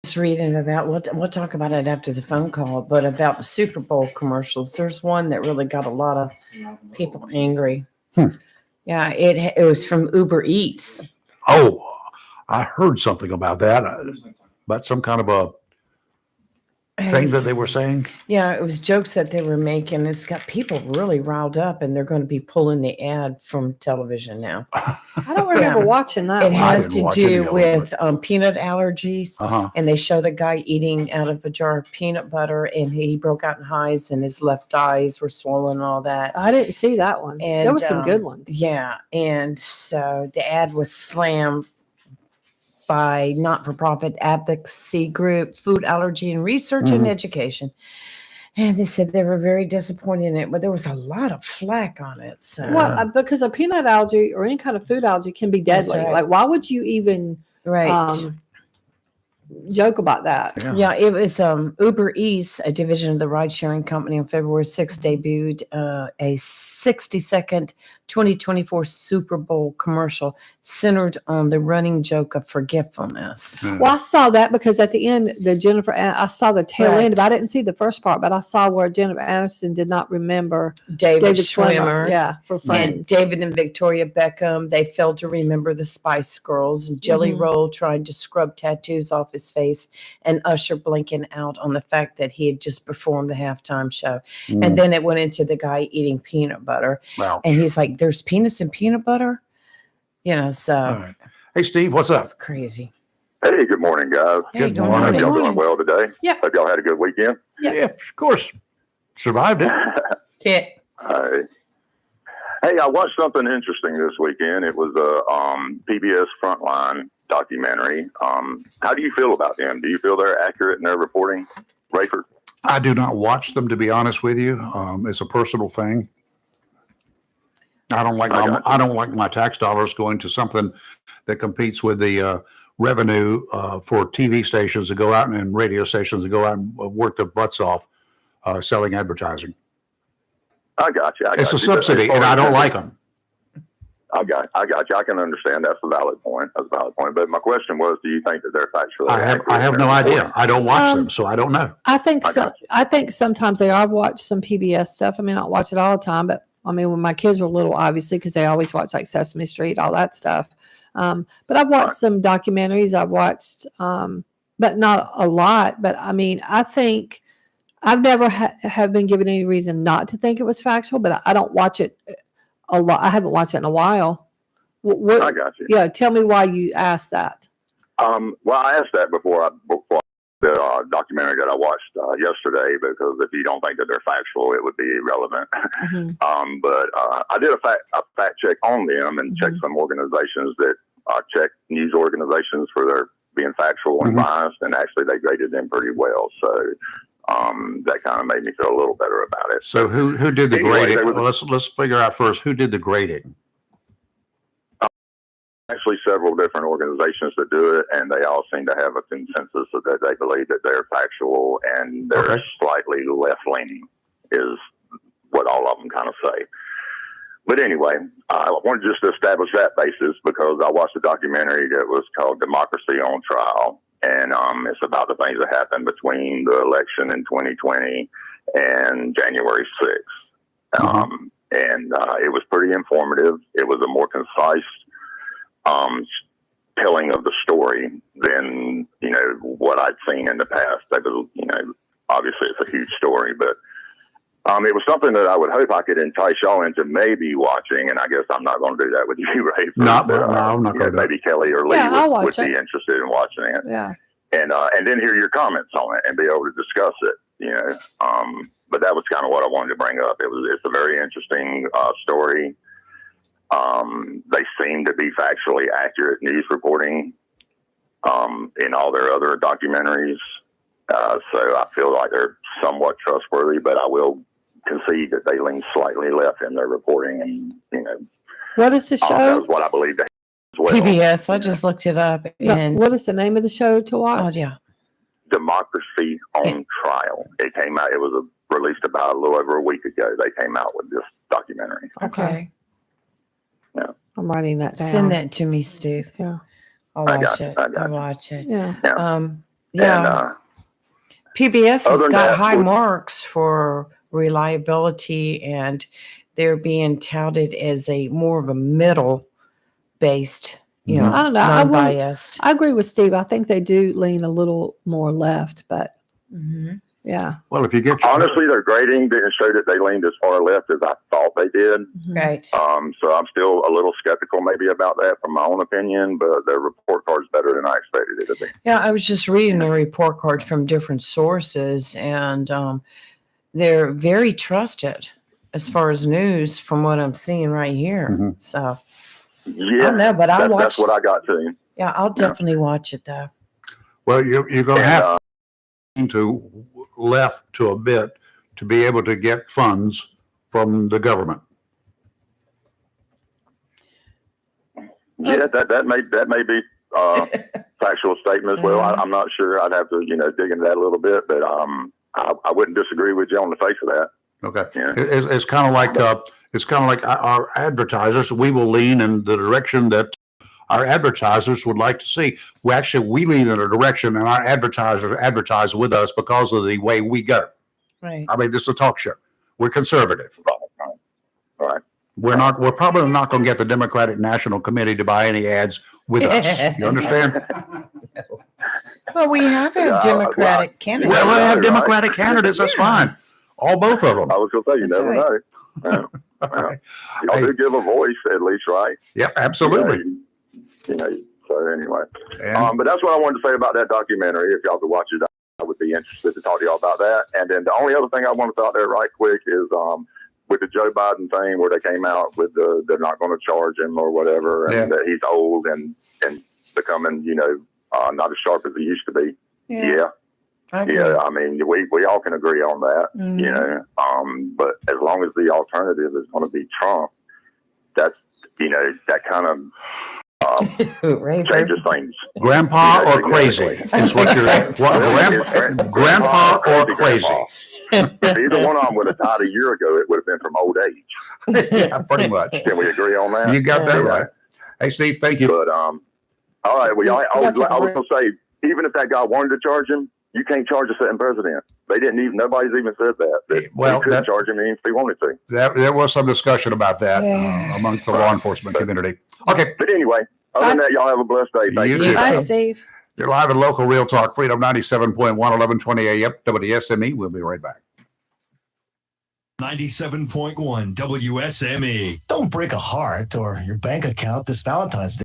S6: Just reading about, we'll talk about it after the phone call, but about the Super Bowl commercials. There's one that really got a lot of people angry. Yeah, it was from Uber Eats.
S5: Oh, I heard something about that. About some kind of a thing that they were saying.
S6: Yeah, it was jokes that they were making. It's got people really riled up, and they're going to be pulling the ad from television now.
S8: I don't remember watching that.
S6: It
S8: one.
S6: has to do with peanut allergies,
S5: Uh-huh.
S6: and they show the guy eating out of a jar of peanut butter, and he broke out in hives, and his left eyes were swollen and all that.
S8: I didn't see that one.
S6: And
S8: There were some good ones.
S6: Yeah, and so the ad was slammed by not-for-profit advocacy group Food Allergy and Research and Education. And they said they were very disappointed in it, but there was a lot of flack on it. So
S8: Well, because a peanut allergy or any kind of food allergy can be deadly.
S6: right.
S8: Like, why would you even joke about that?
S6: Yeah, it was Uber Eats, a division of the ride-sharing company, on February 6th debuted a 60-second 2024 Super Bowl commercial centered on the running joke of forgetfulness.
S8: Well, I saw that because at the end, I saw the tail end, but I didn't see the first part, but I saw where Jennifer Aniston did not remember
S6: David Schwimmer.
S8: Yeah, for
S6: And
S8: Friends.
S6: David and Victoria Beckham, they failed to remember the Spice Girls. And Jelly Roll tried to scrub tattoos off his face, and Usher blinking out on the fact that he had just performed the halftime show. And then it went into the guy eating peanut butter.
S5: Wow.
S6: And he's like, there's penis in peanut butter? You know, so
S5: All right. Hey, Steve, what's up?
S6: it's crazy.
S9: Hey, good morning, guys.
S6: Hey,
S5: Good
S6: good
S5: morning.
S9: Hope
S6: morning.
S9: y'all doing well today.
S8: Yeah.
S9: Hope y'all had a good weekend.
S5: Yeah, of course. Survived it.
S6: Yeah.
S9: Hey, I watched something interesting this weekend. It was a PBS Frontline documentary. How do you feel about them? Do you feel they're accurate in their reporting, Rayford?
S5: I do not watch them, to be honest with you. It's a personal thing. I don't like my tax dollars going to something that competes with the revenue for TV stations to go out and radio stations to go out and work their butts off selling advertising.
S9: I got you.
S5: It's a subsidy, and I don't like them.
S9: I got you. I can understand. That's a valid point. But my question was, do you think that they're factually accurate?
S5: I have
S9: in
S5: no
S9: their
S5: idea.
S9: reporting?
S5: I don't watch them, so I don't know.
S8: I think so. I think sometimes they are. I've watched some PBS stuff. I mean, I don't watch it all the time, but I mean, when my kids were little, obviously, because they always watch like Sesame Street, all that stuff. But I've watched some documentaries. I've watched, but not a lot. But I mean, I think I've never have been given any reason not to think it was factual, but I don't watch it a lot. I haven't watched it in a while.
S9: I got you.
S8: Yeah, tell me why you asked that.
S9: Well, I asked that before the documentary that I watched yesterday, because if you don't think that they're factual, it would be irrelevant. But I did a fact check on them and checked some organizations that check news organizations for their being factual and biased, and actually they graded them pretty well. So that kind of made me feel a little better about it.
S5: So who did the
S9: Anyway,
S5: grading?
S9: there was-
S5: Well, let's figure out first who did the grading.
S9: Actually, several different organizations that do it, and they all seem to have a consensus that they believe that they're factual and they're slightly left leaning, is what all of them kind of say. But anyway, I wanted just to establish that basis because I watched a documentary that was called Democracy on Trial, and it's about the things that happened between the election in 2020 and January 6th. And it was pretty informative. It was a more concise telling of the story than, what I'd seen in the past. That was, obviously it's a huge story, but it was something that I would hope I could entice y'all into maybe watching, and I guess I'm not going to do that with you, Ray.
S5: No, I'm not going to.
S9: Maybe Kelly or Lee
S8: I'll
S9: would
S8: watch
S9: be
S8: it.
S9: interested in watching it.
S8: Yeah.
S9: And then hear your comments on it and be able to discuss it, But that was kind of what I wanted to bring up. It's a very interesting story. They seem to be factually accurate news reporting in all their other documentaries. So I feel like they're somewhat trustworthy, but I will concede that they lean slightly left in their reporting. And,
S8: What is the show?
S9: that was what I believe they as well.
S6: PBS. I just looked it up. And
S8: What is the name of the show to watch?
S6: oh yeah,
S9: Democracy on Trial. It came out, it was released about a little over a week ago. They came out with this documentary.
S6: okay.
S8: I'm writing that down.
S6: Send that to me, Steve.
S8: Yeah.
S6: I'll
S9: I
S6: watch
S9: got
S6: it.
S9: you. I got
S6: I'll
S9: you.
S6: watch it.
S8: Yeah.
S6: Yeah. PBS has
S9: other than
S6: got
S9: that,
S6: high
S9: would-
S6: marks for reliability, and they're being touted as a more of a middle based,
S8: I don't know. I wouldn't-
S6: non-biased.
S8: I agree with Steve. I think they do lean a little more left, but yeah.
S5: Well, if you get
S9: Honestly, their grading didn't show that they leaned as far left as I thought they did.
S6: Right.
S9: So I'm still a little skeptical maybe about that from my own opinion, but their report card's better than I expected it to be.
S6: Yeah, I was just reading the report card from different sources, and they're very trusted as far as news from what I'm seeing right here. So
S9: Yeah,
S6: I don't know, but I'll watch.
S9: that's what I got too.
S6: Yeah, I'll definitely watch it though.
S5: Well, you're going to have to left to a bit to be able to get funds from the government.
S9: Yeah, that may be factual statement as well. I'm not sure. I'd have to dig into that a little bit, but I wouldn't disagree with you on the face of that.
S5: Okay.
S9: Yeah.
S5: It's kind of like our advertisers. We will lean in the direction that our advertisers would like to see. We lean in a direction, and our advertisers advertise with us because of the way we go.
S6: Right.
S5: I mean, this is a talk show. We're conservative.
S9: Right.
S5: We're probably not going to get the Democratic National Committee to buy any ads with us. You understand?
S6: Well, we have had Democratic candidates.
S5: Well, we have Democratic candidates. That's fine. Both of them.
S9: I was going to say, you
S6: That's
S9: never know. Y'all do give a voice at least, right?
S5: Yeah, absolutely.
S9: So anyway, but that's what I wanted to say about that documentary. If y'all could watch it, I would be interested to talk to y'all about that. And then the only other thing I want to throw out there right quick is with the Joe Biden thing where they came out with they're not going to charge him or whatever, and that he's old and becoming, not as sharp as he used to be. Yeah. I mean, we all can agree on that, but as long as the alternative is going to be Trump, that's, that kind of changes things.
S5: Grandpa or crazy is what you're. Grandpa or crazy.
S9: If either one of them would have died a year ago, it would have been from old age.
S5: Yeah, pretty much.
S9: Can we agree on that?
S5: You got that right. Hey, Steve, thank you.
S9: But all right. Well, I was going to say, even if that guy wanted to charge him, you can't charge a sitting president. They didn't even. Nobody's even said that.
S5: Well,
S9: they could charge him if they wanted to.
S5: There was some discussion about that amongst the law enforcement community. Okay.
S9: But anyway, other than that, y'all have a blessed day. Thank you.
S8: Bye, Steve.
S5: You're live in local Real Talk Freedom 97.1, 1120 AM, WSME. We'll be right back.
S17: 97.1 WSME.
S16: Don't break a heart or your bank account this Valentine's Day.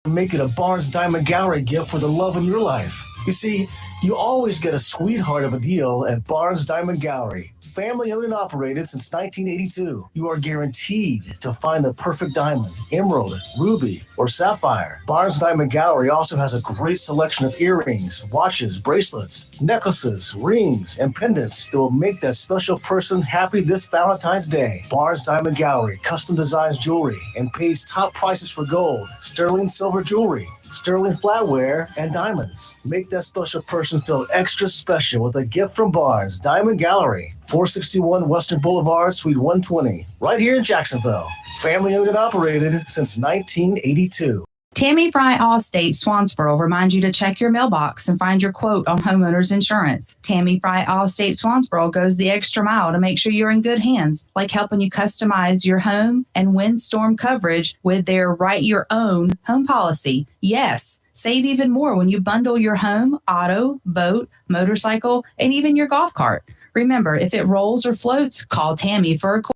S16: Make it a Barnes Diamond Gallery gift for the love in your life. You see, you always get a sweetheart of a deal at Barnes Diamond Gallery. family owned and operated since 1982. You are guaranteed to find the perfect diamond, emerald, ruby, or sapphire. Barnes Diamond Gallery also has a great selection of earrings, watches, bracelets, necklaces, rings, and pendants that will make that special person happy this Valentine's Day. Barnes Diamond Gallery custom designs jewelry and pays top prices for gold, sterling silver jewelry, sterling flatware, and diamonds. Make that special person feel extra special with a gift from Barnes Diamond Gallery, 461 Western Boulevard, Suite 120, right here in Jacksonville. Family owned and operated since 1982.
S10: Tammy Fry Allstate Swansboro reminds you to check your mailbox and find your quote on homeowners insurance. Tammy Fry Allstate Swansboro goes the extra mile to make sure you're in good hands, like helping you customize your home and windstorm coverage with their Write Your Own home policy. Yes, save even more when you bundle your home, auto, boat, motorcycle, and even your golf cart. Remember, if it rolls or floats, call Tammy for a quote.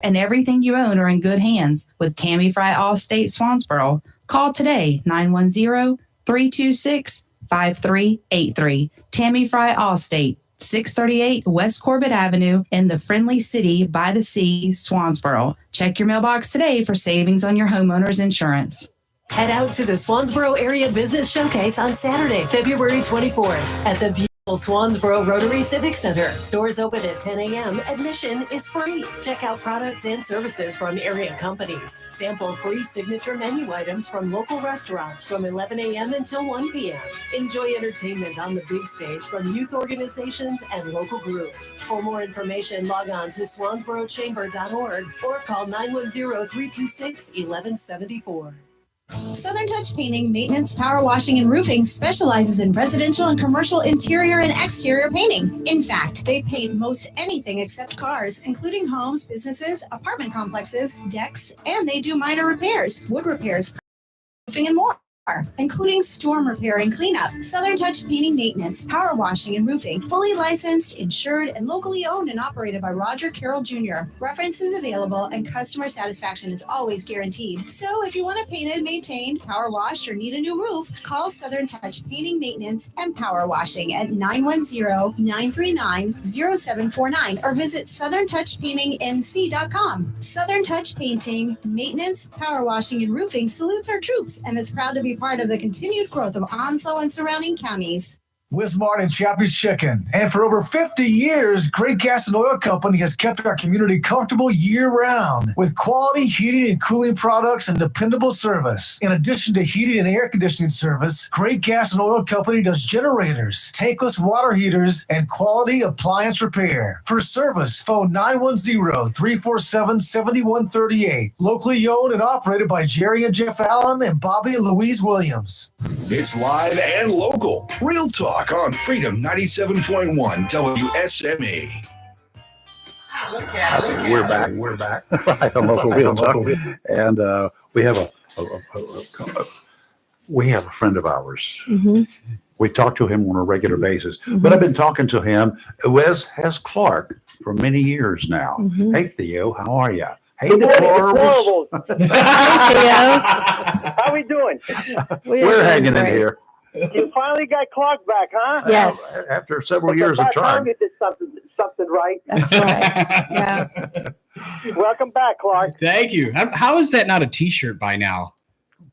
S10: And everything you own are in good hands with Tammy Fry Allstate Swansboro. Call today, 910-326-5383. Tammy Fry Allstate, 638 West Corbett Avenue in the friendly city by the sea, Swansboro. Check your mailbox today for savings on your homeowner's insurance.
S22: Head out to the Swansboro Area Business Showcase on Saturday, February 24th at the beautiful Swansboro Rotary Civic Center. Doors open at 10 a.m. Admission is free. Check out products and services from area companies. Sample free signature menu items from local restaurants from 11 a.m. until 1 p.m. Enjoy entertainment on the big stage from youth organizations and local groups. For more information, log on to swansborochamber.org or call 910-326-1174.
S4: Southern Touch Painting, Maintenance, Power Washing, and Roofing specializes in residential and commercial interior and exterior painting. In fact, they paint most anything except cars, including homes, businesses, apartment complexes, decks, and they do minor repairs, wood repairs, roofing, and more, including storm repair and cleanup. Southern Touch Painting, Maintenance, Power Washing, and Roofing, fully licensed, insured, and locally owned and operated by Roger Carroll Jr. References available and customer satisfaction is always guaranteed. So if you want it painted, maintained, power washed, or need a new roof, call Southern Touch Painting, Maintenance, and Power Washing at 910-939-0749 or visit southerntouchpaintingnc.com. Southern Touch Painting, Maintenance, Power Washing, and Roofing salutes our troops and is proud to be part of the continued growth of Onslow and surrounding counties.
S16: Wismar and Chappie's Chicken. And for over 50 years, Great Gas and Oil Company has kept our community comfortable year-round with quality heating and cooling products and dependable service. In addition to heating and air conditioning service, Great Gas and Oil Company does generators, tankless water heaters, and quality appliance repair. For service, phone 910-347-7138. Locally owned and operated by Jerry and Jeff Allen and Bobby and Louise Williams.
S17: It's live and local. Real Talk on Freedom 97.1 WSME.
S5: We're back. Live on Local Real Talk. And we have a friend of ours.
S8: Mm-hmm.
S5: We talk to him on a regular basis, but I've been talking to him, Wes Hess Clark, for many years now. Hey, Theo, how are you? Hey, Deplorables.
S11: How we doing?
S5: We're hanging in here.
S11: You finally got Clark back, huh?
S8: Yes.
S5: After several years of trying.
S11: You did something right.
S8: That's right. Yeah.
S11: Welcome back, Clark.
S12: Thank you. How is that not a T-shirt by now?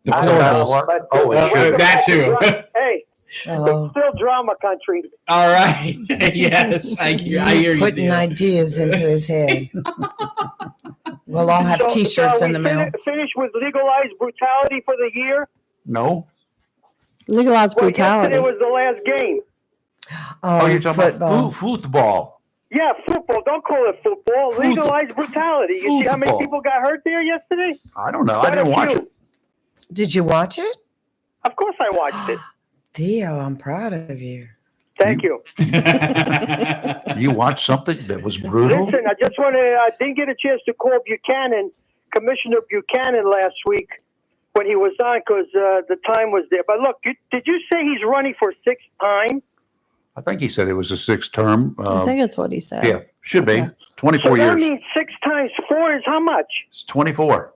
S12: The
S11: I don't know,
S12: Deplorables.
S11: but-
S12: It should. That too.
S11: Hey, it's still drama country.
S12: All right. Yes, I hear you.
S6: Putting
S12: dear.
S6: ideas into his head. We'll all have T-shirts in the mail.
S11: Finish with legalized brutality for the year.
S5: No.
S8: Legalized
S11: Well,
S8: brutality.
S11: yesterday was the last game.
S5: Oh, you're talking
S6: football.
S5: about football.
S11: Yeah, football. Don't call it football. Legalized brutality. You see how many
S5: Football.
S11: people got hurt there yesterday?
S5: I don't know. I
S11: Quite a
S5: didn't watch
S11: few.
S5: it.
S6: Did you watch it?
S11: Of course I watched it.
S6: Theo, I'm proud of you.
S11: Thank you.
S5: You watched something that was brutal?
S11: Listen, I just want to, I didn't get a chance to call Buchanan, Commissioner Buchanan last week when he was on because the time was there. But look, did you say he's running for sixth time?
S5: I think he said it was a sixth term.
S8: I think that's what he said.
S5: Yeah, should be. 24
S11: So that
S5: years.
S11: means 6 times 4 is how much?
S5: It's 24.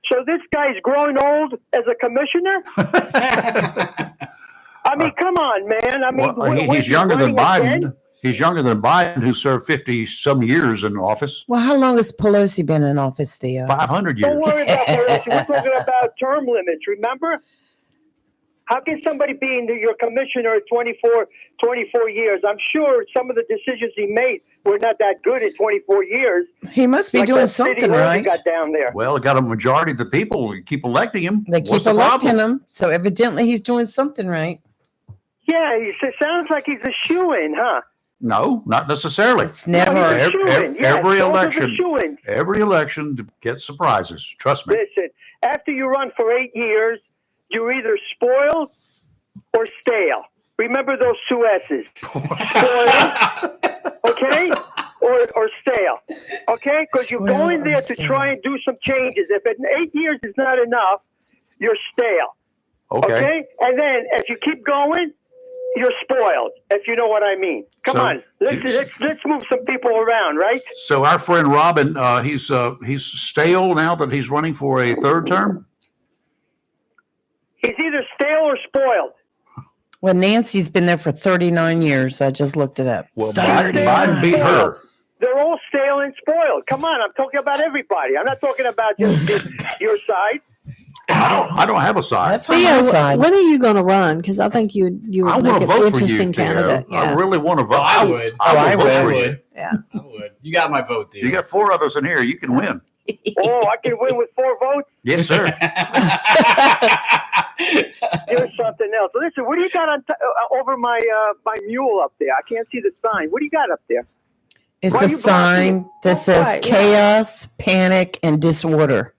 S11: So this guy's growing old as a commissioner? I mean, come on, man. I mean,
S5: Well,
S11: what
S5: he's
S11: is he
S5: younger than
S11: running
S5: Biden.
S11: again?
S5: He's younger than Biden, who served 50 some years in office.
S6: Well, how long has Pelosi been in office, Theo?
S5: 500 years.
S11: Don't worry about Pelosi. We're talking about term limits, remember? How can somebody be in your commissioner at 24 years? I'm sure some of the decisions he made were not that good in 24 years.
S6: He must be
S11: Like
S6: doing
S11: that city
S6: something
S11: hall he
S6: right.
S11: got down there.
S5: Well, it got a majority of the people who keep electing him.
S6: They
S5: What's
S6: keep
S5: the
S6: electing
S5: problem?
S6: him, so evidently he's doing something right.
S11: Yeah, it sounds like he's a shoo-in, huh?
S5: No, not necessarily.
S6: It's never.
S11: No, he's a
S5: Every,
S11: shoo-in. Yes,
S5: every
S11: those are the
S5: election,
S11: shoo-ins.
S5: every election gets surprises. Trust me.
S11: Listen, after you run for 8 years, you're either spoiled or stale. Remember those two S's. Spoiled, okay? Or stale. Okay? Because you go in there to try and do some changes. If in 8 years is not enough, you're stale.
S5: Okay.
S11: And then if you keep going, you're spoiled, if you know what I mean. Come
S5: So,
S11: on. Let's move some people around, right?
S5: So our friend Robin, he's stale now that he's running for a third term.
S11: He's either stale or spoiled.
S6: Well, Nancy's been there for 39 years. I just looked it up.
S5: Well, Biden beat her.
S11: They're all stale and spoiled. Come on, I'm talking about everybody. I'm not talking about just your side.
S5: I don't have a side.
S6: That's on my side.
S8: When are you going to run? Because I think you
S5: I
S8: would
S5: want
S8: make
S5: to
S8: an
S5: vote for you,
S8: interesting
S5: Theo.
S8: candidate.
S5: I
S8: Yeah.
S5: really want to vote.
S12: I would.
S5: I would vote for you.
S12: would.
S8: Yeah.
S12: I would. You got my vote, Theo.
S5: You got 4 of us in here. You can win.
S11: Oh, I can win with 4 votes?
S5: Yes, sir.
S11: Here's something else. Listen, what do you got on over my mule up there? I can't see the sign. What do you got up there?
S6: It's
S11: Why
S6: a
S11: are you
S6: sign that says
S11: Right, yeah.
S6: chaos, panic, and disorder.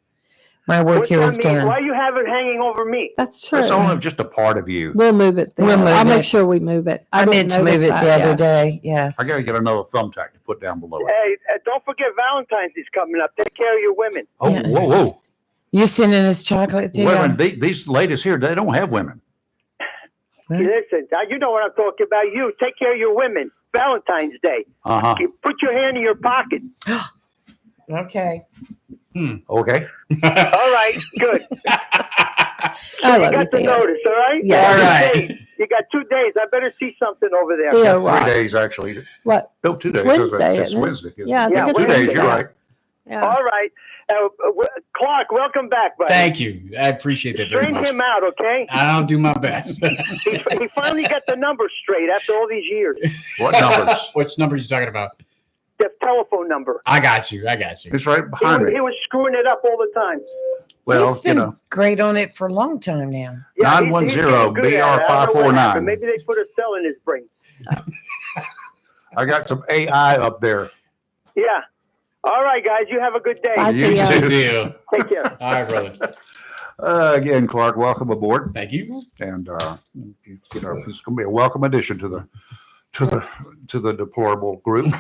S6: My work
S11: What's
S6: here
S11: that
S6: is
S11: mean?
S6: done.
S11: Why you have it hanging over me?
S8: That's true.
S5: It's only just a part of you.
S8: We'll move it there.
S6: We'll move
S8: I'll make
S6: it.
S8: sure we move it.
S6: I
S8: didn't
S6: meant to move
S8: notice
S6: it
S8: that,
S6: the other
S8: yeah.
S6: day. Yes.
S5: I got to get another thumbtack to put down below it.
S11: Hey, don't forget Valentine's is coming up. Take care of your women.
S5: Oh,
S6: Yeah.
S5: whoa.
S6: You sending us chocolate,
S5: Wait a
S6: Theo?
S5: minute. These ladies here, they don't have women.
S11: Listen, you know what I'm talking about. You take care of your women. Valentine's Day.
S5: Uh-huh.
S11: You put your hand in your pocket.
S6: Okay.
S5: Okay.
S11: All right, good.
S8: I
S11: You
S8: love you,
S11: got the
S8: Theo.
S11: notice, all right?
S8: Yes.
S11: All
S12: All right.
S11: right. You got 2 days. I better see something over there.
S8: Theo
S5: 3
S8: rocks.
S5: days, actually.
S8: What?
S5: No, 2 days.
S8: Wednesday,
S5: It's
S8: isn't it?
S5: Wednesday. isn't
S8: Yeah, I
S5: it?
S8: think
S11: it's
S5: 2 days.
S8: Wednesday.
S5: You're right.
S8: Yeah.
S11: All right. Clark, welcome back, buddy.
S12: Thank you. I appreciate that very
S11: Straighten
S12: much.
S11: him out, okay?
S12: I'll do my best.
S11: He finally got the numbers straight after all these years.
S5: What numbers?
S12: Which number are you talking about?
S11: The telephone number.
S12: I got you.
S5: It's right
S11: He
S5: behind
S11: was,
S5: me.
S11: he was screwing it up all the time.
S5: Well,
S6: He's been
S5: you know,
S6: great on it for a long time now.
S11: Yeah, he's
S5: 910
S11: getting good at it. I don't know what
S5: BR549.
S11: happened. Maybe they put a cell in his brain.
S5: I got some AI up there.
S11: Yeah. All right, guys. You have a good day.
S8: Bye,
S5: You
S8: Theo.
S5: too.
S12: Deal.
S11: Take care.
S12: All right, brother.
S5: Again, Clark, welcome aboard.
S12: Thank you.
S5: And you know, it's going to be a welcome addition to the deplorable group.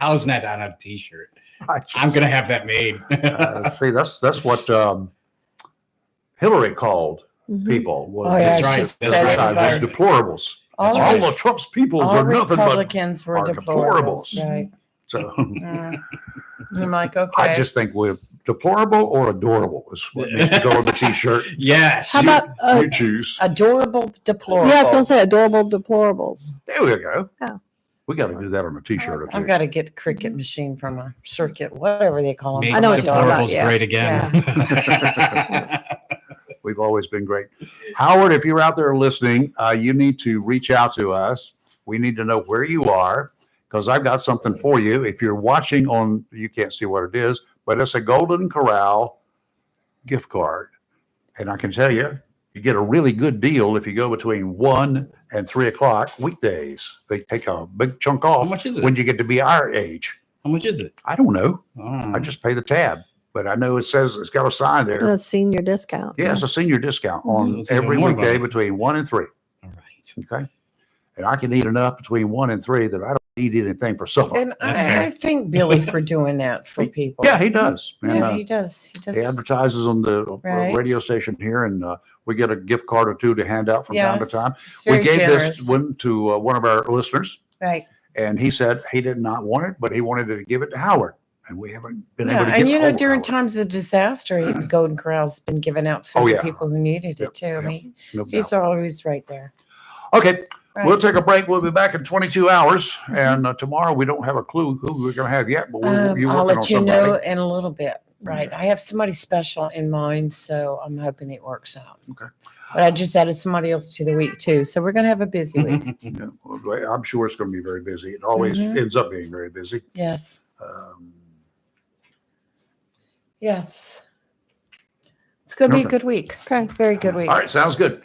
S12: How's that on a T-shirt?
S5: I just-
S12: I'm gonna have that made.
S5: See, that's what Hillary called
S8: Mhm.
S5: people. Was,
S6: Oh, yeah,
S12: That's right.
S6: she
S12: That's
S6: said
S12: right.
S5: side was deplorables.
S6: All,
S5: All
S6: res-
S5: of Trump's peoples
S6: all
S5: are nothing but
S6: Republicans were
S5: are
S6: deplorables.
S5: deplorables.
S6: Right.
S5: So
S6: I'm like, okay.
S5: I just think we're deplorable or adorable is what needs to go on the T-shirt.
S12: Yes.
S8: How about
S5: You choose.
S6: adorable deplorable.
S8: yeah, I was going to say adorable deplorables.
S5: There we go.
S8: Yeah.
S5: We got to do that on a T-shirt or
S6: I've
S5: two.
S6: got to get a cricket machine from a circuit, whatever they call them.
S12: Make
S8: I know what you're talking about,
S12: deplorables
S8: yeah.
S12: great again.
S5: We've always been great. Howard, if you're out there listening, you need to reach out to us. We need to know where you are because I've got something for you. If you're watching on, you can't see what it is, but it's a Golden Corral gift card. And I can tell you, you get a really good deal if you go between 1 and 3 o'clock weekdays. They take a big chunk off
S12: much is it?
S5: when you get to be our age.
S12: How much is it?
S5: I don't know.
S12: Oh.
S5: I just pay the tab, but I know it says it's got a sign there.
S8: A senior discount.
S5: Yeah, it's a senior discount
S12: So
S5: on
S12: it's even
S5: every
S12: more
S5: weekday
S12: money.
S5: between 1 and 3.
S12: All right.
S5: Okay. And I can eat enough between 1 and 3 that I don't need anything for supper.
S6: And
S12: That's
S6: I
S12: fair.
S6: thank Billy for doing that for people.
S5: Yeah, he does. And,
S6: Yeah, he does. He does.
S5: he advertises on the
S6: Right.
S5: radio station here, and we get a gift card or two to hand out from time to
S6: Yes,
S5: time.
S6: he's
S5: We
S6: very
S5: gave
S6: generous.
S5: this one to one of our listeners,
S6: Right.
S5: and he said he did not want it, but he wanted to give it to Howard. And we haven't been able to
S6: Yeah,
S5: get
S6: and you know,
S5: hold of
S6: during
S5: Howard.
S6: times of disaster, the Golden Corral's been giving out food
S5: Oh,
S6: to
S5: yeah.
S6: people who needed it
S5: Yep,
S6: too. I
S5: yep.
S6: mean,
S5: No
S6: he's
S5: doubt.
S6: always right there.
S5: Okay.
S6: Right.
S5: We'll take a break. We'll be back in 22 hours. And tomorrow we don't have a clue who we're going to have yet, but you're
S6: I'll
S5: working on
S6: let you
S5: somebody.
S6: know in a little bit. Right. I have somebody special in mind, so I'm hoping it works out.
S5: Okay.
S6: But I just added somebody else to the week too. So we're going to have a busy week.
S5: Yeah, well, I'm sure it's going to be very busy. It always ends up being very busy.
S6: Yes.
S5: Um,
S6: Yes. It's going to be a
S5: Okay.
S6: good week. Okay. Very good week.
S5: All right, sounds good.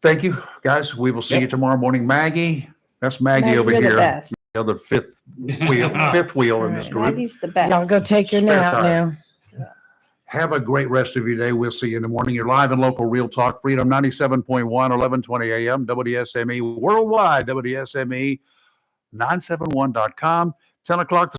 S5: Thank you, guys. We will see you tomorrow morning. Maggie, that's Maggie
S8: Maggie,
S5: over
S8: you're the
S5: here.
S8: best.
S5: The other fifth wheel in this group.
S8: Maggie's the best.
S6: Y'all go take your
S5: Spare
S6: nap
S5: time.
S6: now.
S5: Have a great rest of your day. We'll see you in the morning. You're live and local Real Talk Freedom 97.1, 1120 a.m. WSME worldwide, WSME 971.com. 10 o'clock.